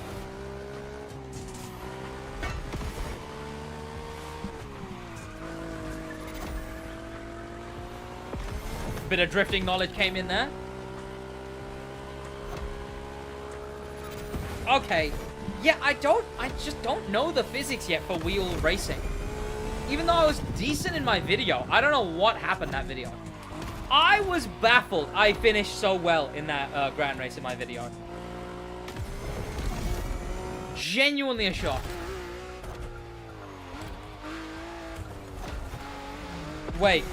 Bit of drifting knowledge came in there. Okay. Yeah, I just don't know the physics yet for wheel racing. Even though I was decent in my video, I don't know what happened that video. I was baffled I finished so well in that grand race in my video. Genuinely a shock. Wait.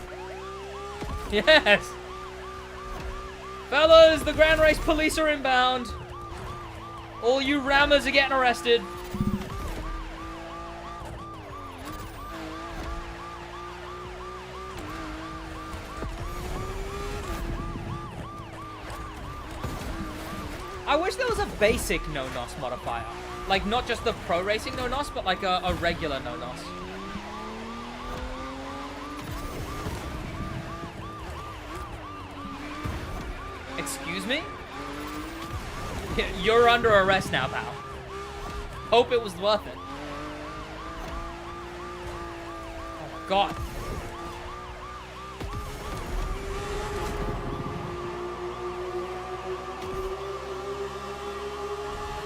Yes! Fellas, the grand race police are inbound. All you rammers are getting arrested. I wish there was a basic no-nos modifier. Like, not just the pro racing no-nos, but like a regular no-nos. Excuse me? You're under arrest now, pal. Hope it was worth it. Oh my god.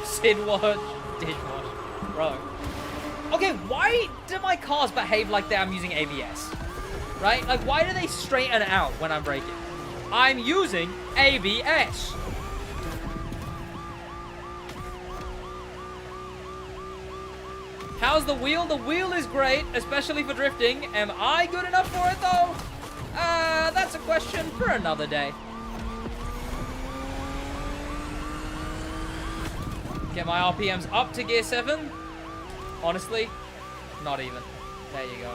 SidWaj, dishwash, bro. Okay, why do my cars behave like I'm using ABS? Right? Like, why do they straighten out when I'm braking? I'm using ABS. How's the wheel? The wheel is great, especially for drifting. Am I good enough for it, though? That's a question for another day. Get my RPMs up to gear 7. Honestly, not even. There you go.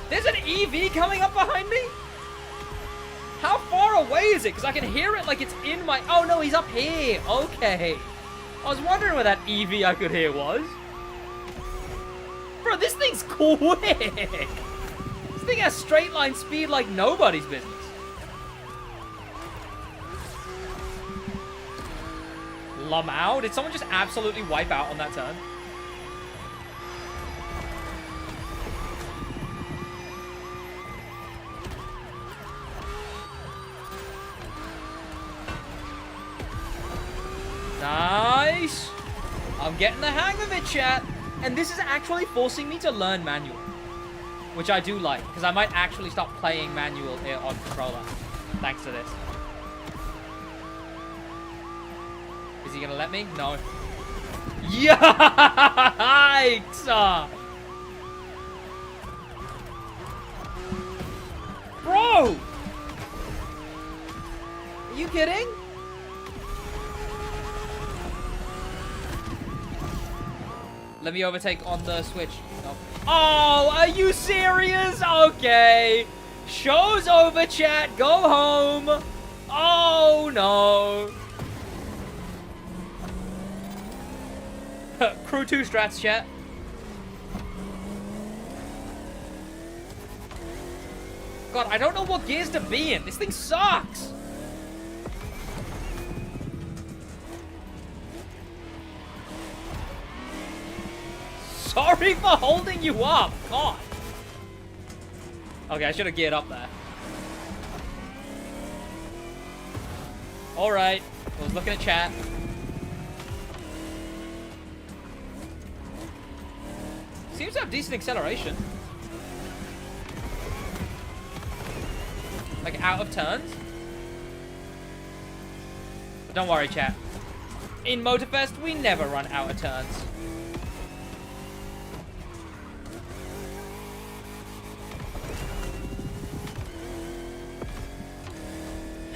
There's an EV coming up behind me? How far away is it? Because I can hear it like it's in my... Oh, no, he's up here. Okay. I was wondering where that EV I could hear was. Bro, this thing's quick. This thing has straight line speed like nobody's business. Lamau? Did someone just absolutely wipe out on that turn? Nice. I'm getting the hang of it, chat. And this is actually forcing me to learn manual, which I do like, because I might actually start playing manual here on controller, thanks to this. Is he gonna let me? No. Yikes! Bro! Are you kidding? Let me overtake on the switch. No. Oh, are you serious? Okay. Show's over, chat. Go home. Oh, no. Crew 2 strats, chat. God, I don't know what gears to be in. This thing sucks. Sorry for holding you up. God. Okay, I should have geared up there. Alright. I was looking at chat. Seems to have decent acceleration. Like, out of turns. Don't worry, chat. In Motorfest, we never run out of turns.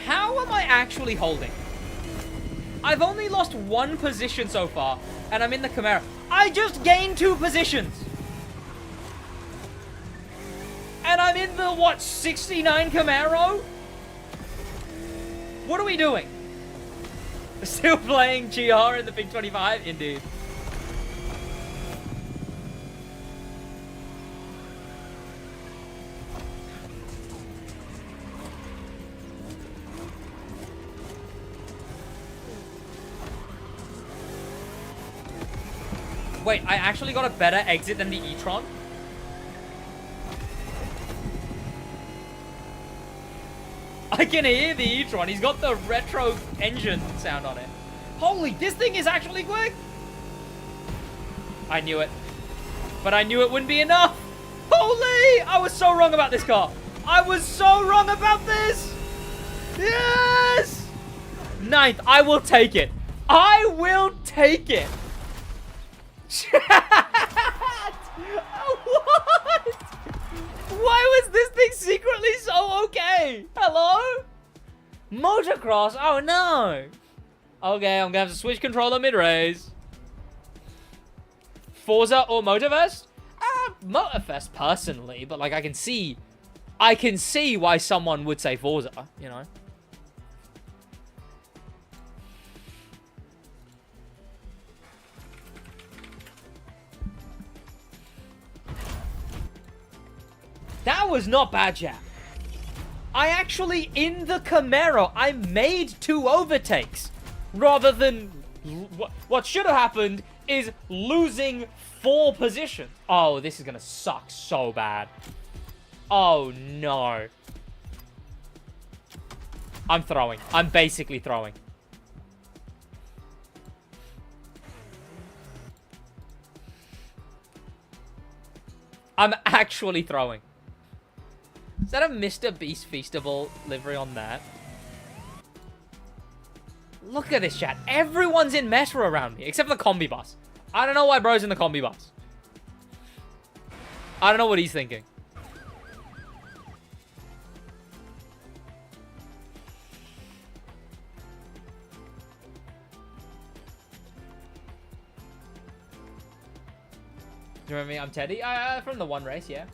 How am I actually holding? I've only lost 1 position so far, and I'm in the Camaro. I just gained 2 positions! And I'm in the, what, 69 Camaro? What are we doing? Still playing GR in the Big 25? Indeed. Wait, I actually got a better exit than the e-tron? I can hear the e-tron. He's got the retro engine sound on it. Holy, this thing is actually quick. I knew it. But I knew it wouldn't be enough. Holy, I was so wrong about this car. I was so wrong about this. Yes. 9th, I will take it. I will take it. What? Why was this thing secretly so okay? Hello? Motocross? Oh no. Okay, I'm gonna have to switch controller mid-race. Forza or Motorfest? Motorfest personally, but like I can see why someone would say Forza, you know. That was not bad, Jack. I actually, in the Camaro, I made 2 overtakes. Rather than... What should have happened is losing 4 positions. Oh, this is going to suck so bad. Oh, no. I'm throwing. I'm basically throwing. I'm actually throwing. Is that a Mr. Beast Feastable livery on that? Look at this, chat. Everyone's in meta around me, except for the combi bus. I don't know why bro's in the combi bus. I don't know what he's thinking. Do you remember me? I'm Teddy. From the 1 race, yeah.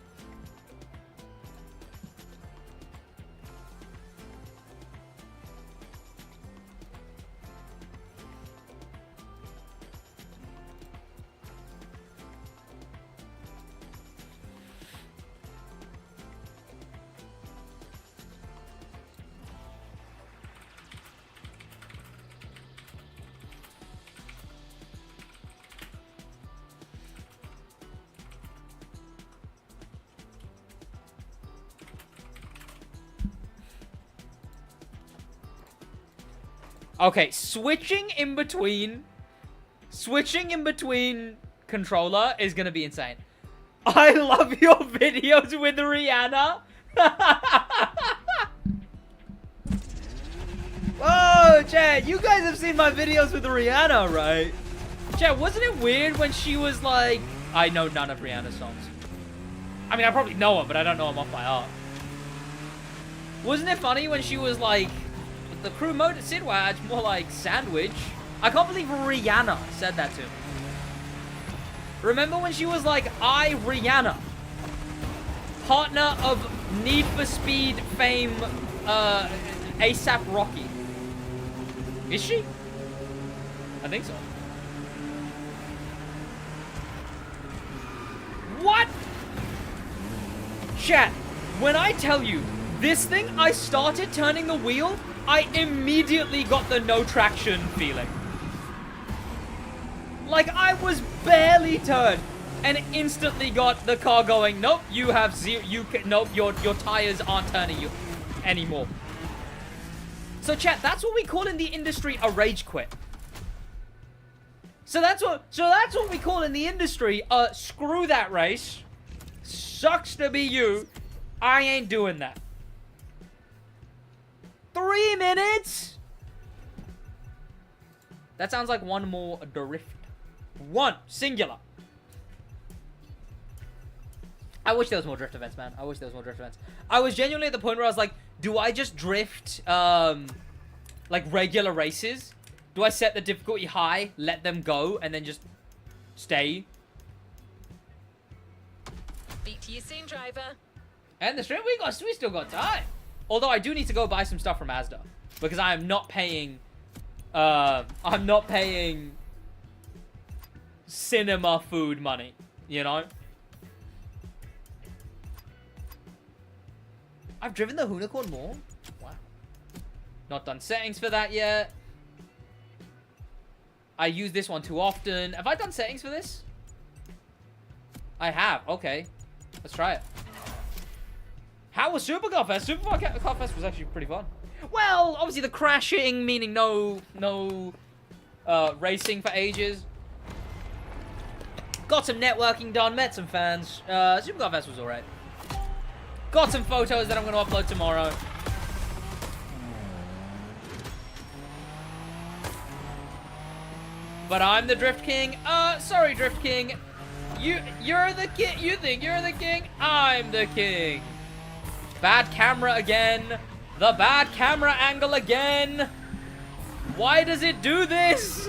Okay, switching in between controller is gonna be insane. I love your videos with Rihanna. Oh, chat, you guys have seen my videos with Rihanna, right? Chat, wasn't it weird when she was like... I know none of Rihanna's songs. I mean, I probably know them, but I don't know them off by heart. Wasn't it funny when she was like... The crew mode at SidWaj, more like sandwich. I can't believe Rihanna said that to me. Remember when she was like, I, Rihanna, partner of Need for Speed fame, ASAP Rocky. Is she? I think so. What? Chat, when I tell you, this thing, I started turning the wheel, I immediately got the no traction feeling. Like I was barely turned and instantly got the car going, nope, you have zero, nope, your tires aren't turning you anymore. So chat, that's what we call in the industry a rage quit. So that's what we call in the industry screw that race. Sucks to be you. I ain't doing that. 3 minutes? That sounds like one more drift. One. Singular. I wish there was more drift events, man. I wish there was more drift events. I was genuinely at the point where I was like, do I just drift, like, regular races? Do I set the difficulty high, let them go, and then just stay? Speak to you soon, driver. And the stream, we still got time. Although I do need to go buy some stuff from Asda. Because I am not paying, cinema food money, you know? I've driven the Unicorn more? Wow. Not done settings for that yet. I use this one too often. Have I done settings for this? I have. Okay. Let's try it. How was Super Car Fest? Super Car Fest was actually pretty fun. Well, obviously the crashing, meaning no racing for ages. Got some networking done, met some fans. Super Car Fest was alright. Got some photos that I'm going to upload tomorrow. But I'm the Drift King. Sorry, Drift King. You're the king. You think you're the king? I'm the king. Bad camera again. The bad camera angle again. Why does it do this?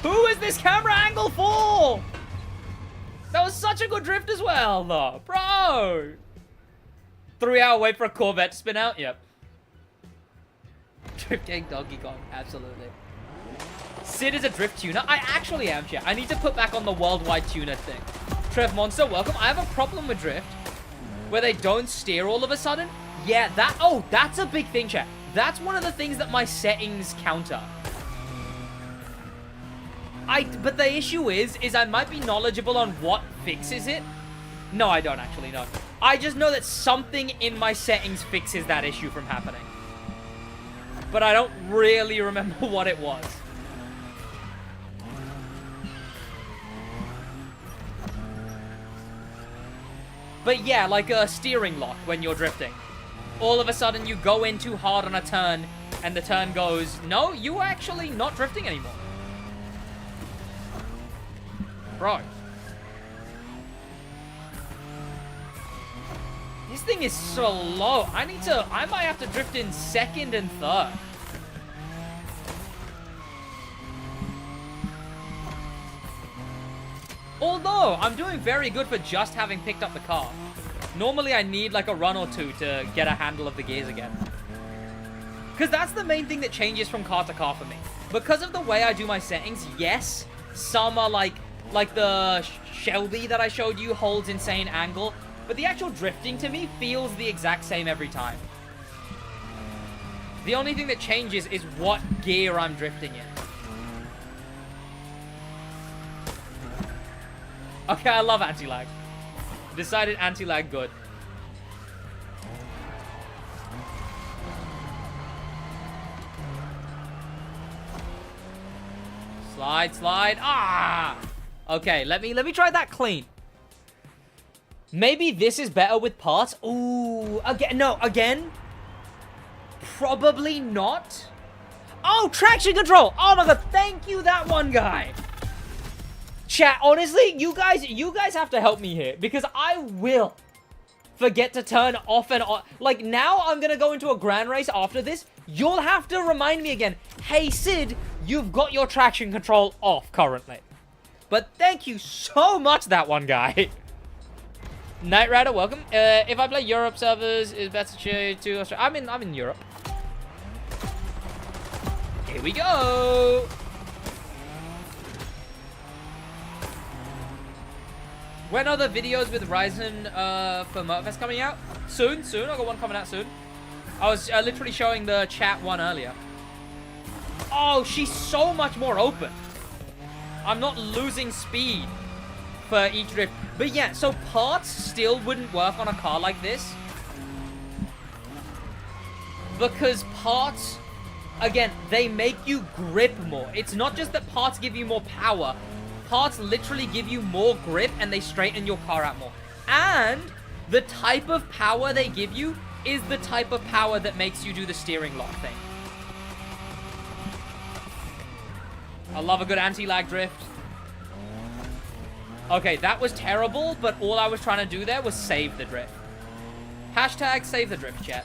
Who is this camera angle for? That was such a good drift as well, though. Bro. 3-hour wait for a Corvette to spin out? Yep. Drift King Donkey Kong. Absolutely. Sid is a drift tuner. I actually am, chat. I need to put back on the worldwide tuner thing. Trev Monster, welcome. I have a problem with drift where they don't steer all of a sudden. Yeah, that's a big thing, chat. That's one of the things that my settings counter. But the issue is I might be knowledgeable on what fixes it. No, I don't actually know. I just know that something in my settings fixes that issue from happening. But I don't really remember what it was. But yeah, like a steering lock when you're drifting. All of a sudden you go in too hard on a turn and the turn goes, no, you're actually not drifting anymore. Bro. This thing is so low. I might have to drift in second and third. Although, I'm doing very good for just having picked up the car. Normally, I need like a run or two to get a handle of the gears again. Because that's the main thing that changes from car to car for me. Because of the way I do my settings, yes, some are like the Shelby that I showed you holds insane angle. But the actual drifting to me feels the exact same every time. The only thing that changes is what gear I'm drifting in. Okay, I love anti-lag. Decided anti-lag good. Slide, slide. Ah! Okay, let me try that clean. Maybe this is better with parts. Ooh, again. Probably not. Oh, traction control. Oh my god, thank you, that one guy. Chat, honestly, you guys have to help me here because I will forget to turn off and on. Like, now I'm gonna go into a grand race after this. You'll have to remind me again. Hey, Sid, you've got your traction control off currently. But thank you so much, that one guy. Knight Rider, welcome. If I play Europe servers, is better to Australia. I'm in Europe. Here we go. When are the videos with Ryzen for Motorfest coming out? Soon. I got one coming out soon. I was literally showing the chat one earlier. Oh, she's so much more open. I'm not losing speed for each drift. But yeah, so parts still wouldn't work on a car like this. Because parts, again, they make you grip more. It's not just that parts give you more power. Parts literally give you more grip and they straighten your car out more. And the type of power they give you is the type of power that makes you do the steering lock thing. I love a good anti-lag drift. Okay, that was terrible, but all I was trying to do there was save the drift. Hashtag save the drift, chat.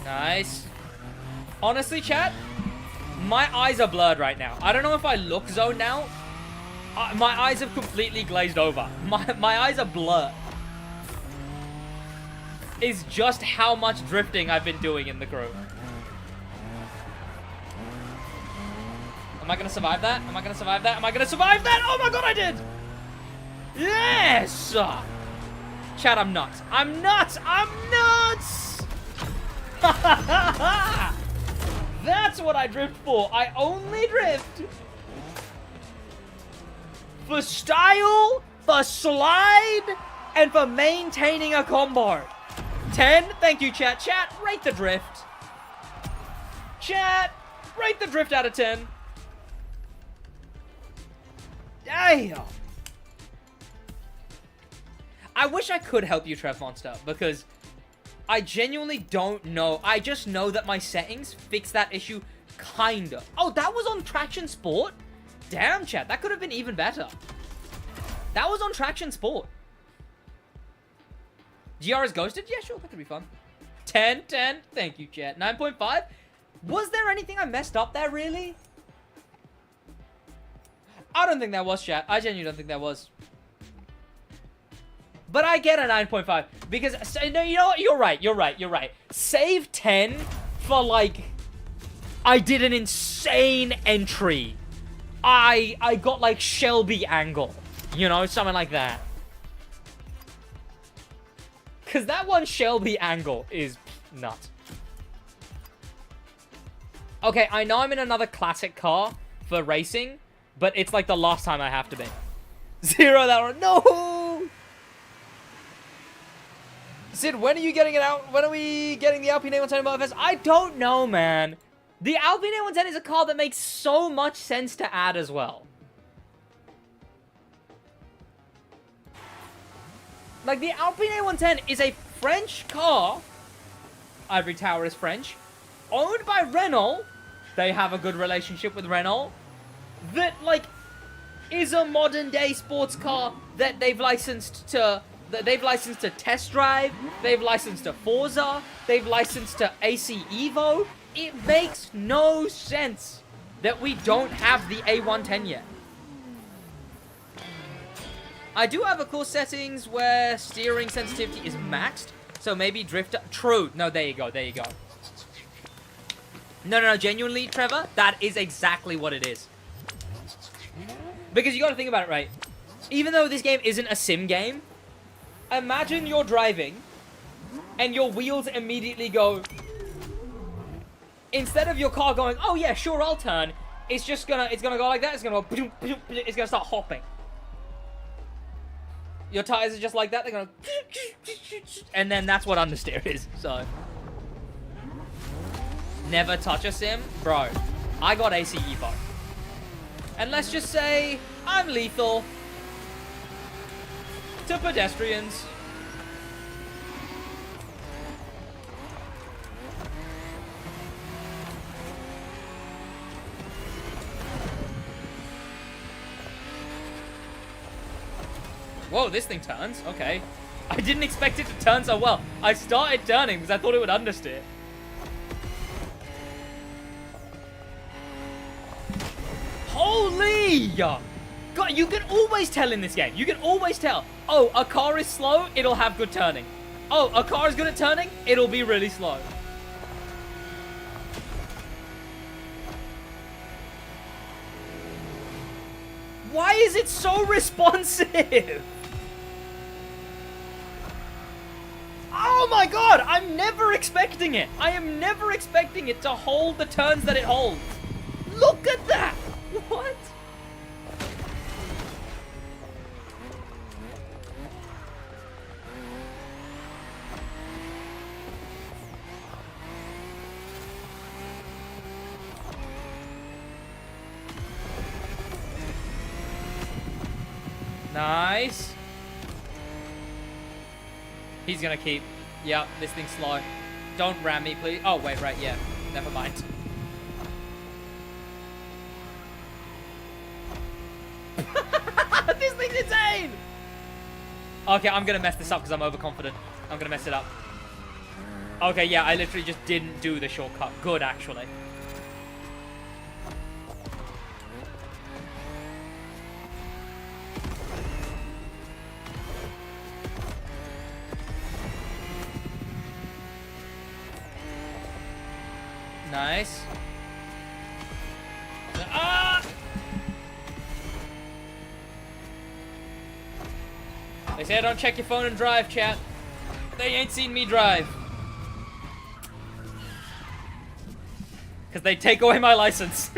Nice. Honestly, chat, my eyes are blurred right now. I don't know if I look zoned out. My eyes have completely glazed over. My eyes are blurred. Is just how much drifting I've been doing in the group. Am I gonna survive that? Am I gonna survive that? Am I gonna survive that? Oh my god, I did! Yes! Chat, I'm nuts. I'm nuts! I'm nuts! That's what I drift for. I only drift for style, for slide, and for maintaining a combo. 10. Thank you, chat. Chat, rate the drift. Chat, rate the drift out of 10. Damn. I wish I could help you, Trev Monster, because I genuinely don't know. I just know that my settings fix that issue, kinda. Oh, that was on Traction Sport? Damn, chat. That could have been even better. That was on Traction Sport. GR is ghosted? Yeah, sure. That could be fun. 10, 10. Thank you, chat. 9.5. Was there anything I messed up there, really? I don't think that was, chat. I genuinely don't think that was. But I get a 9.5 because, no, you know what? You're right. Save 10 for, like, I did an insane entry. I got, like, Shelby angle. You know, something like that. Because that one Shelby angle is nuts. Okay, I know I'm in another classic car for racing, but it's, like, the last time I have to be. 0 that one. No! Sid, when are you getting it out? When are we getting the Alpine A110 Motorfest? I don't know, man. The Alpine A110 is a car that makes so much sense to add as well. Like, the Alpine A110 is a French car. Ivory Tower is French. Owned by Renault. They have a good relationship with Renault. That, like, is a modern-day sports car that they've licensed to... They've licensed to Test Drive, they've licensed to Forza, they've licensed to AC Evo. It makes no sense that we don't have the A110 yet. I do have, of course, settings where steering sensitivity is maxed, so maybe drift... True. No, there you go, there you go. No, genuinely, Trevor, that is exactly what it is. Because you gotta think about it, right? Even though this game isn't a sim game, imagine you're driving, and your wheels immediately go... Instead of your car going, oh yeah, sure, I'll turn, it's gonna go like that, it's gonna go... It's gonna start hopping. Your tires are just like that, they're gonna... And then that's what understeer is, so... Never touch a sim? Bro, I got AC Evo. And let's just say, I'm lethal to pedestrians. Whoa, this thing turns. Okay. I didn't expect it to turn so well. I started turning because I thought it would understeer. Holy! God, you can always tell in this game. You can always tell. Oh, a car is slow, it'll have good turning. Oh, a car is good at turning, it'll be really slow. Why is it so responsive? Oh my god, I'm never expecting it. I am never expecting it to hold the turns that it holds. Look at that. What? Nice. He's gonna keep. Yep, this thing's slow. Don't ram me, please. Oh, wait, right, yeah. Never mind. This thing's insane! Okay, I'm gonna mess this up because I'm overconfident. I'm gonna mess it up. Okay, yeah, I literally just didn't do the shortcut. Good, actually. Nice. Ah! They say don't check your phone and drive, chat. They ain't seen me drive. Because they take away my license.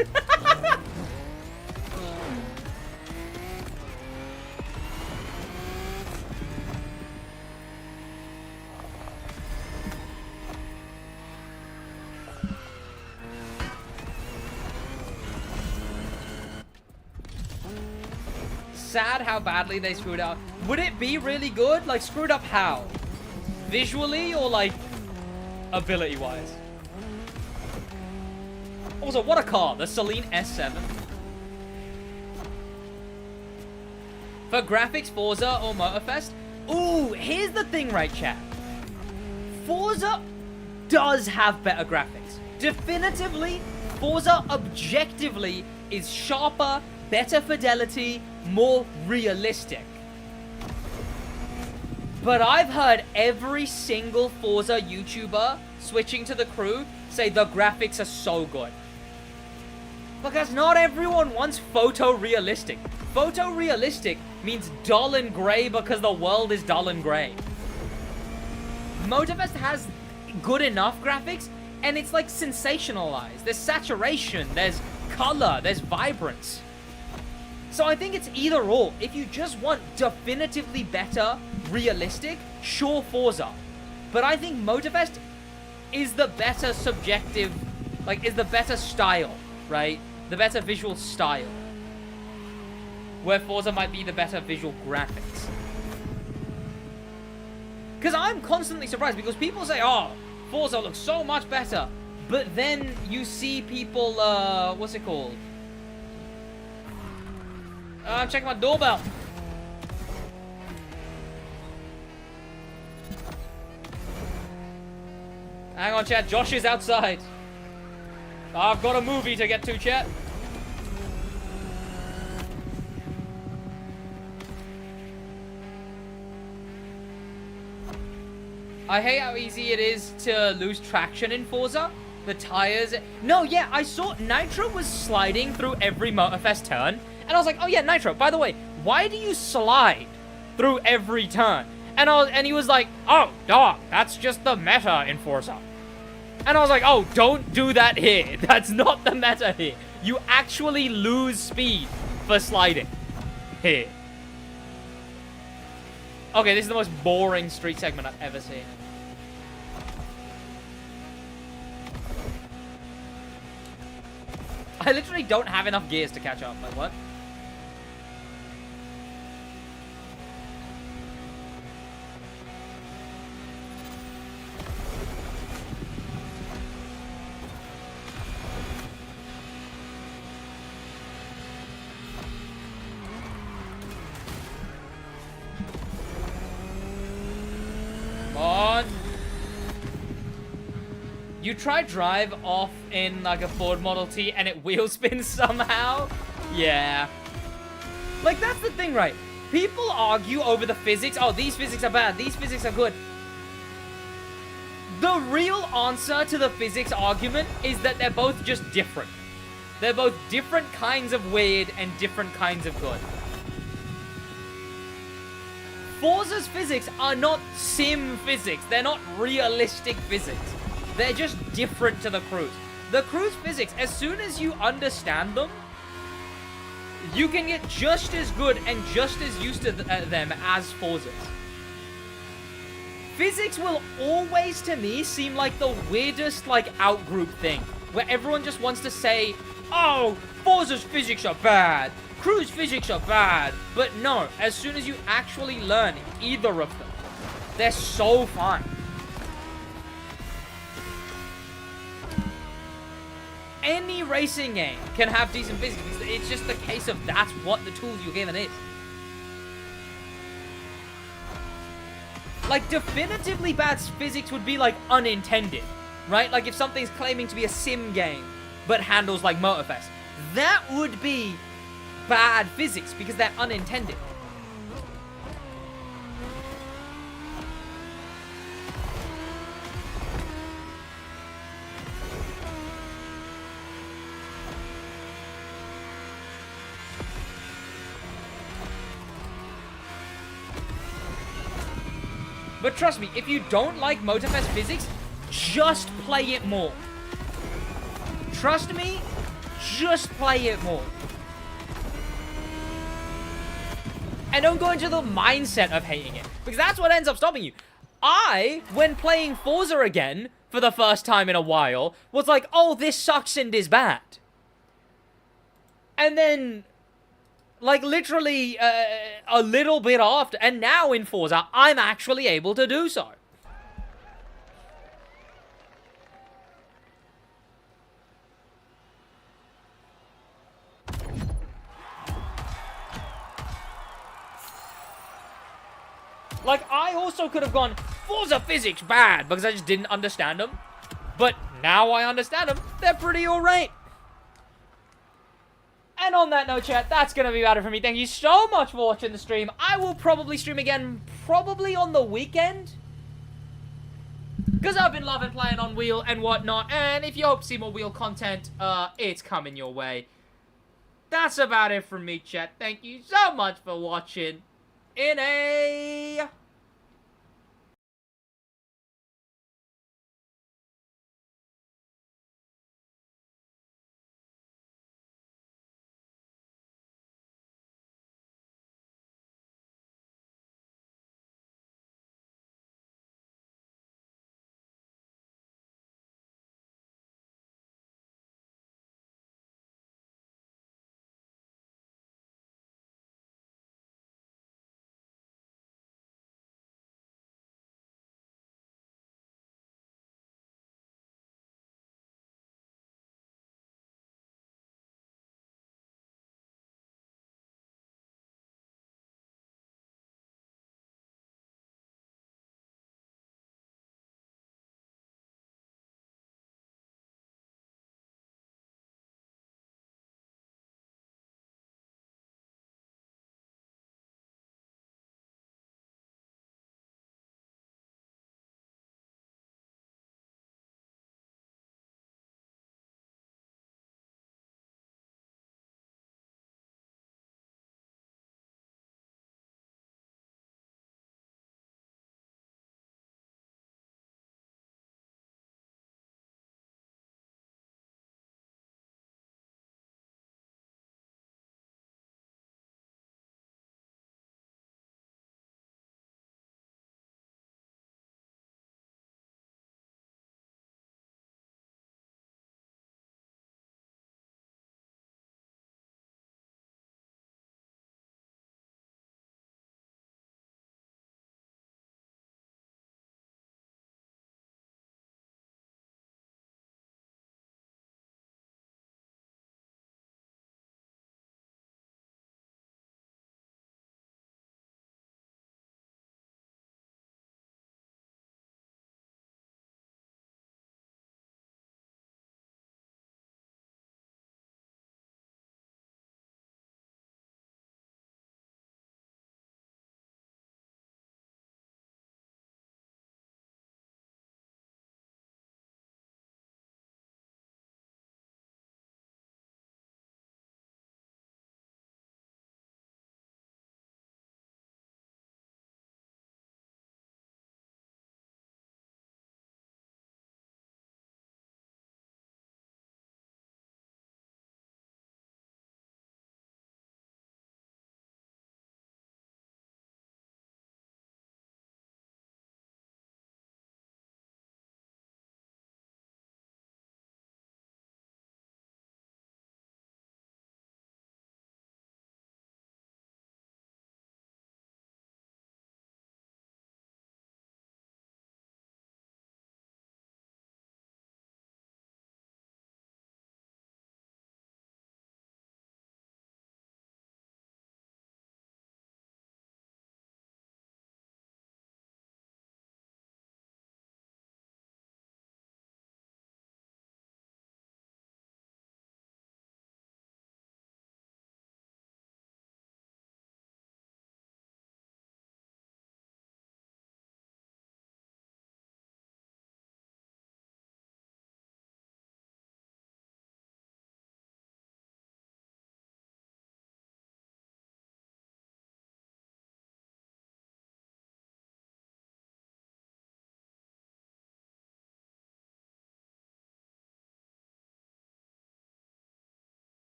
Sad how badly they screwed up. Would it be really good? Like, screwed up how? Visually or, like, ability-wise? Also, what a car. The Celine S7. For graphics, Forza or Motorfest? Ooh, here's the thing, right, chat? Forza does have better graphics. Definitively, Forza objectively is sharper, better fidelity, more realistic. But I've heard every single Forza YouTuber switching to the crew say the graphics are so good. Because not everyone wants photorealistic. Photorealistic means dull and grey because the world is dull and grey. Motorfest has good enough graphics, and it's like sensationalized. There's saturation, there's color, there's vibrance. So I think it's either or. If you just want definitively better, realistic, sure, Forza. But I think Motorfest is the better subjective, like, is the better style, right? The better visual style. Where Forza might be the better visual graphics. Because I'm constantly surprised, because people say, oh, Forza looks so much better. But then you see people, what's it called? I'm checking my doorbell. Hang on, chat. Josh is outside. I've got a movie to get to, chat. I hate how easy it is to lose traction in Forza. The tires... No, yeah, I saw Nitro was sliding through every Motorfest turn. And I was like, oh yeah, Nitro, by the way, why do you slide through every turn? And he was like, oh, dog, that's just the meta in Forza. And I was like, oh, don't do that here. That's not the meta here. You actually lose speed for sliding here. Okay, this is the most boring street segment I've ever seen. I literally don't have enough gears to catch up. Like, what? On. You try drive off in like a Ford Model T and it wheel spins somehow? Yeah. Like, that's the thing, right? People argue over the physics. Oh, these physics are bad. These physics are good. The real answer to the physics argument is that they're both just different. They're both different kinds of weird and different kinds of good. Forza's physics are not sim physics. They're not realistic physics. They're just different to the Cruise. The Cruise physics, as soon as you understand them, you can get just as good and just as used to them as Forza's. Physics will always, to me, seem like the weirdest, like, outgroup thing. Where everyone just wants to say, oh, Forza's physics are bad. cruise physics are bad, but no, as soon as you actually learn either of them, they're so fun. Any racing game can have decent physics. It's just the case of that's what the tools you're given is. Like, definitively bad physics would be, like, unintended, right? Like, if something's claiming to be a sim game, but handles like Motorfest, that would be bad physics, because they're unintended. But trust me, if you don't like Motorfest physics, just play it more. Trust me, just play it more. And don't go into the mindset of hating it, because that's what ends up stopping you. I, when playing Forza again, for the first time in a while, was like, oh, this sucks and is bad. And then, like, literally, a little bit after, and now in Forza, I'm actually able to do so. Like, I also could have gone, Forza physics bad, because I just didn't understand them. But now I understand them. They're pretty alright. And on that note, chat, that's going to be about it for me. Thank you so much for watching the stream. I will probably stream again, probably on the weekend. Because I've been loving playing on wheel and whatnot. And if you hope to see more wheel content, it's coming your way. That's about it from me, chat. Thank you so much for watching. In a